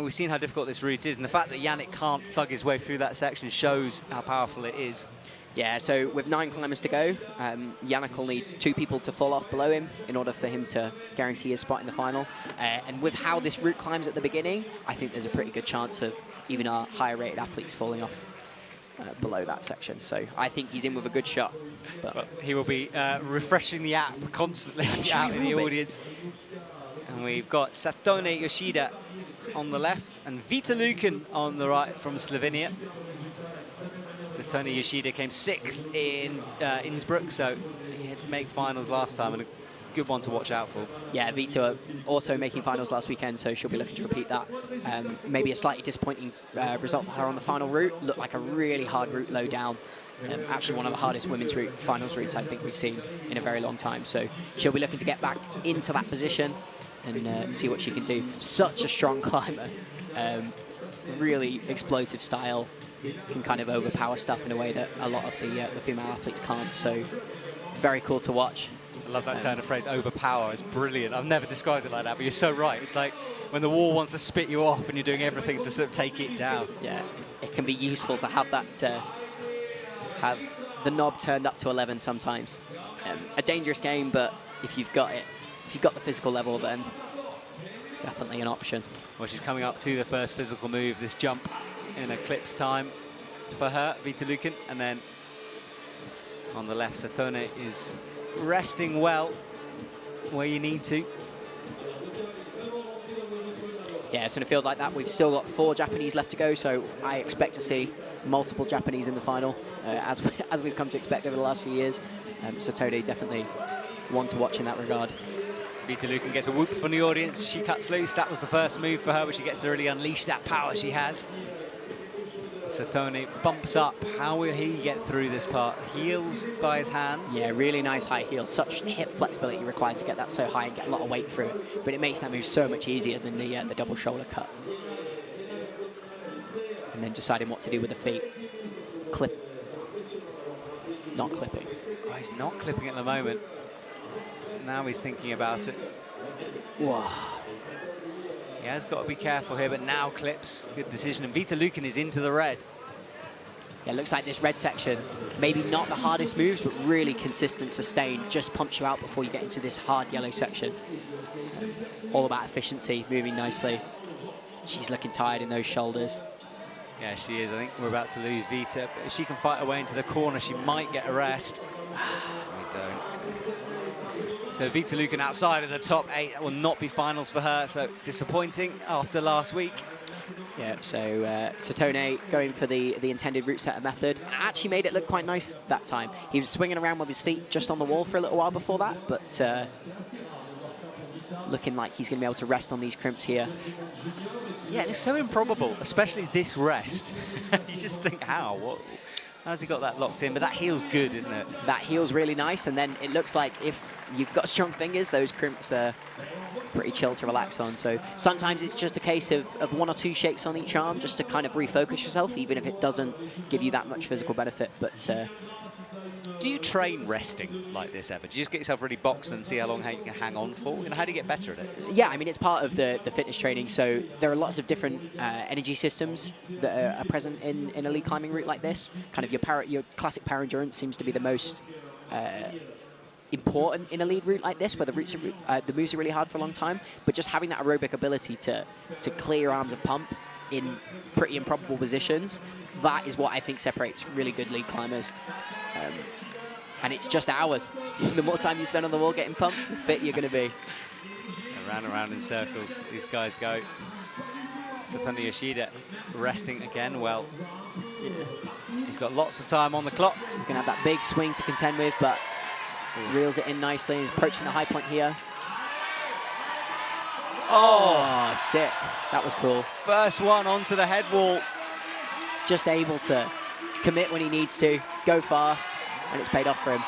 seen how difficult this route is, and the fact that Yannick can't thug his way through that section shows how powerful it is. Yeah, so with 9 climbers to go, Yannick will need 2 people to fall off below him in order for him to guarantee his spot in the final. And with how this route climbs at the beginning, I think there's a pretty good chance of even our higher rated athletes falling off below that section. So I think he's in with a good shot. But well, he will be refreshing the app constantly out in the audience. And we've got Satone Yoshida on the left and Vita Lukin on the right from Slovenia. Satone Yoshida came 6th in Innsbruck, so he had to make finals last time and a good one to watch out for. Yeah, Vita also making finals last weekend, so she'll be looking to repeat that. Maybe a slightly disappointing result for her on the final route. Looked like a really hard route low down. Actually one of the hardest women's finals routes I think we've seen in a very long time. So she'll be looking to get back into that position and see what she can do. Such a strong climber. Really explosive style. Can kind of overpower stuff in a way that a lot of the female athletes can't. So very cool to watch. I love that turn of phrase, overpower. It's brilliant. I've never described it like that, but you're so right. It's like when the wall wants to spit you off and you're doing everything to sort of take it down. Yeah, it can be useful to have that, have the knob turned up to 11 sometimes. A dangerous game, but if you've got it, if you've got the physical level, then definitely an option. Well, she's coming up to the first physical move, this jump in eclipse time for her, Vita Lukin, and then on the left, Satone is resting well where you need to. Yeah, so in a field like that, we've still got 4 Japanese left to go, so I expect to see multiple Japanese in the final, as we've come to expect over the last few years. Satone definitely one to watch in that regard. Vita Lukin gets a whoop from the audience. She cuts loose. That was the first move for her, but she gets to really unleash that power she has. Satone bumps up. How will he get through this part? Heels by his hands. Yeah, really nice high heel. Such hip flexibility required to get that so high and get a lot of weight through it. But it makes that move so much easier than the double shoulder cut. And then deciding what to do with the feet. Clip. Not clipping. Oh, he's not clipping at the moment. Now he's thinking about it. Wow. He has got to be careful here, but now clips. Good decision. And Vita Lukin is into the red. Yeah, looks like this red section, maybe not the hardest moves, but really consistent, sustained, just pumps you out before you get into this hard yellow section. All about efficiency, moving nicely. She's looking tired in those shoulders. Yeah, she is. I think we're about to lose Vita, but if she can fight her way into the corner, she might get a rest. We don't. So Vita Lukin outside of the top 8. That will not be finals for her, so disappointing after last week. Yeah, so Satone going for the intended route setter method. And actually made it look quite nice that time. He was swinging around with his feet just on the wall for a little while before that, but looking like he's going to be able to rest on these crimps here. Yeah, it's so improbable, especially this rest. You just think, how? What? How's he got that locked in? But that heel's good, isn't it? That heel's really nice, and then it looks like if you've got strong fingers, those crimps are pretty chill to relax on. So sometimes it's just a case of 1 or 2 shakes on each arm just to kind of refocus yourself, even if it doesn't give you that much physical benefit. But do you train resting like this ever? Do you just get yourself really boxed and see how long you can hang on for? You know, how do you get better at it? Yeah, I mean, it's part of the fitness training. So there are lots of different energy systems that are present in a lead climbing route like this. Kind of your classic power endurance seems to be the most important in a lead route like this, where the moves are really hard for a long time. But just having that aerobic ability to clear your arms of pump in pretty improbable positions, that is what I think separates really good lead climbers. And it's just hours. The more time you spend on the wall getting pumped, the fitter you're going to be. Around and around in circles, these guys go. Satone Yoshida resting again well. Yeah. He's got lots of time on the clock. He's going to have that big swing to contend with, but reels it in nicely. He's approaching the high point here. Oh, sick. That was cool. First one onto the head wall. Just able to commit when he needs to, go fast, and it's paid off for him.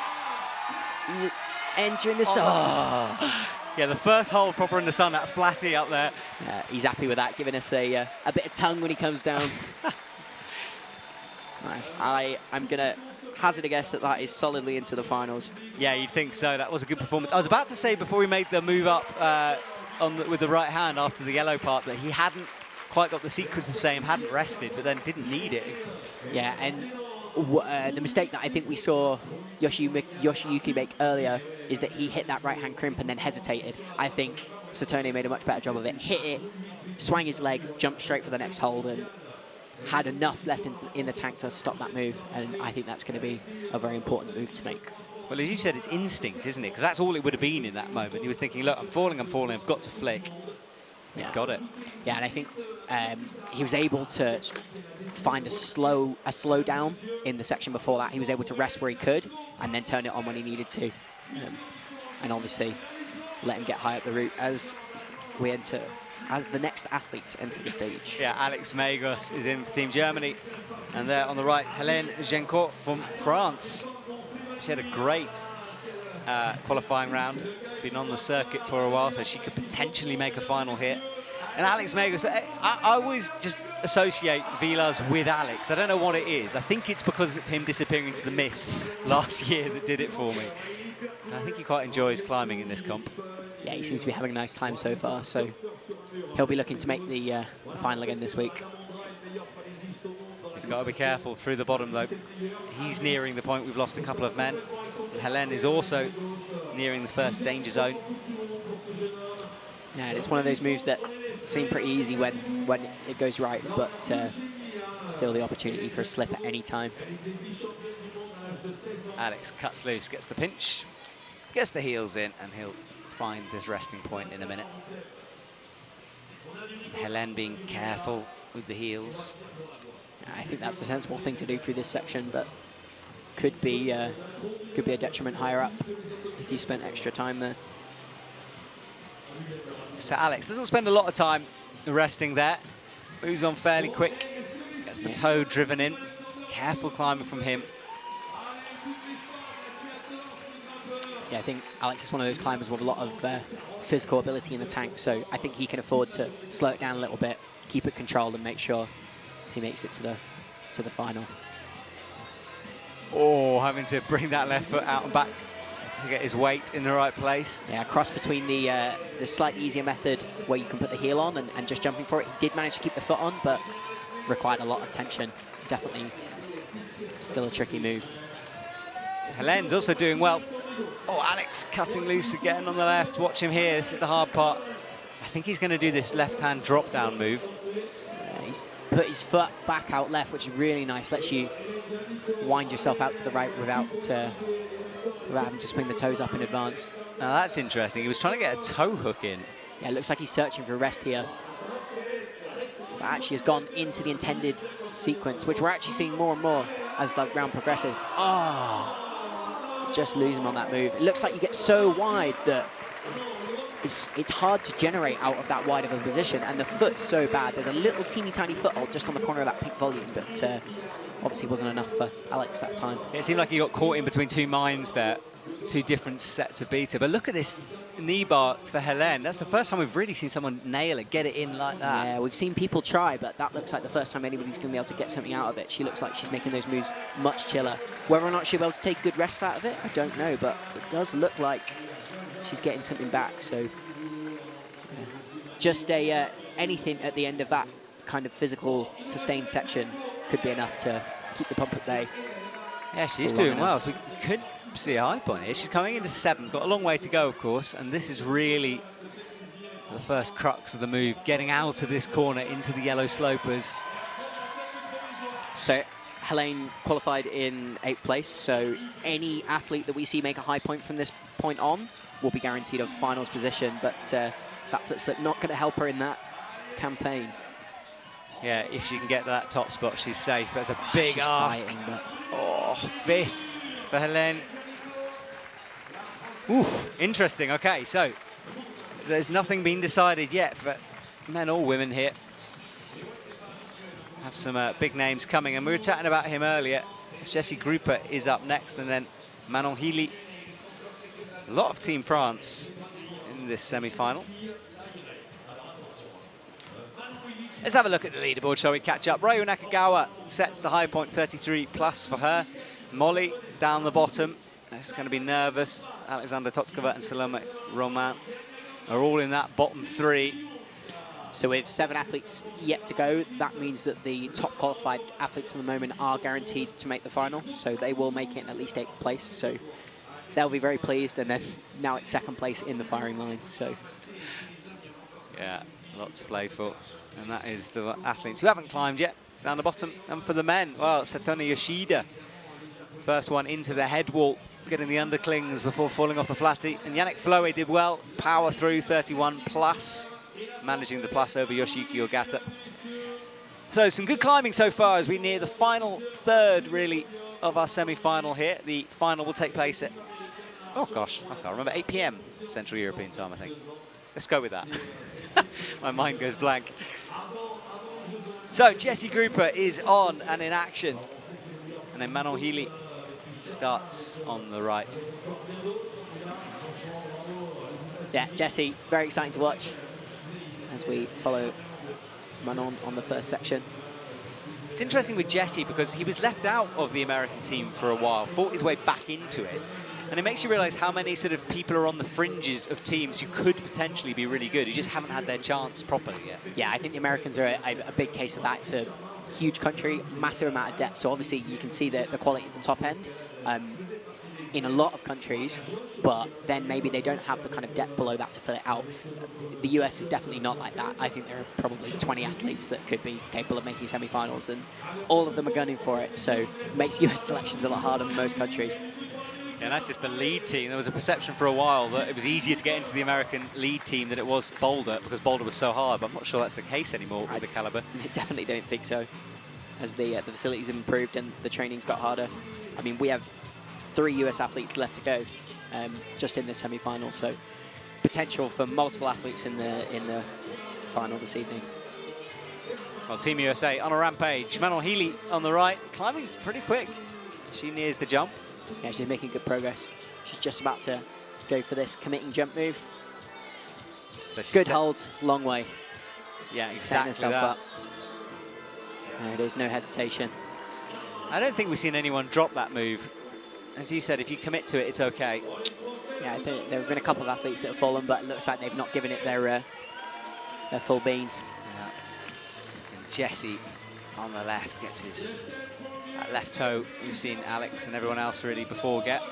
He's entering the sun. Oh. Yeah, the first hole proper in the sun, that flatty up there. He's happy with that, giving us a bit of tongue when he comes down. Nice. I'm going to hazard a guess that is solidly into the finals. Yeah, you'd think so. That was a good performance. I was about to say, before we made the move up with the right hand after the yellow part, that he hadn't quite got the sequence the same, hadn't rested, but then didn't need it. Yeah, and the mistake that I think we saw Yoshiyuki make earlier is that he hit that right-hand crimp and then hesitated. I think Satone made a much better job of it. Hit it, swang his leg, jumped straight for the next hold, and had enough left in the tank to stop that move. And I think that's going to be a very important move to make. Well, as you said, it's instinct, isn't it? Because that's all it would have been in that moment. He was thinking, look, I'm falling, I've got to flick. Yeah. Got it. Yeah, and I think he was able to find a slow down in the section before that. He was able to rest where he could and then turn it on when he needed to. And obviously let him get high up the route as we enter as the next athletes enter the stage. Yeah, Alex Magos is in for Team Germany. And there on the right, Hélène Gencourt from France. She had a great qualifying round, been on the circuit for a while, so she could potentially make a final here. And Alex Magos, I always just associate Villars with Alex. I don't know what it is. I think it's because of him disappearing into the mist last year that did it for me. And I think he quite enjoys climbing in this comp. Yeah, he seems to be having a nice time so far, so he'll be looking to make the final again this week. He's got to be careful through the bottom, though. He's nearing the point. We've lost a couple of men. And Hélène is also nearing the first danger zone. Yeah, and it's one of those moves that seem pretty easy when it goes right, but still the opportunity for a slip at any time. Alex cuts loose, gets the pinch, gets the heels in, and he'll find his resting point in a minute. Hélène being careful with the heels. I think that's the sensible thing to do through this section, but could be a detriment higher up if you spent extra time there. So Alex doesn't spend a lot of time resting there. Moves on fairly quick, gets the toe driven in. Careful climbing from him. Yeah, I think Alex is one of those climbers with a lot of physical ability in the tank, so I think he can afford to slow it down a little bit, keep it controlled, and make sure he makes it to the final. Oh, having to bring that left foot out and back to get his weight in the right place. Yeah, a cross between the slightly easier method where you can put the heel on and just jumping for it. He did manage to keep the foot on, but required a lot of tension. Definitely still a tricky move. Hélène's also doing well. Oh, Alex cutting loose again on the left. Watch him here. This is the hard part. I think he's going to do this left-hand drop-down move. He's put his foot back out left, which is really nice. Lets you wind yourself out to the right without having to swing the toes up in advance. Now that's interesting. He was trying to get a toe hook in. Yeah, it looks like he's searching for a rest here. But actually has gone into the intended sequence, which we're actually seeing more and more as the round progresses. Just lose him on that move. It looks like you get so wide that it's hard to generate out of that wide of a position, and the foot's so bad. There's a little teeny tiny foothold just on the corner of that pink volume, but obviously wasn't enough for Alex that time. It seemed like he got caught in between two minds there, two different sets of beta. But look at this knee bar for Hélène. That's the first time we've really seen someone nail it, get it in like that. Yeah, we've seen people try, but that looks like the first time anybody's going to be able to get something out of it. She looks like she's making those moves much chiller. Whether or not she'll be able to take good rest out of it, I don't know, but it does look like she's getting something back. So just anything at the end of that kind of physical sustained section could be enough to keep the pump at bay. Yeah, she's doing well, so we could see a high point here. She's coming into 7th, got a long way to go, of course, and this is really the first crux of the move, getting out of this corner into the yellow slopers. So Hélène qualified in 8th place, so any athlete that we see make a high point from this point on will be guaranteed a finals position, but that foot slip not going to help her in that campaign. Yeah, if she can get that top spot, she's safe. That's a big ask. Fighting, oh, 5th for Hélène. Oof, interesting. Okay, so there's nothing been decided yet for men or women here. Have some big names coming, and we were chatting about him earlier. Jesse Gruper is up next, and then Manon Healy. A lot of Team France in this semi-final. Let's have a look at the leaderboard, shall we catch up? Ryo Nakagawa sets the high point, 33 plus for her. Molly down the bottom. It's going to be nervous. Alexandra Totkova and Salome Roma are all in that bottom 3. So with 7 athletes yet to go, that means that the top qualified athletes at the moment are guaranteed to make the final. So they will make it in at least 8th place. So they'll be very pleased. And then now it's 2nd place in the firing line. So yeah, a lot to play for. And that is the athletes who haven't climbed yet down the bottom. And for the men, well, Satomi Yoshida, first one into the head wall, getting the underclings before falling off the flatty. And Yannick Floyd did well, power through 31 plus, managing the plus over Yoshiki Ogata. So some good climbing so far as we near the final third, really, of our semi-final here. The final will take place at, oh gosh, I can't remember, 8 p.m. Central European time, I think. Let's go with that. My mind goes blank. So Jessie Gruber is on and in action. And then Manon Healy starts on the right. Yeah, Jessie, very exciting to watch as we follow Manon on the first section. It's interesting with Jessie because he was left out of the American team for a while, fought his way back into it. And it makes you realize how many sort of people are on the fringes of teams who could potentially be really good, who just haven't had their chance properly yet. Yeah, I think the Americans are a big case of that. It's a huge country, massive amount of depth. So obviously you can see the quality at the top end in a lot of countries, but then maybe they don't have the kind of depth below that to fill it out. The US is definitely not like that. I think there are probably 20 athletes that could be capable of making semi-finals, and all of them are gunning for it. So it makes US selections a lot harder than most countries. And that's just the lead team. There was a perception for a while that it was easier to get into the American lead team than it was Boulder, because Boulder was so hard, but I'm not sure that's the case anymore with the caliber. I definitely don't think so. As the facilities have improved and the training's got harder. I mean, we have 3 US athletes left to go just in the semi-final, so potential for multiple athletes in the final this evening. Well, Team USA on a rampage. Manon Healy on the right, climbing pretty quick. She nears the jump. Yeah, she's making good progress. She's just about to go for this committing jump move. So good holds, long way. Yeah, Setting exactly herself that. up. There it is, no hesitation. I don't think we've seen anyone drop that move. As you said, if you commit to it, it's okay. Yeah, I think there have been a couple of athletes that have fallen, but it looks like they've not given it their full beans. Yeah. And Jessie on the left gets his that left toe we've seen Alex and everyone else really before get.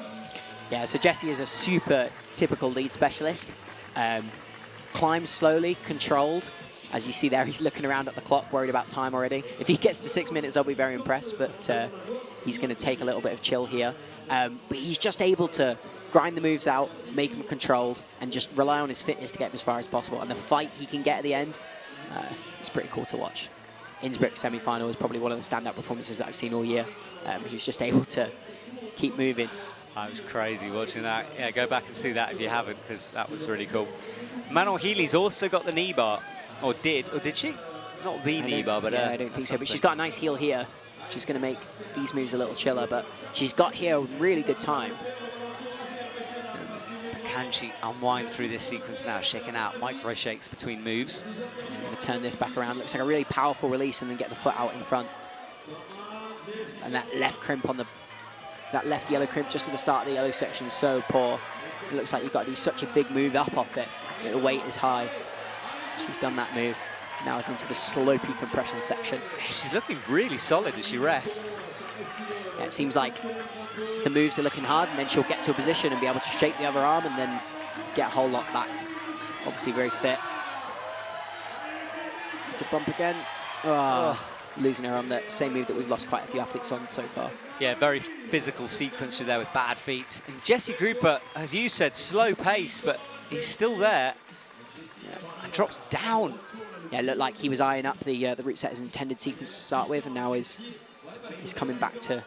Yeah, so Jessie is a super typical lead specialist. Climbs slowly, controlled. As you see there, he's looking around at the clock, worried about time already. If he gets to 6 minutes, I'll be very impressed, but he's going to take a little bit of chill here. But he's just able to grind the moves out, make them controlled, and just rely on his fitness to get him as far as possible. And the fight he can get at the end, it's pretty cool to watch. Innsbruck semi-final is probably one of the standout performances that I've seen all year. He was just able to keep moving. I was crazy watching that. Yeah, go back and see that if you haven't, because that was really cool. Manon Healy's also got the knee bar, or did she? Not the knee bar, but yeah, I don't think so. But she's got a nice heel here. She's going to make these moves a little chiller, but she's got here a really good time. But can she unwind through this sequence now? Shaking out, micro shakes between moves. I'm going to turn this back around. Looks like a really powerful release, and then get the foot out in front. And that left crimp on that left yellow crimp just at the start of the yellow section is so poor. It looks like you've got to do such a big move up off it. The weight is high. She's done that move. Now it's into the slopey compression section. She's looking really solid as she rests. Yeah, it seems like the moves are looking hard, and then she'll get to a position and be able to shake the other arm and then get a whole lot back. Obviously very fit. To bump again. Oh, losing her on the same move that we've lost quite a few athletes on so far. Yeah, very physical sequence through there with bad feet. And Jessie Gruber, as you said, slow pace, but he's still there. Yeah. And drops down. Yeah, it looked like he was eyeing up the route setter's intended sequence to start with, and now he's coming back to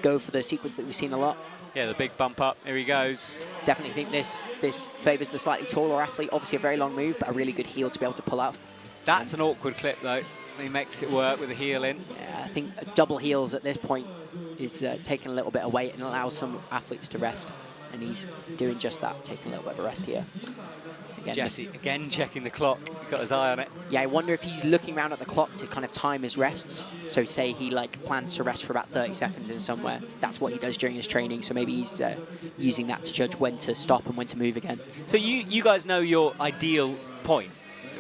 go for the sequence that we've seen a lot. Yeah, the big bump up. Here he goes. Definitely think this favours the slightly taller athlete. Obviously a very long move, but a really good heel to be able to pull out. That's an awkward clip, though. He makes it work with the heel in. Yeah, I think double heels at this point is taking a little bit of weight and allows some athletes to rest. And he's doing just that, taking a little bit of a rest here. Again, Jessie, again, checking the clock. Got his eye on it. Yeah, I wonder if he's looking around at the clock to kind of time his rests. So say he plans to rest for about 30 seconds in somewhere. That's what he does during his training. So maybe he's using that to judge when to stop and when to move again. So you guys know your ideal point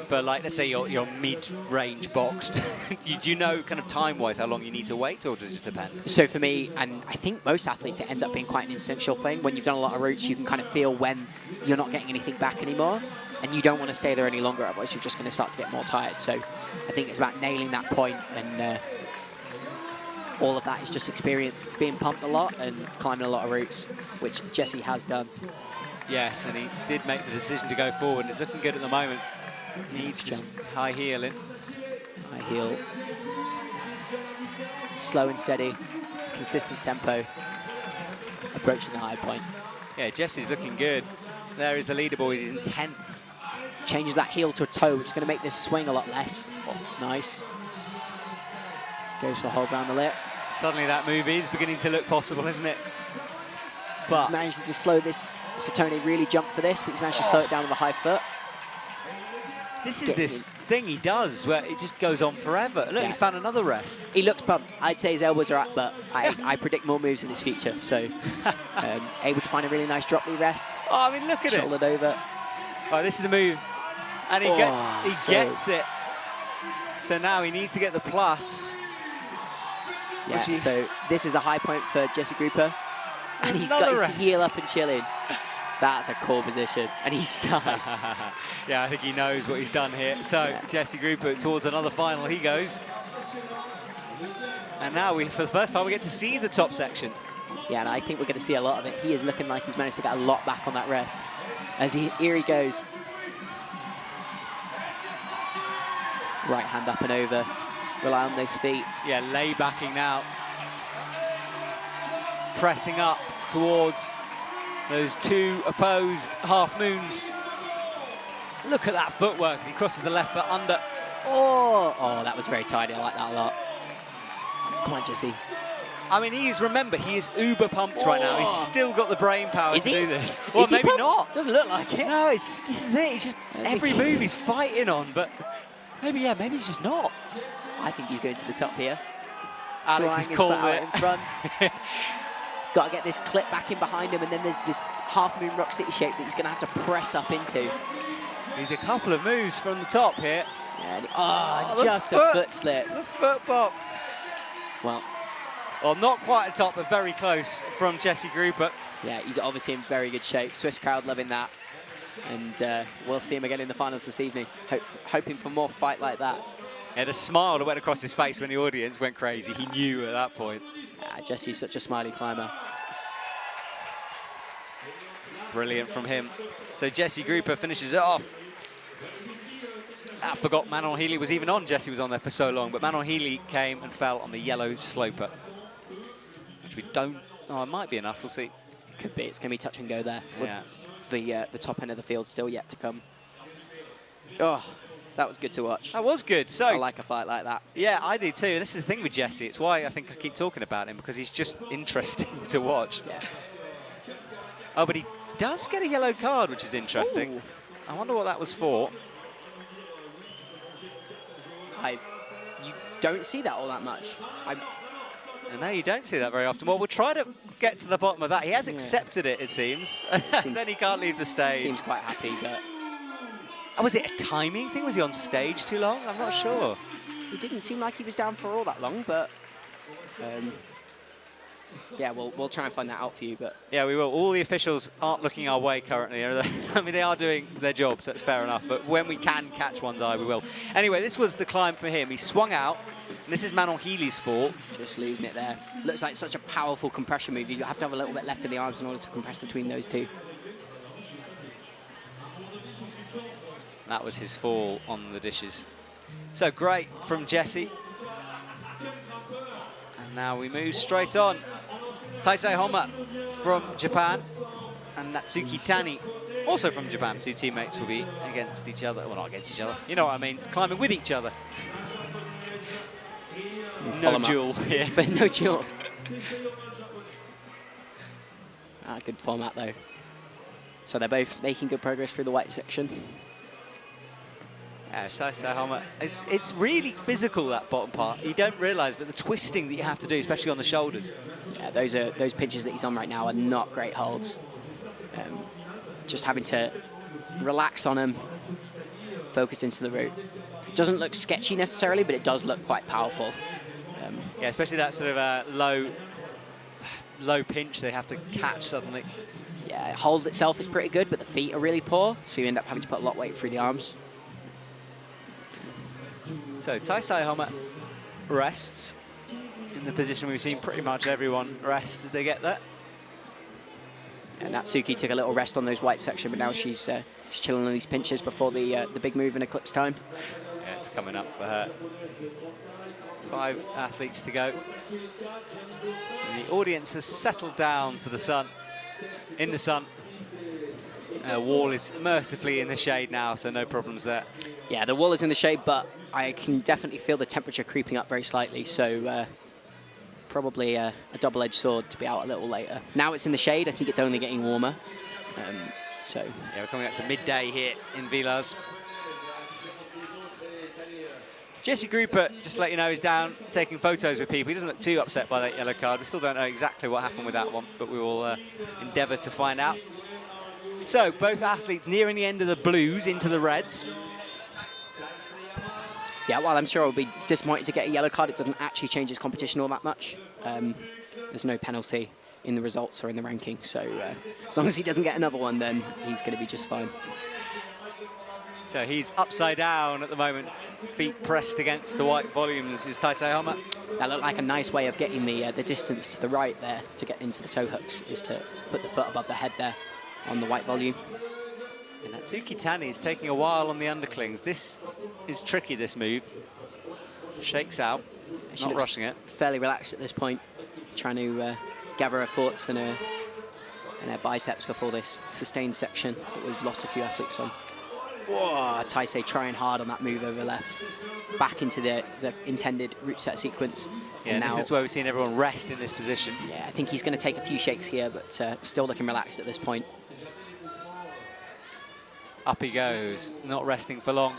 for, like, let's say your mid-range boxed. Do you know kind of time-wise how long you need to wait, or does it just depend? So for me, and I think most athletes, it ends up being quite an instinctual thing. When you've done a lot of routes, you can kind of feel when you're not getting anything back anymore, and you don't want to stay there any longer, otherwise you're just going to start to get more tired. So I think it's about nailing that point, and all of that is just experience, being pumped a lot and climbing a lot of routes, which Jessie has done. Yes, and he did make the decision to go forward, and it's looking good at the moment. Needs this high heel in. High heel. Slow and steady, consistent tempo, approaching the high point. Yeah, Jessie's looking good. There is the leaderboard. He's in 10th changes that heel to a toe, which is going to make this swing a lot less. Oh, nice. Goes to the hold around the lip. Suddenly that move is beginning to look possible, isn't it? But he's managing to slow this. Satone really jumped for this, but he's managed to slow it down with a high foot. This is this thing he does where it just goes on forever. Look, he's found another rest. He looks pumped. I'd say his elbows are up, but I predict more moves in his future. So able to find a really nice drop knee rest. Oh, I mean, look at it. Shouldered over. Oh, this is the move. And he gets it. So now he needs to get the plus. Yeah, so this is a high point for Jesse Gruper. And he's got his heel up and chilling. That's a cool position. And he's side. Yeah, I think he knows what he's done here. So Jesse Gruper towards another final he goes. And now for the first time, we get to see the top section. Yeah, and I think we're going to see a lot of it. He is looking like he's managed to get a lot back on that rest. As here he goes. Right hand up and over. Rely on those feet. Yeah, lay backing now. Pressing up towards those two opposed half moons. Look at that footwork as he crosses the left foot under. Oh, that was very tidy. I like that a lot. Come on, Jesse. I mean, he is uber pumped right now. He's still got the brain power to do this. Well, is he maybe pumped? not. Doesn't look like it. No, this is it. He's just every move he's fighting on, but maybe he's just not. I think he's going to the top here. Alex is called it. In front. Got to get this clip back in behind him, and then there's this half moon Rock City shape that he's going to have to press up into. He's a couple of moves from the top here. Yeah, just a foot slip. The foot bop. Well, not quite at top, but very close from Jesse Gruper. Yeah, he's obviously in very good shape. Swiss crowd loving that. And we'll see him again in the finals this evening. Hoping for more fight like that. He had a smile that went across his face when the audience went crazy. He knew at that point. Jesse's such a smiley climber. Brilliant from him. So Jesse Gruper finishes it off. I forgot Manon Healy was even on. Jesse was on there for so long, but Manon Healy came and fell on the yellow sloper, which we don't. Oh, it might be enough. We'll see. Could be. It's going to be touch and go there. Yeah. The top end of the field still yet to come. Oh, that was good to watch. That was good. So I like a fight like that. Yeah, I do too. And this is the thing with Jesse. It's why I think I keep talking about him, because he's just interesting to watch. Yeah. Oh, but he does get a yellow card, which is interesting. Ooh. I wonder what that was for. You don't see that all that much. No, you don't see that very often. Well, we'll try to get to the bottom of that. He has accepted it, it seems. Then he can't leave the stage. Seems quite happy, but... Oh, was it a timing thing? Was he on stage too long? I'm not sure. He didn't seem like he was down for all that long, but... yeah, we'll try and find that out for you, but... Yeah, we will. All the officials aren't looking our way currently. I mean, they are doing their job, so it's fair enough. But when we can catch one's eye, we will. Anyway, this was the climb for him. He swung out. And this is Manon Healy's fault. Just losing it there. Looks like such a powerful compression move. You have to have a little bit left in the arms in order to compress between those two. That was his fall on the dishes. So great from Jesse. And now we move straight on. Taisei Homa from Japan and Natsuki Tani, also from Japan. Two teammates will be against each other. Well, not against each other. You know what I mean. Climbing with each other. No duel. Yeah. No duel. Good format, though. So they're both making good progress through the white section. Yeah, Taisei Homa. It's really physical, that bottom part. You don't realise, but the twisting that you have to do, especially on the shoulders. Yeah, those pinches that he's on right now are not great holds. Just having to relax on them, focus into the root. Doesn't look sketchy necessarily, but it does look quite powerful. Yeah, especially that sort of low pinch they have to catch suddenly. Yeah, hold itself is pretty good, but the feet are really poor, so you end up having to put a lot of weight through the arms. So Taisei Homa rests in the position we've seen pretty much everyone rest as they get there. And Natsuki took a little rest on those white section, but now she's chilling on these pinches before the big move in Eclipse time. Yeah, it's coming up for her. 5 athletes to go. And the audience has settled down to the sun, in the sun. Wall is mercifully in the shade now, so no problems there. Yeah, the wall is in the shade, but I can definitely feel the temperature creeping up very slightly, so probably a double-edged sword to be out a little later. Now it's in the shade, I think it's only getting warmer. So yeah, we're coming up to midday here in Villars. Jesse Grouper, just to let you know, is down taking photos with people. He doesn't look too upset by that yellow card. We still don't know exactly what happened with that one, but we will endeavour to find out. So, both athletes nearing the end of the blues into the reds. Yeah, well, I'm sure I'll be disappointed to get a yellow card. It doesn't actually change his competition all that much. There's no penalty in the results or in the ranking, so as long as he doesn't get another one, then he's going to be just fine. So he's upside down at the moment, feet pressed against the white volumes, is Taisei Homa. That looked like a nice way of getting the distance to the right there to get into the toe hooks, is to put the foot above the head there on the white volume. And Natsuki Tani is taking a while on the underclings. This is tricky, this move. Shakes out, She not looks rushing it. fairly relaxed at this point, trying to gather her thoughts and her biceps before this sustained section that we've lost a few athletes on. Whoa, Taisei trying hard on that move over left. Back into the intended root set sequence. Yeah, and now, this is where we've seen everyone rest in this position. Yeah, I think he's going to take a few shakes here, but still looking relaxed at this point. Up he goes, not resting for long.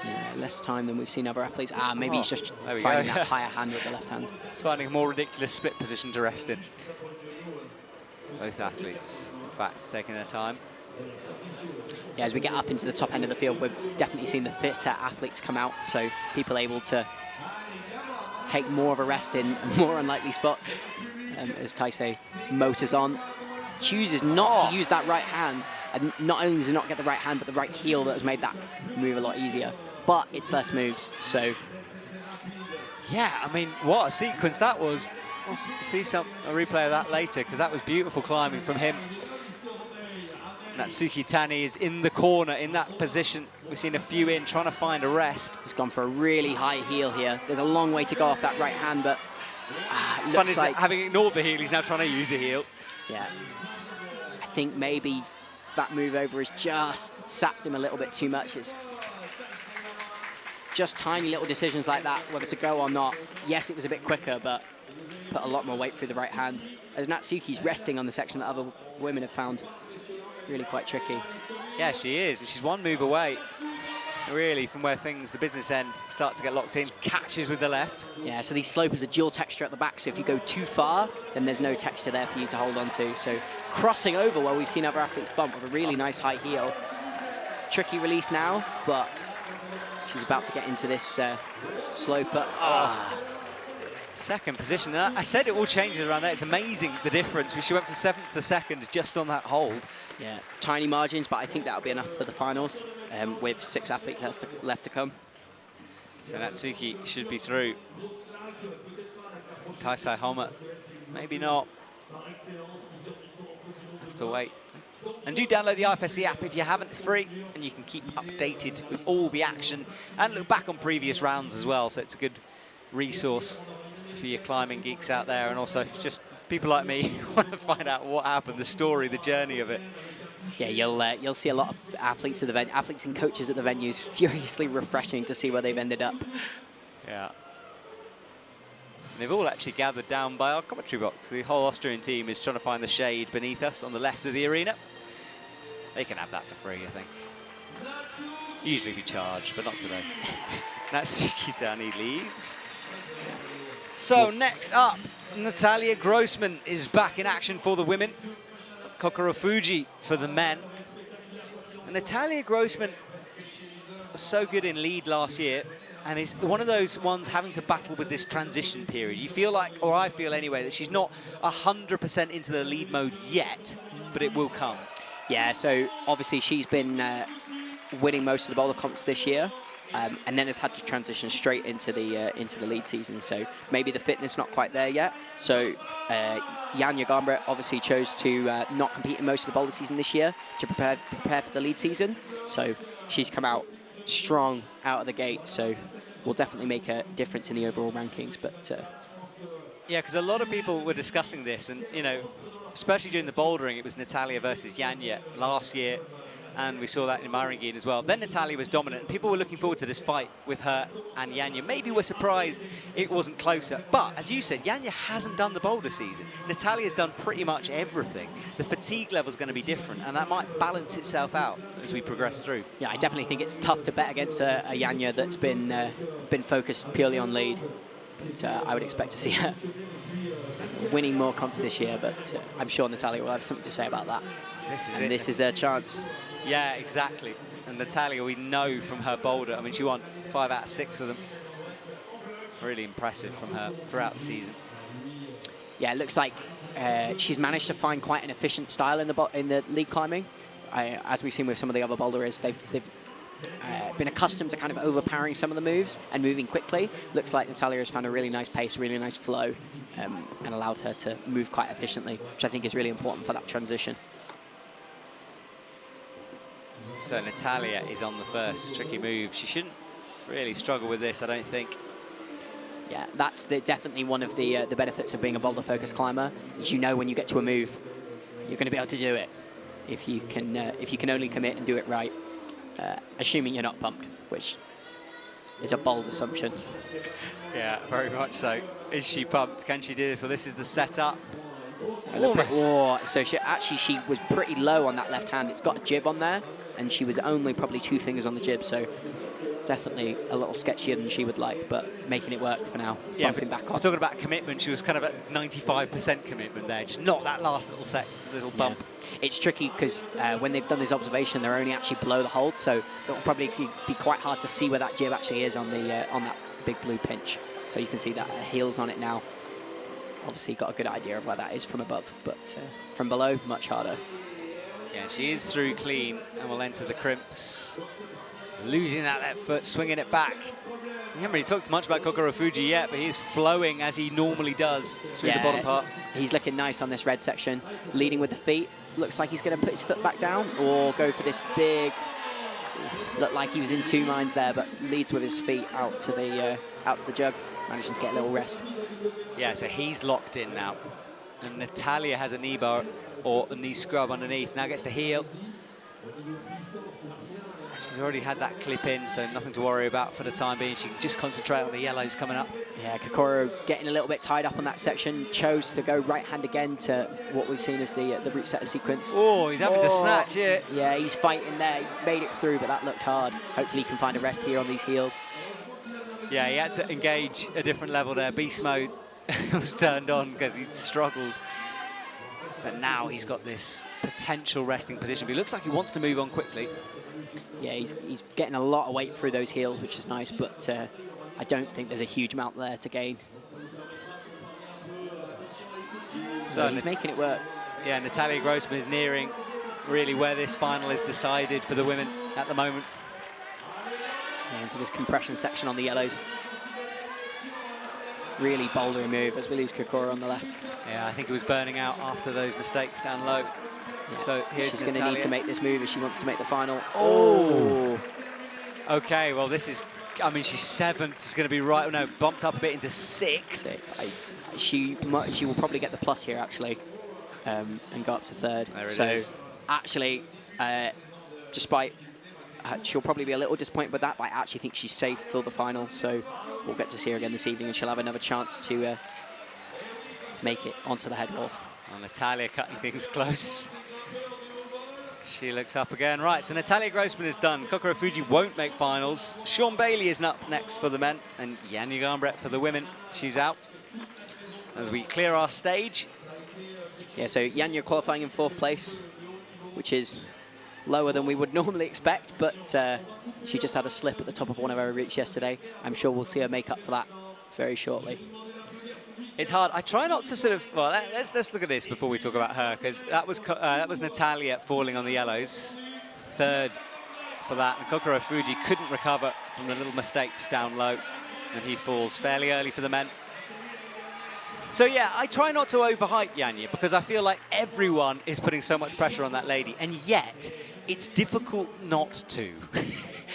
Yeah, less time than we've seen other athletes. Maybe he's just there we finding go. that higher hand with the left hand. It's finding a more ridiculous split position to rest in. Both athletes, in fact, taking their time. Yeah, as we get up into the top end of the field, we're definitely seeing the fitter athletes come out, so people able to take more of a rest in more unlikely spots. As Taisei motors on, chooses not to use that right hand, and not only does he not get the right hand, but the right heel that has made that move a lot easier. But it's less moves, so... Yeah, I mean, what a sequence that was. We'll see a replay of that later, because that was beautiful climbing from him. Natsuki Tani is in the corner in that position. We've seen a few in trying to find a rest. He's gone for a really high heel here. There's a long way to go off that right hand, but looks like having ignored the heel, he's now trying to use the heel. Yeah. I think maybe that move over has just sapped him a little bit too much. It's just tiny little decisions like that, whether to go or not. Yes, it was a bit quicker, but put a lot more weight through the right hand. As Natsuki's resting on the section that other women have found really quite tricky. Yeah, she is. And she's one move away, really, from where things, the business end, start to get locked in. Catches with the left. Yeah, so these slopers are dual texture at the back, so if you go too far, then there's no texture there for you to hold on to. So crossing over where we've seen other athletes bump with a really nice high heel. Tricky release now, but she's about to get into this sloper. Second position. I said it all changes around there. It's amazing the difference. She went from 7th to 2nd just on that hold. Yeah, tiny margins, but I think that'll be enough for the finals with 6 athletes left to come. So Natsuki should be through. Taisei Homa, maybe not. Have to wait. And do download the IFSC app if you haven't. It's free, and you can keep updated with all the action and look back on previous rounds as well. So it's a good resource for your climbing geeks out there, and also just people like me who want to find out what happened, the story, the journey of it. Yeah, you'll see a lot of athletes at the athletes and coaches at the venues. Furiously refreshing to see where they've ended up. Yeah. And they've all actually gathered down by our commentary box. The whole Austrian team is trying to find the shade beneath us on the left of the arena. They can have that for free, I think. Usually we charge, but not today. Natsuki Tani leaves. So next up, Natalia Grossman is back in action for the women. Kokoro Fuji for the men. And Natalia Grossman was so good in lead last year, and is one of those ones having to battle with this transition period. You feel like, or I feel anyway, that she's not 100% into the lead mode yet, but it will come. Yeah, so obviously she's been winning most of the boulder comps this year. And then has had to transition straight into the lead season. So maybe the fitness not quite there yet. So Yanya Gombret obviously chose to not compete in most of the boulder season this year to prepare for the lead season. So she's come out strong out of the gate. So will definitely make a difference in the overall rankings. But yeah, because a lot of people were discussing this, and you know, especially during the bouldering, it was Natalia versus Yanya last year, and we saw that in Maringin as well. Then Natalia was dominant, and people were looking forward to this fight with her and Yanya. Maybe we're surprised it wasn't closer, but as you said, Yanya hasn't done the boulder season. Natalia's done pretty much everything. The fatigue level's going to be different, and that might balance itself out as we progress through. Yeah, I definitely think it's tough to bet against a Yanya that's been focused purely on lead. But I would expect to see her winning more comps this year, but I'm sure Natalia will have something to say about that. This is her chance. Yeah, exactly. And Natalia, we know from her boulder, I mean, she won 5 out of 6 of them. Really impressive from her throughout the season. Yeah, it looks like she's managed to find quite an efficient style in the lead climbing. As we've seen with some of the other boulderers, they've been accustomed to kind of overpowering some of the moves and moving quickly. Looks like Natalia has found a really nice pace, really nice flow, and allowed her to move quite efficiently, which I think is really important for that transition. So Natalia is on the first tricky move. She shouldn't really struggle with this, I don't think. Yeah, that's definitely one of the benefits of being a boulder-focused climber, is you know when you get to a move, you're going to be able to do it if you can only commit and do it right, assuming you're not pumped, which is a bold assumption. Yeah, very much so. Is she pumped? Can she do this? So this is the setup. So she was pretty low on that left hand. It's got a jib on there, and she was only probably 2 fingers on the jib, so definitely a little sketchier than she would like, but making it work for now. Yeah, bumping back I on. was talking about commitment. She was kind of at 95% commitment there, just not that last little bump. Yeah. It's tricky because when they've done this observation, they're only actually below the hold, so it'll probably be quite hard to see where that jib actually is on that big blue pinch. So you can see that heel's on it now. Obviously got a good idea of where that is from above, but from below, much harder. Yeah, she is through clean and will enter the crimps. Losing that left foot, swinging it back. We haven't really talked much about Kokoro Fuji yet, but he's flowing as he normally does through the bottom part. He's looking nice on this red section, leading with the feet. Looks like he's going to put his foot back down or go for this big... Looked like he was in 2 minds there, but leads with his feet out to the jug, managing to get a little rest. Yeah, so he's locked in now. And Natalia has a knee bar or a knee scrub underneath. Now gets the heel. She's already had that clip in, so nothing to worry about for the time being. She can just concentrate on the yellows coming up. Yeah, Kokoro getting a little bit tied up on that section. Chose to go right hand again to what we've seen as the root setter sequence. Oh, he's having to snatch it. Yeah, he's fighting there. He made it through, but that looked hard. Hopefully he can find a rest here on these heels. Yeah, he had to engage a different level there. Beast mode was turned on because he'd struggled. But now he's got this potential resting position. But he looks like he wants to move on quickly. Yeah, he's getting a lot of weight through those heels, which is nice, but I don't think there's a huge amount there to gain. So he's making it work. Yeah, Natalia Grossman is nearing really where this final is decided for the women at the moment. Yeah, into this compression section on the yellows. Really bouldery move as we lose Kokoro on the left. Yeah, I think it was burning out after those mistakes down low. Yeah. So here's she's going to need to make this move if she wants to make the final. Oh! Okay, well this is, I mean, she's 7th. It's going to be right, no, bumped up a bit into 6th. She will probably get the plus here, actually, and go up to 3rd. There it is. Actually, despite, she'll probably be a little disappointed with that, but I actually think she's safe for the final, so we'll get to see her again this evening, and she'll have another chance to make it onto the head wall. Well, Natalia cutting things close. She looks up again. Right, so Natalia Grossman is done. Kokoro Fuji won't make finals. Sean Bailey is up next for the men, and Yanya Gombret for the women. She's out. As we clear our stage. Yeah, so Yanya qualifying in 4th place, which is lower than we would normally expect, but she just had a slip at the top of one of her routes yesterday. I'm sure we'll see her make up for that very shortly. It's hard. I try not to sort of, well, let's look at this before we talk about her, because that was Natalia falling on the yellows, 3rd for that. And Kokoro Fuji couldn't recover from the little mistakes down low, and he falls fairly early for the men. So yeah, I try not to overhype Yanya, because I feel like everyone is putting so much pressure on that lady, and yet it's difficult not to.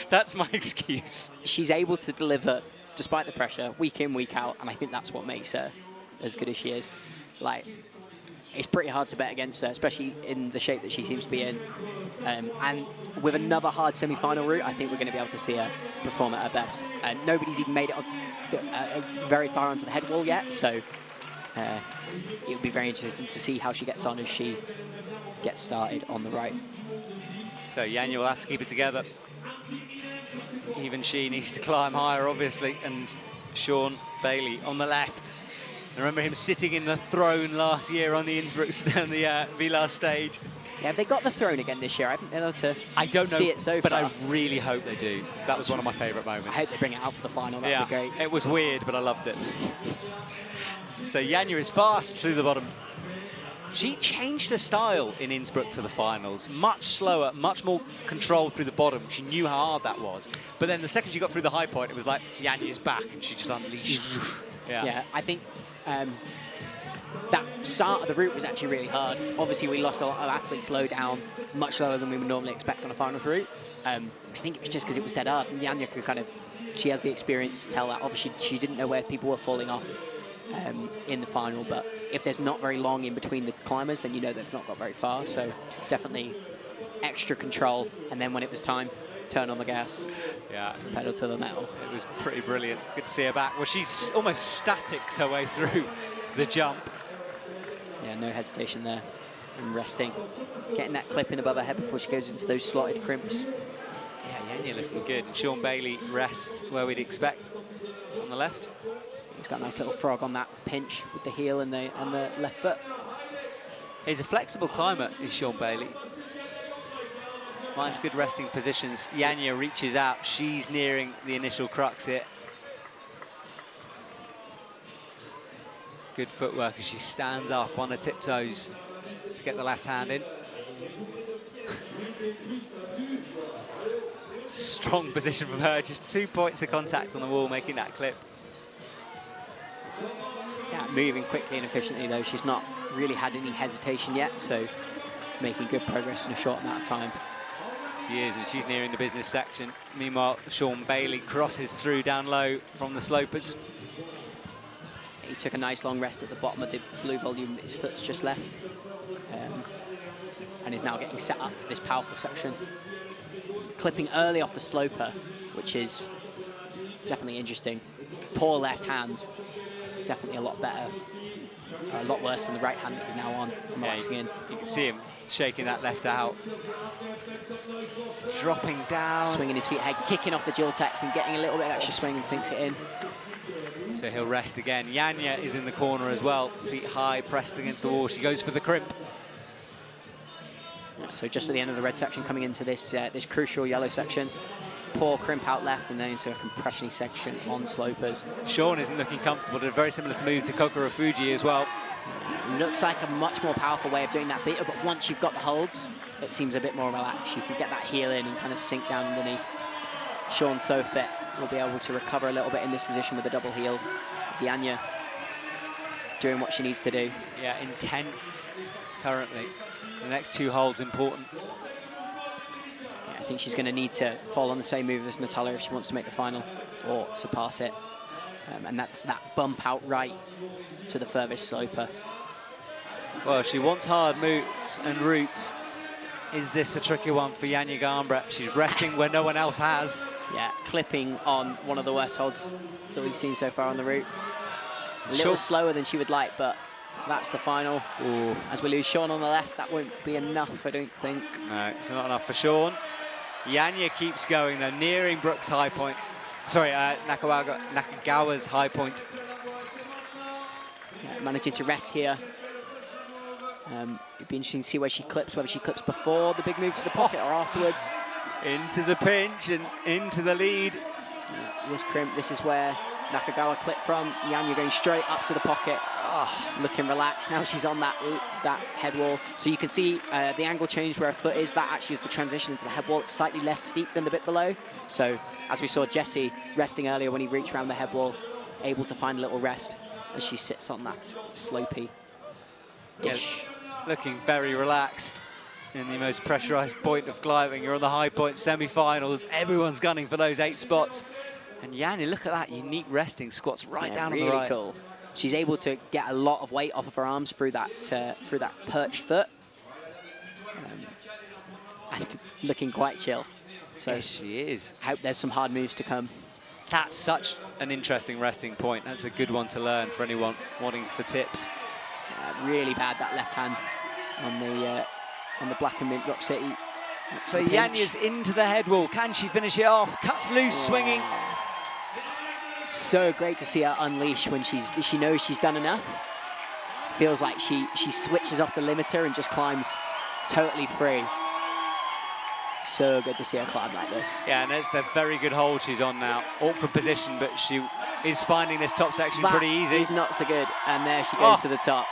That's my excuse. She's able to deliver despite the pressure, week in, week out, and I think that's what makes her as good as she is. Like, it's pretty hard to bet against her, especially in the shape that she seems to be in. And with another hard semi-final route, I think we're going to be able to see her perform at her best. Nobody's even made it very far onto the head wall yet, so it would be very interesting to see how she gets on as she gets started on the right. So Yanya will have to keep it together. Even she needs to climb higher, obviously, and Sean Bailey on the left. I remember him sitting in the throne last year on the Innsbruck, on the Villars stage. Yeah, they got the throne again this year. I haven't been able to see it so but far. I really hope they do. That was one of my favourite moments. I hope they bring it out for the final. That'd be great. It was weird, but I loved it. So Yanya is fast through the bottom. She changed her style in Innsbruck for the finals. Much slower, much more controlled through the bottom. She knew how hard that was. But then the second she got through the high point, it was like Yanya's back, and she just unleashed. Yeah, I think that start of the route was actually really hard. Obviously, we lost a lot of athletes low down, much lower than we would normally expect on a finals route. I think it was just because it was dead hard, and Yanya could she has the experience to tell that. Obviously, she didn't know where people were falling off in the final, but if there's not very long in between the climbers, then you know they've not got very far. So definitely extra control, and then when it was time, turn on the gas. Yeah, pedal to the metal. It was pretty brilliant. Good to see her back. Well, she's almost static her way through the jump. Yeah, no hesitation there. And resting, getting that clip in above her head before she goes into those slotted crimps. Yeah, Yanya looking good. And Sean Bailey rests where we'd expect on the left. He's got a nice little frog on that pinch with the heel and the left foot. He's a flexible climber, is Sean Bailey. Finds good resting positions. Yanya reaches out. She's nearing the initial crux here. Good footwork as she stands up on her tiptoes to get the left hand in. Strong position from her. Just 2 points of contact on the wall, making that clip. Yeah, moving quickly and efficiently though. She's not really had any hesitation yet, so making good progress in a short amount of time. She is, and she's nearing the business section. Meanwhile, Sean Bailey crosses through down low from the slopers. He took a nice long rest at the bottom of the blue volume. His foot's just left. And is now getting set up for this powerful section. Clipping early off the sloper, which is definitely interesting. Poor left hand, definitely a lot better. A lot worse than the right hand that he's now on, relaxing in. You can see him shaking that left out. Dropping down. Swinging his feet ahead, kicking off the Jiltex and getting a little bit of extra swing and sinks it in. So he'll rest again. Yanya is in the corner as well, feet high, pressed against the wall. She goes for the crimp. So just at the end of the red section, coming into this this crucial yellow section. Poor crimp out left and then into a compression section on slopers. Sean isn't looking comfortable. Did a very similar to move to Kokoro Fuji as well. Looks like a much more powerful way of doing that beater, but once you've got the holds, it seems a bit more relaxed. You can get that heel in and kind of sink down underneath. Sean's so fit, will be able to recover a little bit in this position with the double heels. Yanya doing what she needs to do. Yeah, in 10th currently. The next 2 holds important. Yeah, I think she's going to need to fall on the same move as Natalia if she wants to make the final or surpass it. And that's that bump out right to the furthest sloper. Well, she wants hard moves and routes. Is this a tricky one for Yanya Gombret? She's resting where no one else has. Yeah, clipping on one of the worst holds that we've seen so far on the route. A little slower than she would like, but that's the final. Ooh. As we lose Sean on the left, that won't be enough, I don't think. No, it's not enough for Sean. Yanya keeps going, though, nearing Brooks' high point. Sorry, Nakagawa's high point. Yeah, managing to rest here. It'd be interesting to see where she clips, whether she clips before the big move to the pocket or afterwards. Into the pinch and into the lead. Yeah, this crimp, this is where Nakagawa clipped from. Yanya going straight up to the pocket. Looking relaxed. Now she's on that head wall. So you can see the angle change where her foot is. That actually is the transition into the head wall. It's slightly less steep than the bit below. So as we saw Jesse resting earlier when he reached around the head wall, able to find a little rest as she sits on that slopey dish. Yeah, looking very relaxed in the most pressurized point of climbing. You're on the high point semi-finals. Everyone's gunning for those 8 spots. And Yanya, look at that unique resting squats right down really on the right. Cool. she's able to get a lot of weight off of her arms through that perched foot, and looking quite chill. So yes, she is. I hope there's some hard moves to come. That's such an interesting resting point. That's a good one to learn for anyone wanting for tips. Really bad, that left hand on the black and mint Rock City. So Yanya's into the head wall. Can she finish it off? Cuts loose, swinging. So great to see her unleash when she knows she's done enough. Feels like she switches off the limiter and just climbs totally free. So good to see her climb like this. Yeah, and it's a very good hold she's on now. Awkward position, but she is finding this top section pretty easy. He's not so good, and there she goes to the top.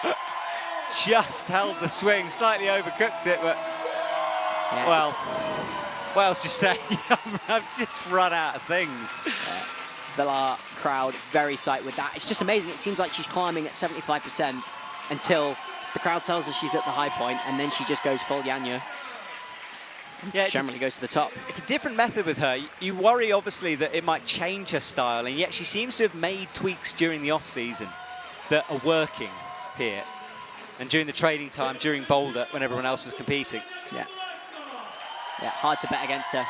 Just held the swing, slightly overcooked it, but yeah. Well, what else to say? I've just run out of things. Villars crowd very psyched with that. It's just amazing. It seems like she's climbing at 75% until the crowd tells her she's at the high point, and then she just goes full Yanya. Yeah, generally goes to the top. It's a different method with her. You worry, obviously, that it might change her style, and yet she seems to have made tweaks during the off-season that are working here. And during the training time, during Boulder, when everyone else was competing. Yeah. Yeah, hard to bet against her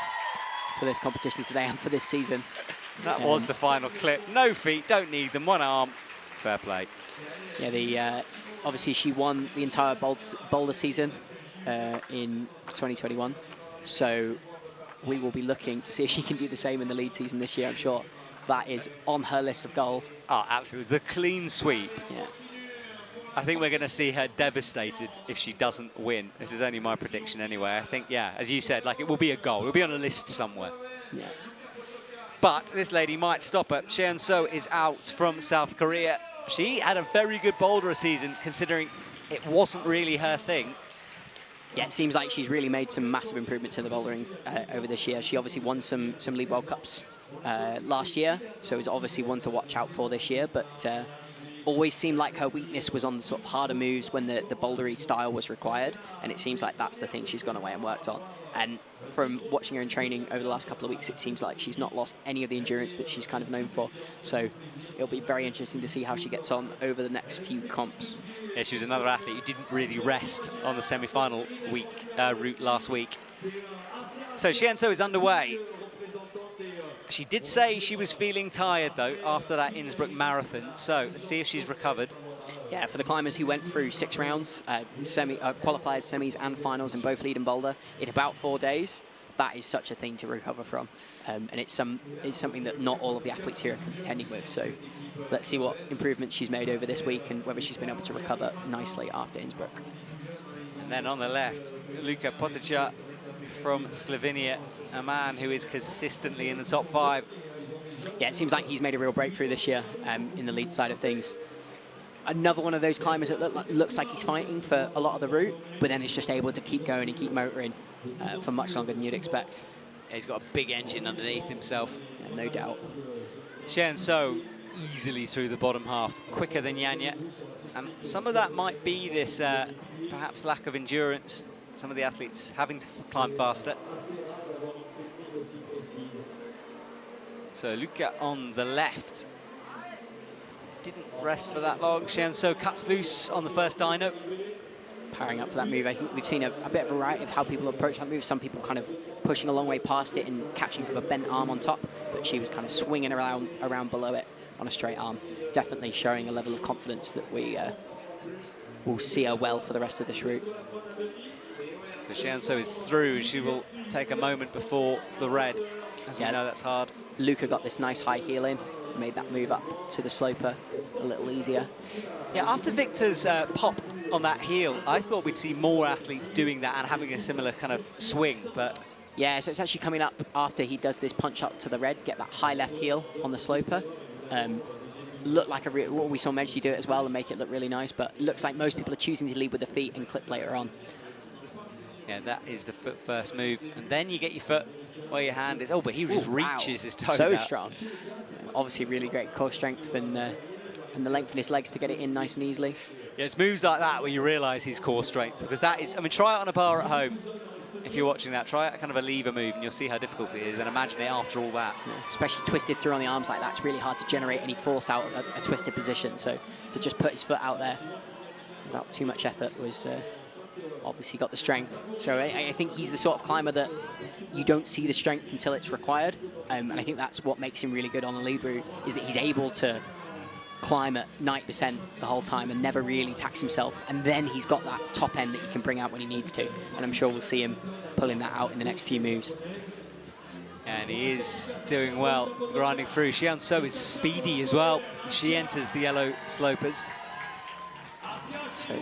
for this competition today and for this season. That was the final clip. No feet, don't need them, one arm. Fair play. Yeah, obviously she won the entire Boulder season in 2021. So we will be looking to see if she can do the same in the lead season this year. I'm sure that is on her list of goals. Oh, absolutely. The clean sweep. Yeah. I think we're going to see her devastated if she doesn't win. This is only my prediction anyway. I think, yeah, as you said, like it will be a goal. It will be on a list somewhere. Yeah. But this lady might stop her. Seon-So is out from South Korea. She had a very good boulder season, considering it wasn't really her thing. Yeah, it seems like she's really made some massive improvements in the bouldering over this year. She obviously won some League World Cups last year, so it's obviously one to watch out for this year, but always seemed like her weakness was on the sort of harder moves when the bouldery style was required, and it seems like that's the thing she's gone away and worked on. And from watching her in training over the last couple of weeks, it seems like she's not lost any of the endurance that she's kind of known for. So it'll be very interesting to see how she gets on over the next few comps. Yeah, she was another athlete who didn't really rest on the semi-final route last week. So Seon-So is underway. She did say she was feeling tired, though, after that Innsbruck marathon. So let's see if she's recovered. Yeah, for the climbers who went through 6 rounds, qualifiers, semis and finals in both lead and boulder in about 4 days, that is such a thing to recover from. And it's something that not all of the athletes here are contending with. So let's see what improvements she's made over this week and whether she's been able to recover nicely after Innsbruck. And then on the left, Luka Potica from Slovenia, a man who is consistently in the top 5. Yeah, it seems like he's made a real breakthrough this year in the lead side of things. Another one of those climbers that looks like he's fighting for a lot of the route, but then is just able to keep going and keep motoring for much longer than you'd expect. Yeah, he's got a big engine underneath himself. Yeah, no doubt. Seon-So easily through the bottom half, quicker than Yanya. And some of that might be this perhaps lack of endurance, some of the athletes having to climb faster. So Luka on the left. Didn't rest for that long. Seon-So cuts loose on the first dyno. Powering up for that move. I think we've seen a bit of a variety of how people approach that move. Some people kind of pushing a long way past it and catching with a bent arm on top, but she was kind of swinging around below it on a straight arm. Definitely showing a level of confidence that we will see her well for the rest of this route. So Seon-So is through. She will take a moment before the red. As we know, that's hard. Luka got this nice high heel in, made that move up to the sloper a little easier. Yeah, after Victor's pop on that heel, I thought we'd see more athletes doing that and having a similar kind of swing, but... Yeah, so it's actually coming up after he does this punch up to the red, get that high left heel on the sloper. Look like what we saw Menchie do it as well and make it look really nice, but it looks like most people are choosing to lead with the feet and clip later on. Yeah, that is the foot first move. And then you get your foot where your hand is. Oh, but he just reaches his toes so out. Strong. Obviously really great core strength and the length in his legs to get it in nice and easily. Yeah, it's moves like that where you realise his core strength, because that is, I mean, try it on a bar at home. if you're watching that, try kind of a lever move and you'll see how difficult it is, and imagine it after all that. Yeah, especially twisted through on the arms like that, it's really hard to generate any force out of a twisted position. So to just put his foot out there without too much effort was obviously got the strength. So I think he's the sort of climber that you don't see the strength until it's required. And I think that's what makes him really good on the lead route, is that he's able to climb at 90% the whole time and never really tax himself. And then he's got that top end that he can bring out when he needs to. And I'm sure we'll see him pulling that out in the next few moves. And he is doing well, grinding through. Xianso is speedy as well. She enters the yellow slopers. So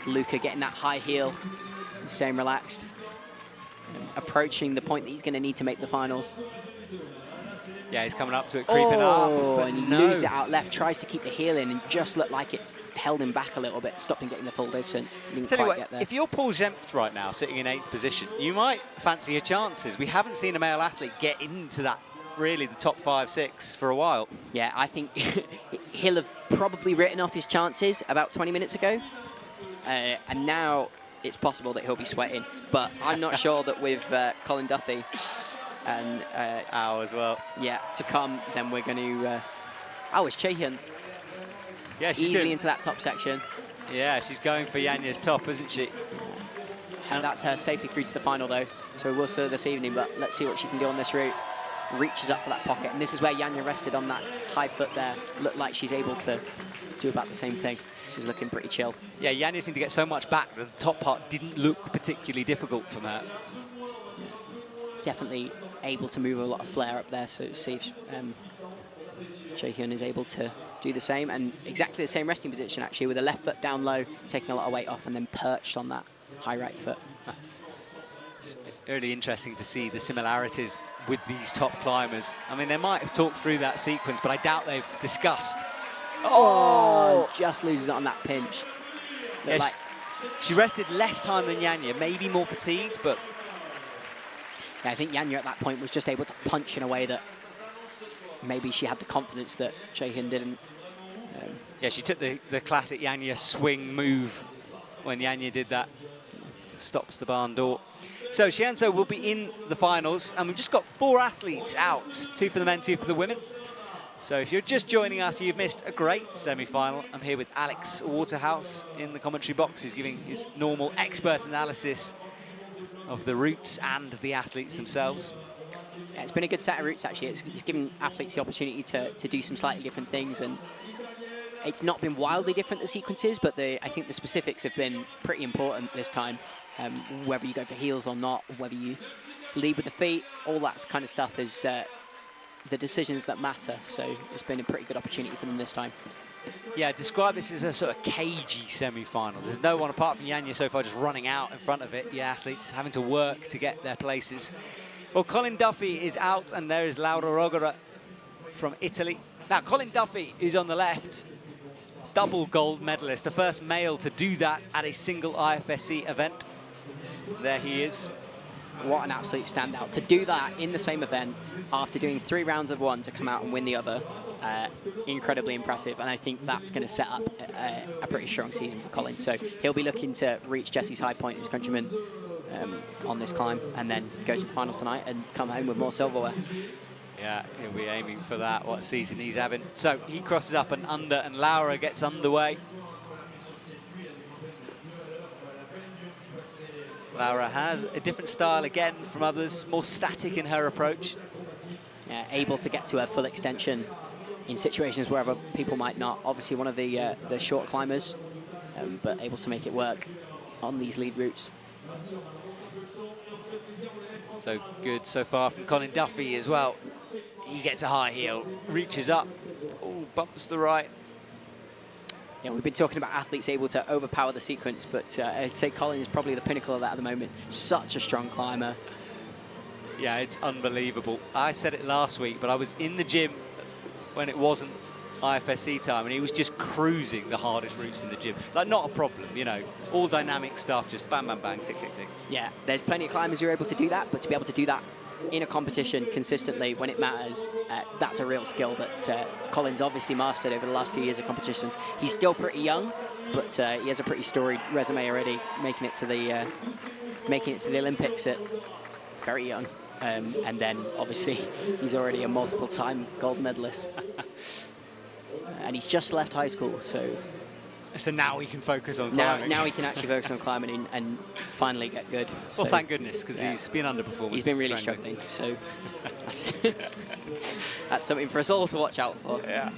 Luca getting that high heel and staying relaxed. And approaching the point that he's going to need to make the finals. Yeah, he's coming up to it, creeping up. But and he no. moves it out left, tries to keep the heel in, and just looked like it's held him back a little bit, stopped him getting the full distance. Didn't Tell you quite what, get there. if you're Paul Gempt right now, sitting in 8th position, you might fancy your chances. We haven't seen a male athlete get into that, really, the top 5, 6 for a while. Yeah, I think he'll have probably written off his chances about 20 minutes ago. And now it's possible that he'll be sweating. But I'm not sure that with Colin Duffy and Ow as well. yeah, to come, then we're going to... oh, it's Chaehyun. Yeah, she's Easily doing, into that top section. yeah, she's going for Yanya's top, isn't she? And that's her safely through to the final, though. So we'll see her this evening, but let's see what she can do on this route. Reaches up for that pocket, and this is where Yanya rested on that high foot there. Looked like she's able to do about the same thing. She's looking pretty chill. Yeah, Yanya seemed to get so much back that the top part didn't look particularly difficult from her. Definitely able to move a lot of flair up there, so see if Chaehyun is able to do the same. And exactly the same resting position, actually, with the left foot down low, taking a lot of weight off, and then perched on that high right foot. It's really interesting to see the similarities with these top climbers. I mean, they might have talked through that sequence, but I doubt they've discussed. Oh, just loses it on that pinch. Yeah, Like, she rested less time than Yanya, maybe more fatigued, but yeah, I think Yanya at that point was just able to punch in a way that maybe she had the confidence that Chaehyun didn't. yeah, she took the classic Yanya swing move when Yanya did that. Stops the barn door. So Xianso will be in the finals, and we've just got 4 athletes out, 2 for the men, 2 for the women. So if you're just joining us, you've missed a great semi-final. I'm here with Alex Waterhouse in the commentary box, who's giving his normal expert analysis of the routes and the athletes themselves. Yeah, it's been a good set of routes, actually. It's given athletes the opportunity to do some slightly different things, and it's not been wildly different, the sequences, but I think the specifics have been pretty important this time. Whether you go for heels or not, whether you lead with the feet, all that kind of stuff is the decisions that matter. So it's been a pretty good opportunity for them this time. Yeah, describe this as a sort of cagey semi-final. There's no one apart from Yanya so far just running out in front of it. The athletes having to work to get their places. Well, Colin Duffy is out, and there is Laura Rogora from Italy. Now, Colin Duffy is on the left, double gold medalist, the first male to do that at a single IFSC event. There he is. What an absolute standout. To do that in the same event after doing 3 rounds of one to come out and win the other, incredibly impressive. And I think that's going to set up a pretty strong season for Colin. So he'll be looking to reach Jesse's high point, his countryman, on this climb, and then go to the final tonight and come home with more silverware. Yeah, he'll be aiming for that, what season he's having. So he crosses up and under, and Laura gets underway. Laura has a different style again from others, more static in her approach. Yeah, able to get to her full extension in situations where other people might not. Obviously one of the short climbers, but able to make it work on these lead routes. So good so far from Colin Duffy as well. He gets a high heel, reaches up, ooh, bumps the right. Yeah, we've been talking about athletes able to overpower the sequence, but I'd say Colin is probably the pinnacle of that at the moment. Such a strong climber. Yeah, it's unbelievable. I said it last week, but I was in the gym when it wasn't IFSC time, and he was just cruising the hardest routes in the gym. Like, not a problem, you know, all dynamic stuff, just bang, bang, bang, tick, tick, tick. Yeah, there's plenty of climbers who are able to do that, but to be able to do that in a competition consistently when it matters, that's a real skill that Colin's obviously mastered over the last few years of competitions. He's still pretty young, but he has a pretty storied resume already, making it to the making it to the Olympics at very young. And then, obviously, he's already a multiple-time gold medalist. And he's just left high school, so... So now he can focus on climbing. Now he can actually focus on climbing and finally get good. So, well, thank goodness, because he's been underperforming. He's been really struggling, so that's something for us all to watch out for. Yeah.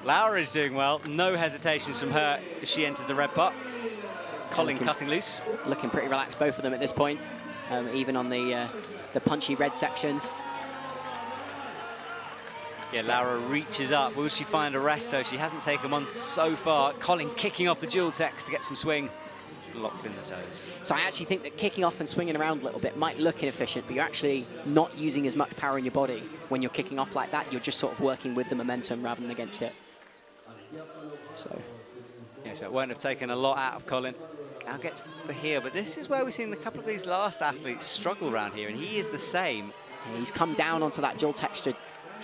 Laura is doing well. No hesitations from her as she enters the red part. Colin cutting loose. Looking pretty relaxed, both of them at this point, even on the punchy red sections. Yeah, Laura reaches up. Will she find a rest, though? She hasn't taken one so far. Colin kicking off the dual text to get some swing. Locks in the toes. So I actually think that kicking off and swinging around a little bit might look inefficient, but you're actually not using as much power in your body when you're kicking off like that. You're just sort of working with the momentum rather than against it. So. Yeah, so it won't have taken a lot out of Colin. Now gets the heel, but this is where we've seen a couple of these last athletes struggle around here, and he is the same. And he's come down onto that dual textured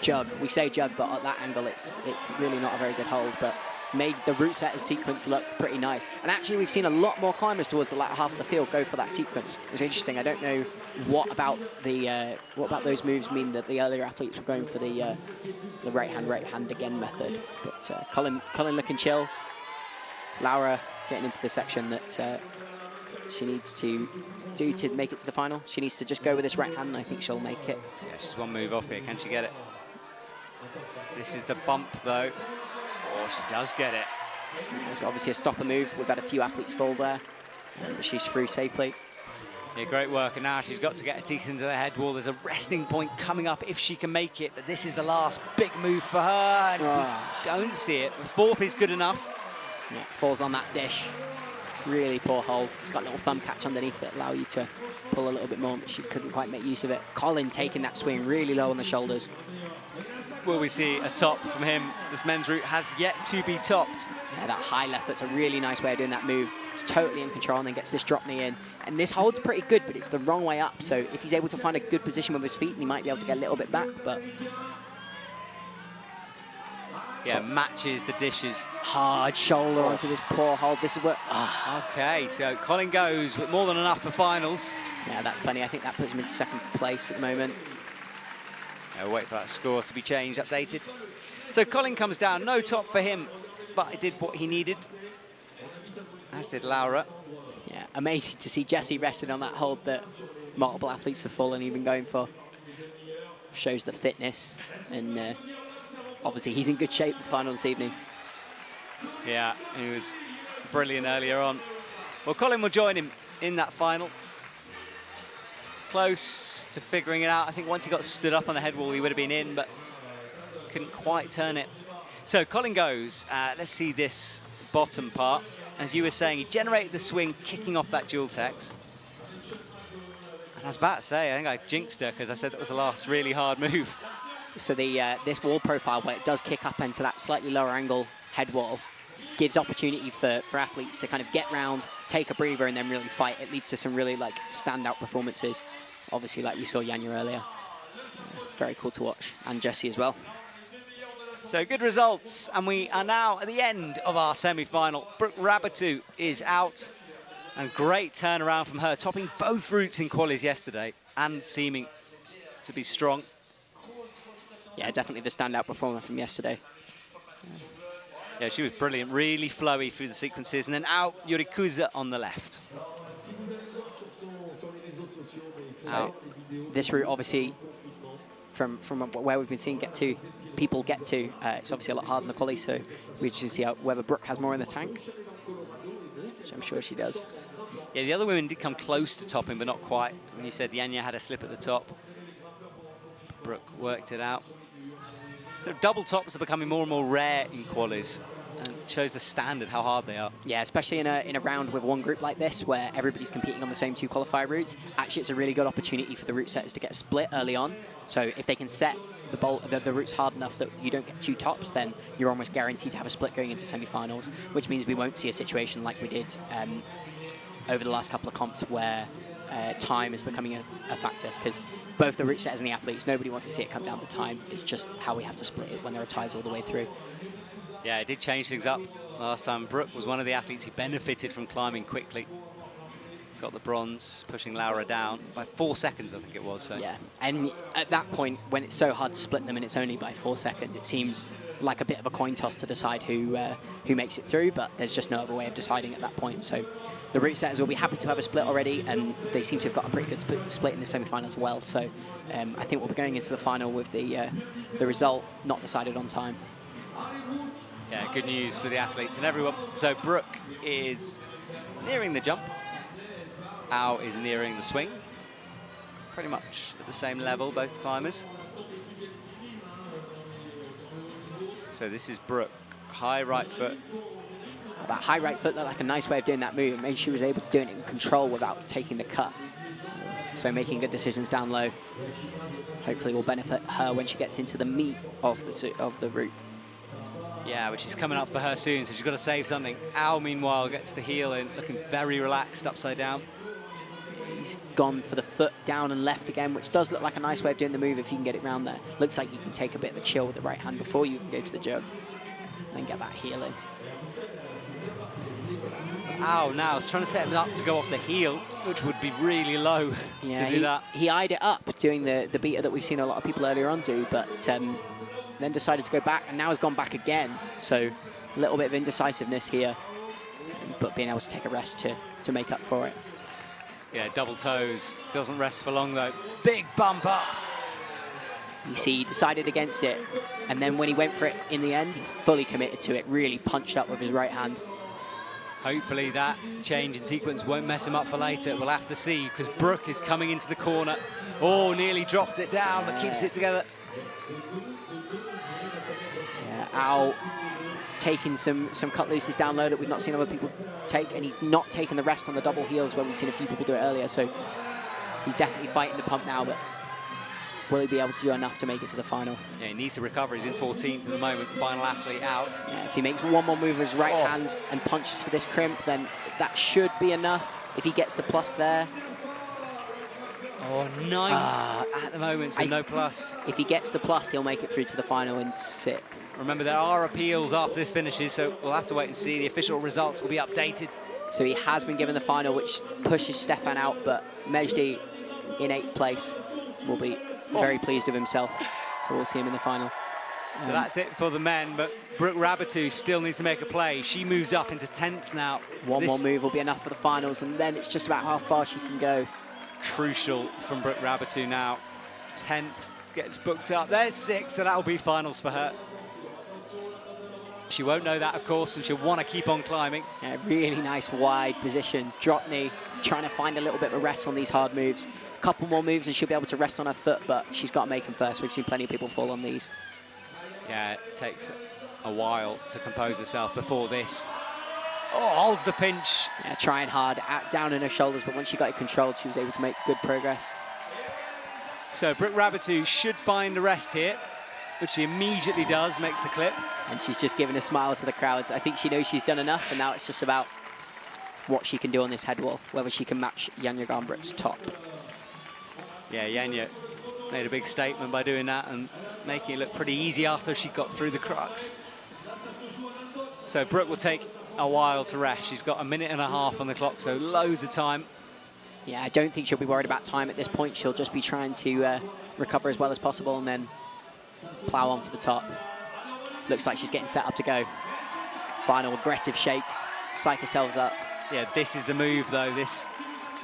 jug. We say jug, but at that angle, it's really not a very good hold, but made the route setters sequence look pretty nice. And actually, we've seen a lot more climbers towards the latter half of the field go for that sequence. It's interesting. I don't know what about those moves mean that the earlier athletes were going for the right hand again method. But Colin looking chill. Laura getting into the section that she needs to do to make it to the final. She needs to just go with this right hand, and I think she'll make it. Yeah, she's one move off here. Can she get it? This is the bump, though. Oh, she does get it. It's obviously a stopper move. We've had a few athletes fall there, but she's through safely. Yeah, great work. And now she's got to get her teeth into the head wall. There's a resting point coming up if she can make it, but this is the last big move for her, and we don't see it. The fourth is good enough. Yeah, falls on that dish. Really poor hold. It's got a little thumb catch underneath that allow you to pull a little bit more, but she couldn't quite make use of it. Colin taking that swing really low on the shoulders. Will we see a top from him? This men's route has yet to be topped. Yeah, that high left, that's a really nice way of doing that move. It's totally in control and then gets this drop knee in. And this hold's pretty good, but it's the wrong way up. So if he's able to find a good position with his feet, he might be able to get a little bit back, but... Yeah, matches the dishes. Hard shoulder onto this poor hold. This is what... Okay, so Colin goes with more than enough for finals. Yeah, that's plenty. I think that puts him in second place at the moment. I'll wait for that score to be changed, updated. So Colin comes down, no top for him, but he did what he needed. As did Laura. Yeah, amazing to see Jessie rested on that hold that multiple athletes have fallen even going for. Shows the fitness, and obviously he's in good shape for the final this evening. Yeah, he was brilliant earlier on. Well, Colin will join him in that final. Close to figuring it out. I think once he got stood up on the head wall, he would have been in, but couldn't quite turn it. So Colin goes. Let's see this bottom part. As you were saying, he generated the swing, kicking off that dual text. And I was about to say, I think I jinxed her because I said that was the last really hard move. So this wall profile, where it does kick up into that slightly lower angle head wall, gives opportunity for athletes to kind of get round, take a breather, and then really fight. It leads to some really like standout performances. Obviously, like we saw Yanya earlier. Very cool to watch, and Jessie as well. So good results, and we are now at the end of our semi-final. Brooke Rabatou is out, and great turnaround from her, topping both routes in qualies yesterday, and seeming to be strong. Yeah, definitely the standout performer from yesterday. Yeah, she was brilliant, really flowy through the sequences, and then out Yorikuza on the left. So this route, obviously, from where we've been seeing people get to, it's obviously a lot harder than the quali, so we just see whether Brooke has more in the tank, which I'm sure she does. Yeah, the other women did come close to topping, but not quite. When you said Yanya had a slip at the top, Brooke worked it out. So double tops are becoming more and more rare in qualies, and it shows the standard how hard they are. Yeah, especially in a round with one group like this, where everybody's competing on the same two qualifier routes. Actually, it's a really good opportunity for the route setters to get a split early on. So if they can set the routes hard enough that you don't get two tops, then you're almost guaranteed to have a split going into semi-finals, which means we won't see a situation like we did over the last couple of comps where time is becoming a factor, because both the route setters and the athletes, nobody wants to see it come down to time. It's just how we have to split it when there are ties all the way through. Yeah, it did change things up last time. Brooke was one of the athletes who benefited from climbing quickly. got the bronze, pushing Laura down by 4 seconds, I think it was. So. Yeah, and at that point, when it's so hard to split them and it's only by 4 seconds, it seems like a bit of a coin toss to decide who makes it through, but there's just no other way of deciding at that point. So the route setters will be happy to have a split already, and they seem to have got a pretty good split in the semi-final as well. So I think we'll be going into the final with the result not decided on time. Yeah, good news for the athletes and everyone. So Brooke is nearing the jump. Al is nearing the swing. Pretty much at the same level, both climbers. So this is Brooke, high right foot. That high right foot looked like a nice way of doing that move. It made she was able to do it in control without taking the cut. So making good decisions down low. Hopefully will benefit her when she gets into the meat of the route. Yeah, which is coming up for her soon, so she's got to save something. Al, meanwhile, gets the heel in, looking very relaxed, upside down. He's gone for the foot down and left again, which does look like a nice way of doing the move if you can get it round there. Looks like you can take a bit of a chill with the right hand before you can go to the jug, and then get that heel in. Al now is trying to set him up to go off the heel, which would be really low to do that. He eyed it up doing the beater that we've seen a lot of people earlier on do, but then decided to go back, and now has gone back again. So a little bit of indecisiveness here, but being able to take a rest to make up for it. Yeah, double toes, doesn't rest for long though. Big bump up. You see, he decided against it, and then when he went for it in the end, he fully committed to it, really punched up with his right hand. Hopefully that change in sequence won't mess him up for later. We'll have to see, because Brooke is coming into the corner. Oh, nearly dropped it down, but keeps it together. Yeah, Al taking some cut looses down low that we've not seen other people take, and he's not taking the rest on the double heels when we've seen a few people do it earlier. So he's definitely fighting the pump now, but will he be able to do enough to make it to the final? Yeah, he needs to recover. He's in 14th at the moment, final athlete out. Yeah, if he makes one more move with his right hand and punches for this crimp, then that should be enough. If he gets the plus there. Oh, 9th at the moment, so no plus. If he gets the plus, he'll make it through to the final in 6th. Remember, there are appeals after this finishes, so we'll have to wait and see. The official results will be updated. So he has been given the final, which pushes Stefan out, but Mejdi in 8th place will be very pleased with himself. So we'll see him in the final. So that's it for the men, but Brooke Rabatou still needs to make a play. She moves up into 10th now. One more move will be enough for the finals, and then it's just about how far she can go. Crucial from Brooke Rabatou now. 10th gets booked up. There's 6th, so that'll be finals for her. She won't know that, of course, and she'll want to keep on climbing. Yeah, really nice wide position. Drop knee, trying to find a little bit of a rest on these hard moves. A couple more moves and she'll be able to rest on her foot, but she's got to make them first. We've seen plenty of people fall on these. Yeah, it takes a while to compose herself before this. Oh, holds the pinch. Yeah, trying hard, down in her shoulders, but once she got it controlled, she was able to make good progress. So Brooke Rabatou should find a rest here, which she immediately does, makes the clip. And she's just giving a smile to the crowd. I think she knows she's done enough, and now it's just about what she can do on this head wall, whether she can match Yanya Gombret's top. Yeah, Yanya made a big statement by doing that and making it look pretty easy after she got through the crux. So Brooke will take a while to rest. She's got 1.5 minutes on the clock, so loads of time. Yeah, I don't think she'll be worried about time at this point. She'll just be trying to recover as well as possible and then plow on for the top. Looks like she's getting set up to go. Final aggressive shakes, psych herself up. Yeah, this is the move though, this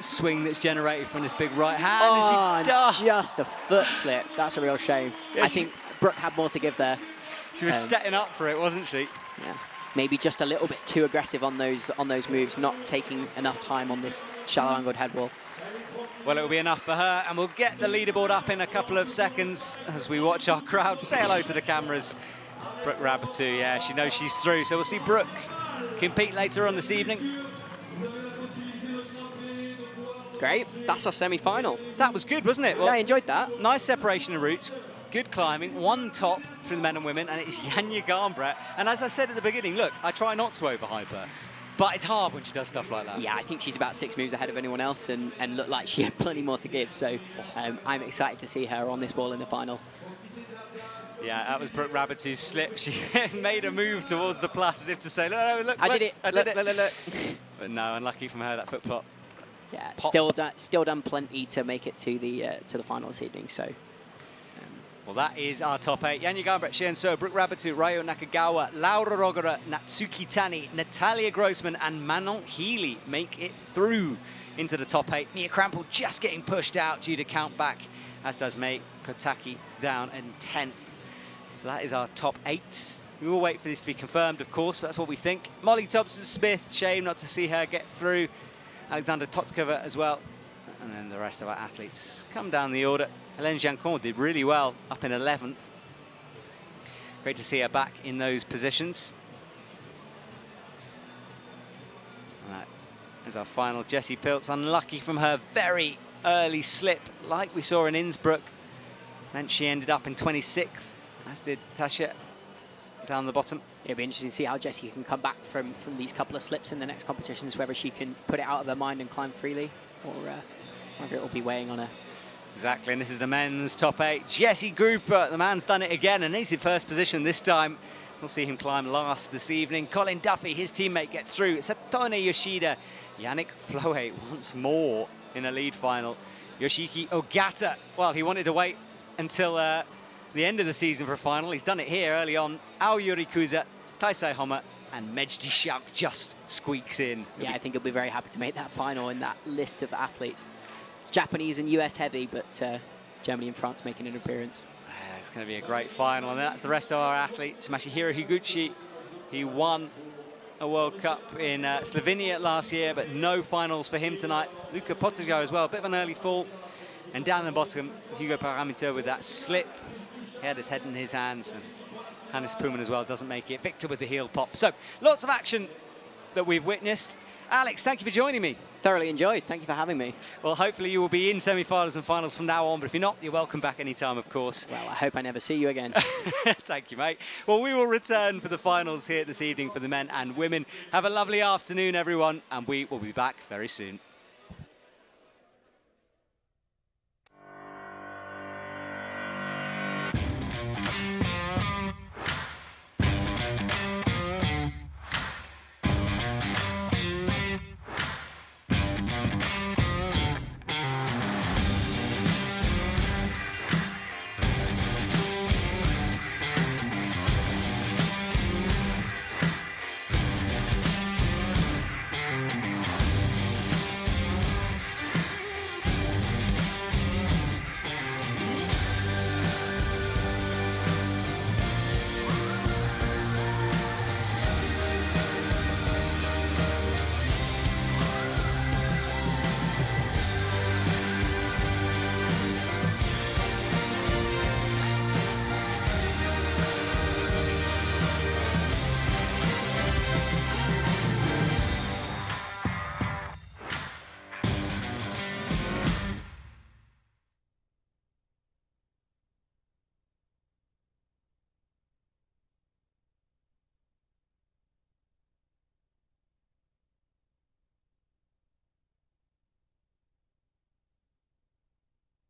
swing that's generated from this big right hand. Oh, and just a foot slip. That's a real shame. Yeah, I think Brooke had more to give there. She was setting up for it, wasn't she? Yeah, maybe just a little bit too aggressive on those moves, not taking enough time on this shallow angled head wall. Well, it will be enough for her, and we'll get the leaderboard up in a couple of seconds as we watch our crowd say hello to the cameras. Brooke Rabatou, yeah, she knows she's through, so we'll see Brooke compete later on this evening. Great, that's our semi-final. That was good, wasn't it? Well, yeah, I enjoyed that. Nice separation of routes, good climbing, one top for the men and women, and it's Yanya Gombret. And as I said at the beginning, look, I try not to overhype her, but it's hard when she does stuff like that. Yeah, I think she's about 6 moves ahead of anyone else and looked like she had plenty more to give, so I'm excited to see her on this wall in the final. Yeah, that was Brooke Rabatou's slip. She made a move towards the plus as if to say, no, look, I did it. I did it. Look. But no, unlucky from her, that foot plot Yeah, pop. still done plenty to make it to the final this evening. So. Well, that is our top 8. Yanya Gombret, Shien So, Brooke Rabatu, Ryo Nakagawa, Laura Rogora, Natsuki Tani, Natalia Grossman, and Manon Healy make it through into the top 8. Mia Krampel just getting pushed out due to count back, as does Mei Kotaki down in 10th. So that is our top 8. We will wait for this to be confirmed, of course, but that's what we think. Molly Thompson-Smith, shame not to see her get through. Alexandra Totkova as well. And then the rest of our athletes come down the order. Hélène Jancon did really well, up in 11th. Great to see her back in those positions. That is our final. Jessie Piltz, unlucky from her very early slip, like we saw in Innsbruck. Meant she ended up in 26th, as did Tasha down the bottom. It'll be interesting to see how Jessie can come back from these couple of slips in the next competitions, whether she can put it out of her mind and climb freely, or whether it will be weighing on her. Exactly, and this is the men's top 8. Jesse Gruber, the man's done it again, and he's in first position this time. We'll see him climb last this evening. Colin Duffy, his teammate, gets through. Satone Yoshida, Yannick Floyd once more in a lead final. Yoshiki Ogata, well, he wanted to wait until the end of the season for a final. He's done it here early on. Aoyori Kuza, Taisei Homa, and Mejdi Shauk just squeaks in. Yeah, I think he'll be very happy to make that final in that list of athletes. Japanese and US heavy, but Germany and France making an appearance. It's going to be a great final, and that's the rest of our athletes. Masahiro Higuchi, he won a World Cup in Slovenia last year, but no finals for him tonight. Luca Potago as well, a bit of an early fall. And down the bottom, Hugo Paramita with that slip. He had his head in his hands, and Hannes Pullman as well doesn't make it. Victor with the heel pop. So lots of action that we've witnessed. Alex, thank you for joining me. Thoroughly enjoyed. Thank you for having me. Well, hopefully you will be in semi-finals and finals from now on, but if you're not, you're welcome back anytime, of course. Well, I hope I never see you again. Thank you, mate. Well, we will return for the finals here this evening for the men and women. Have a lovely afternoon, everyone, and we will be back very soon.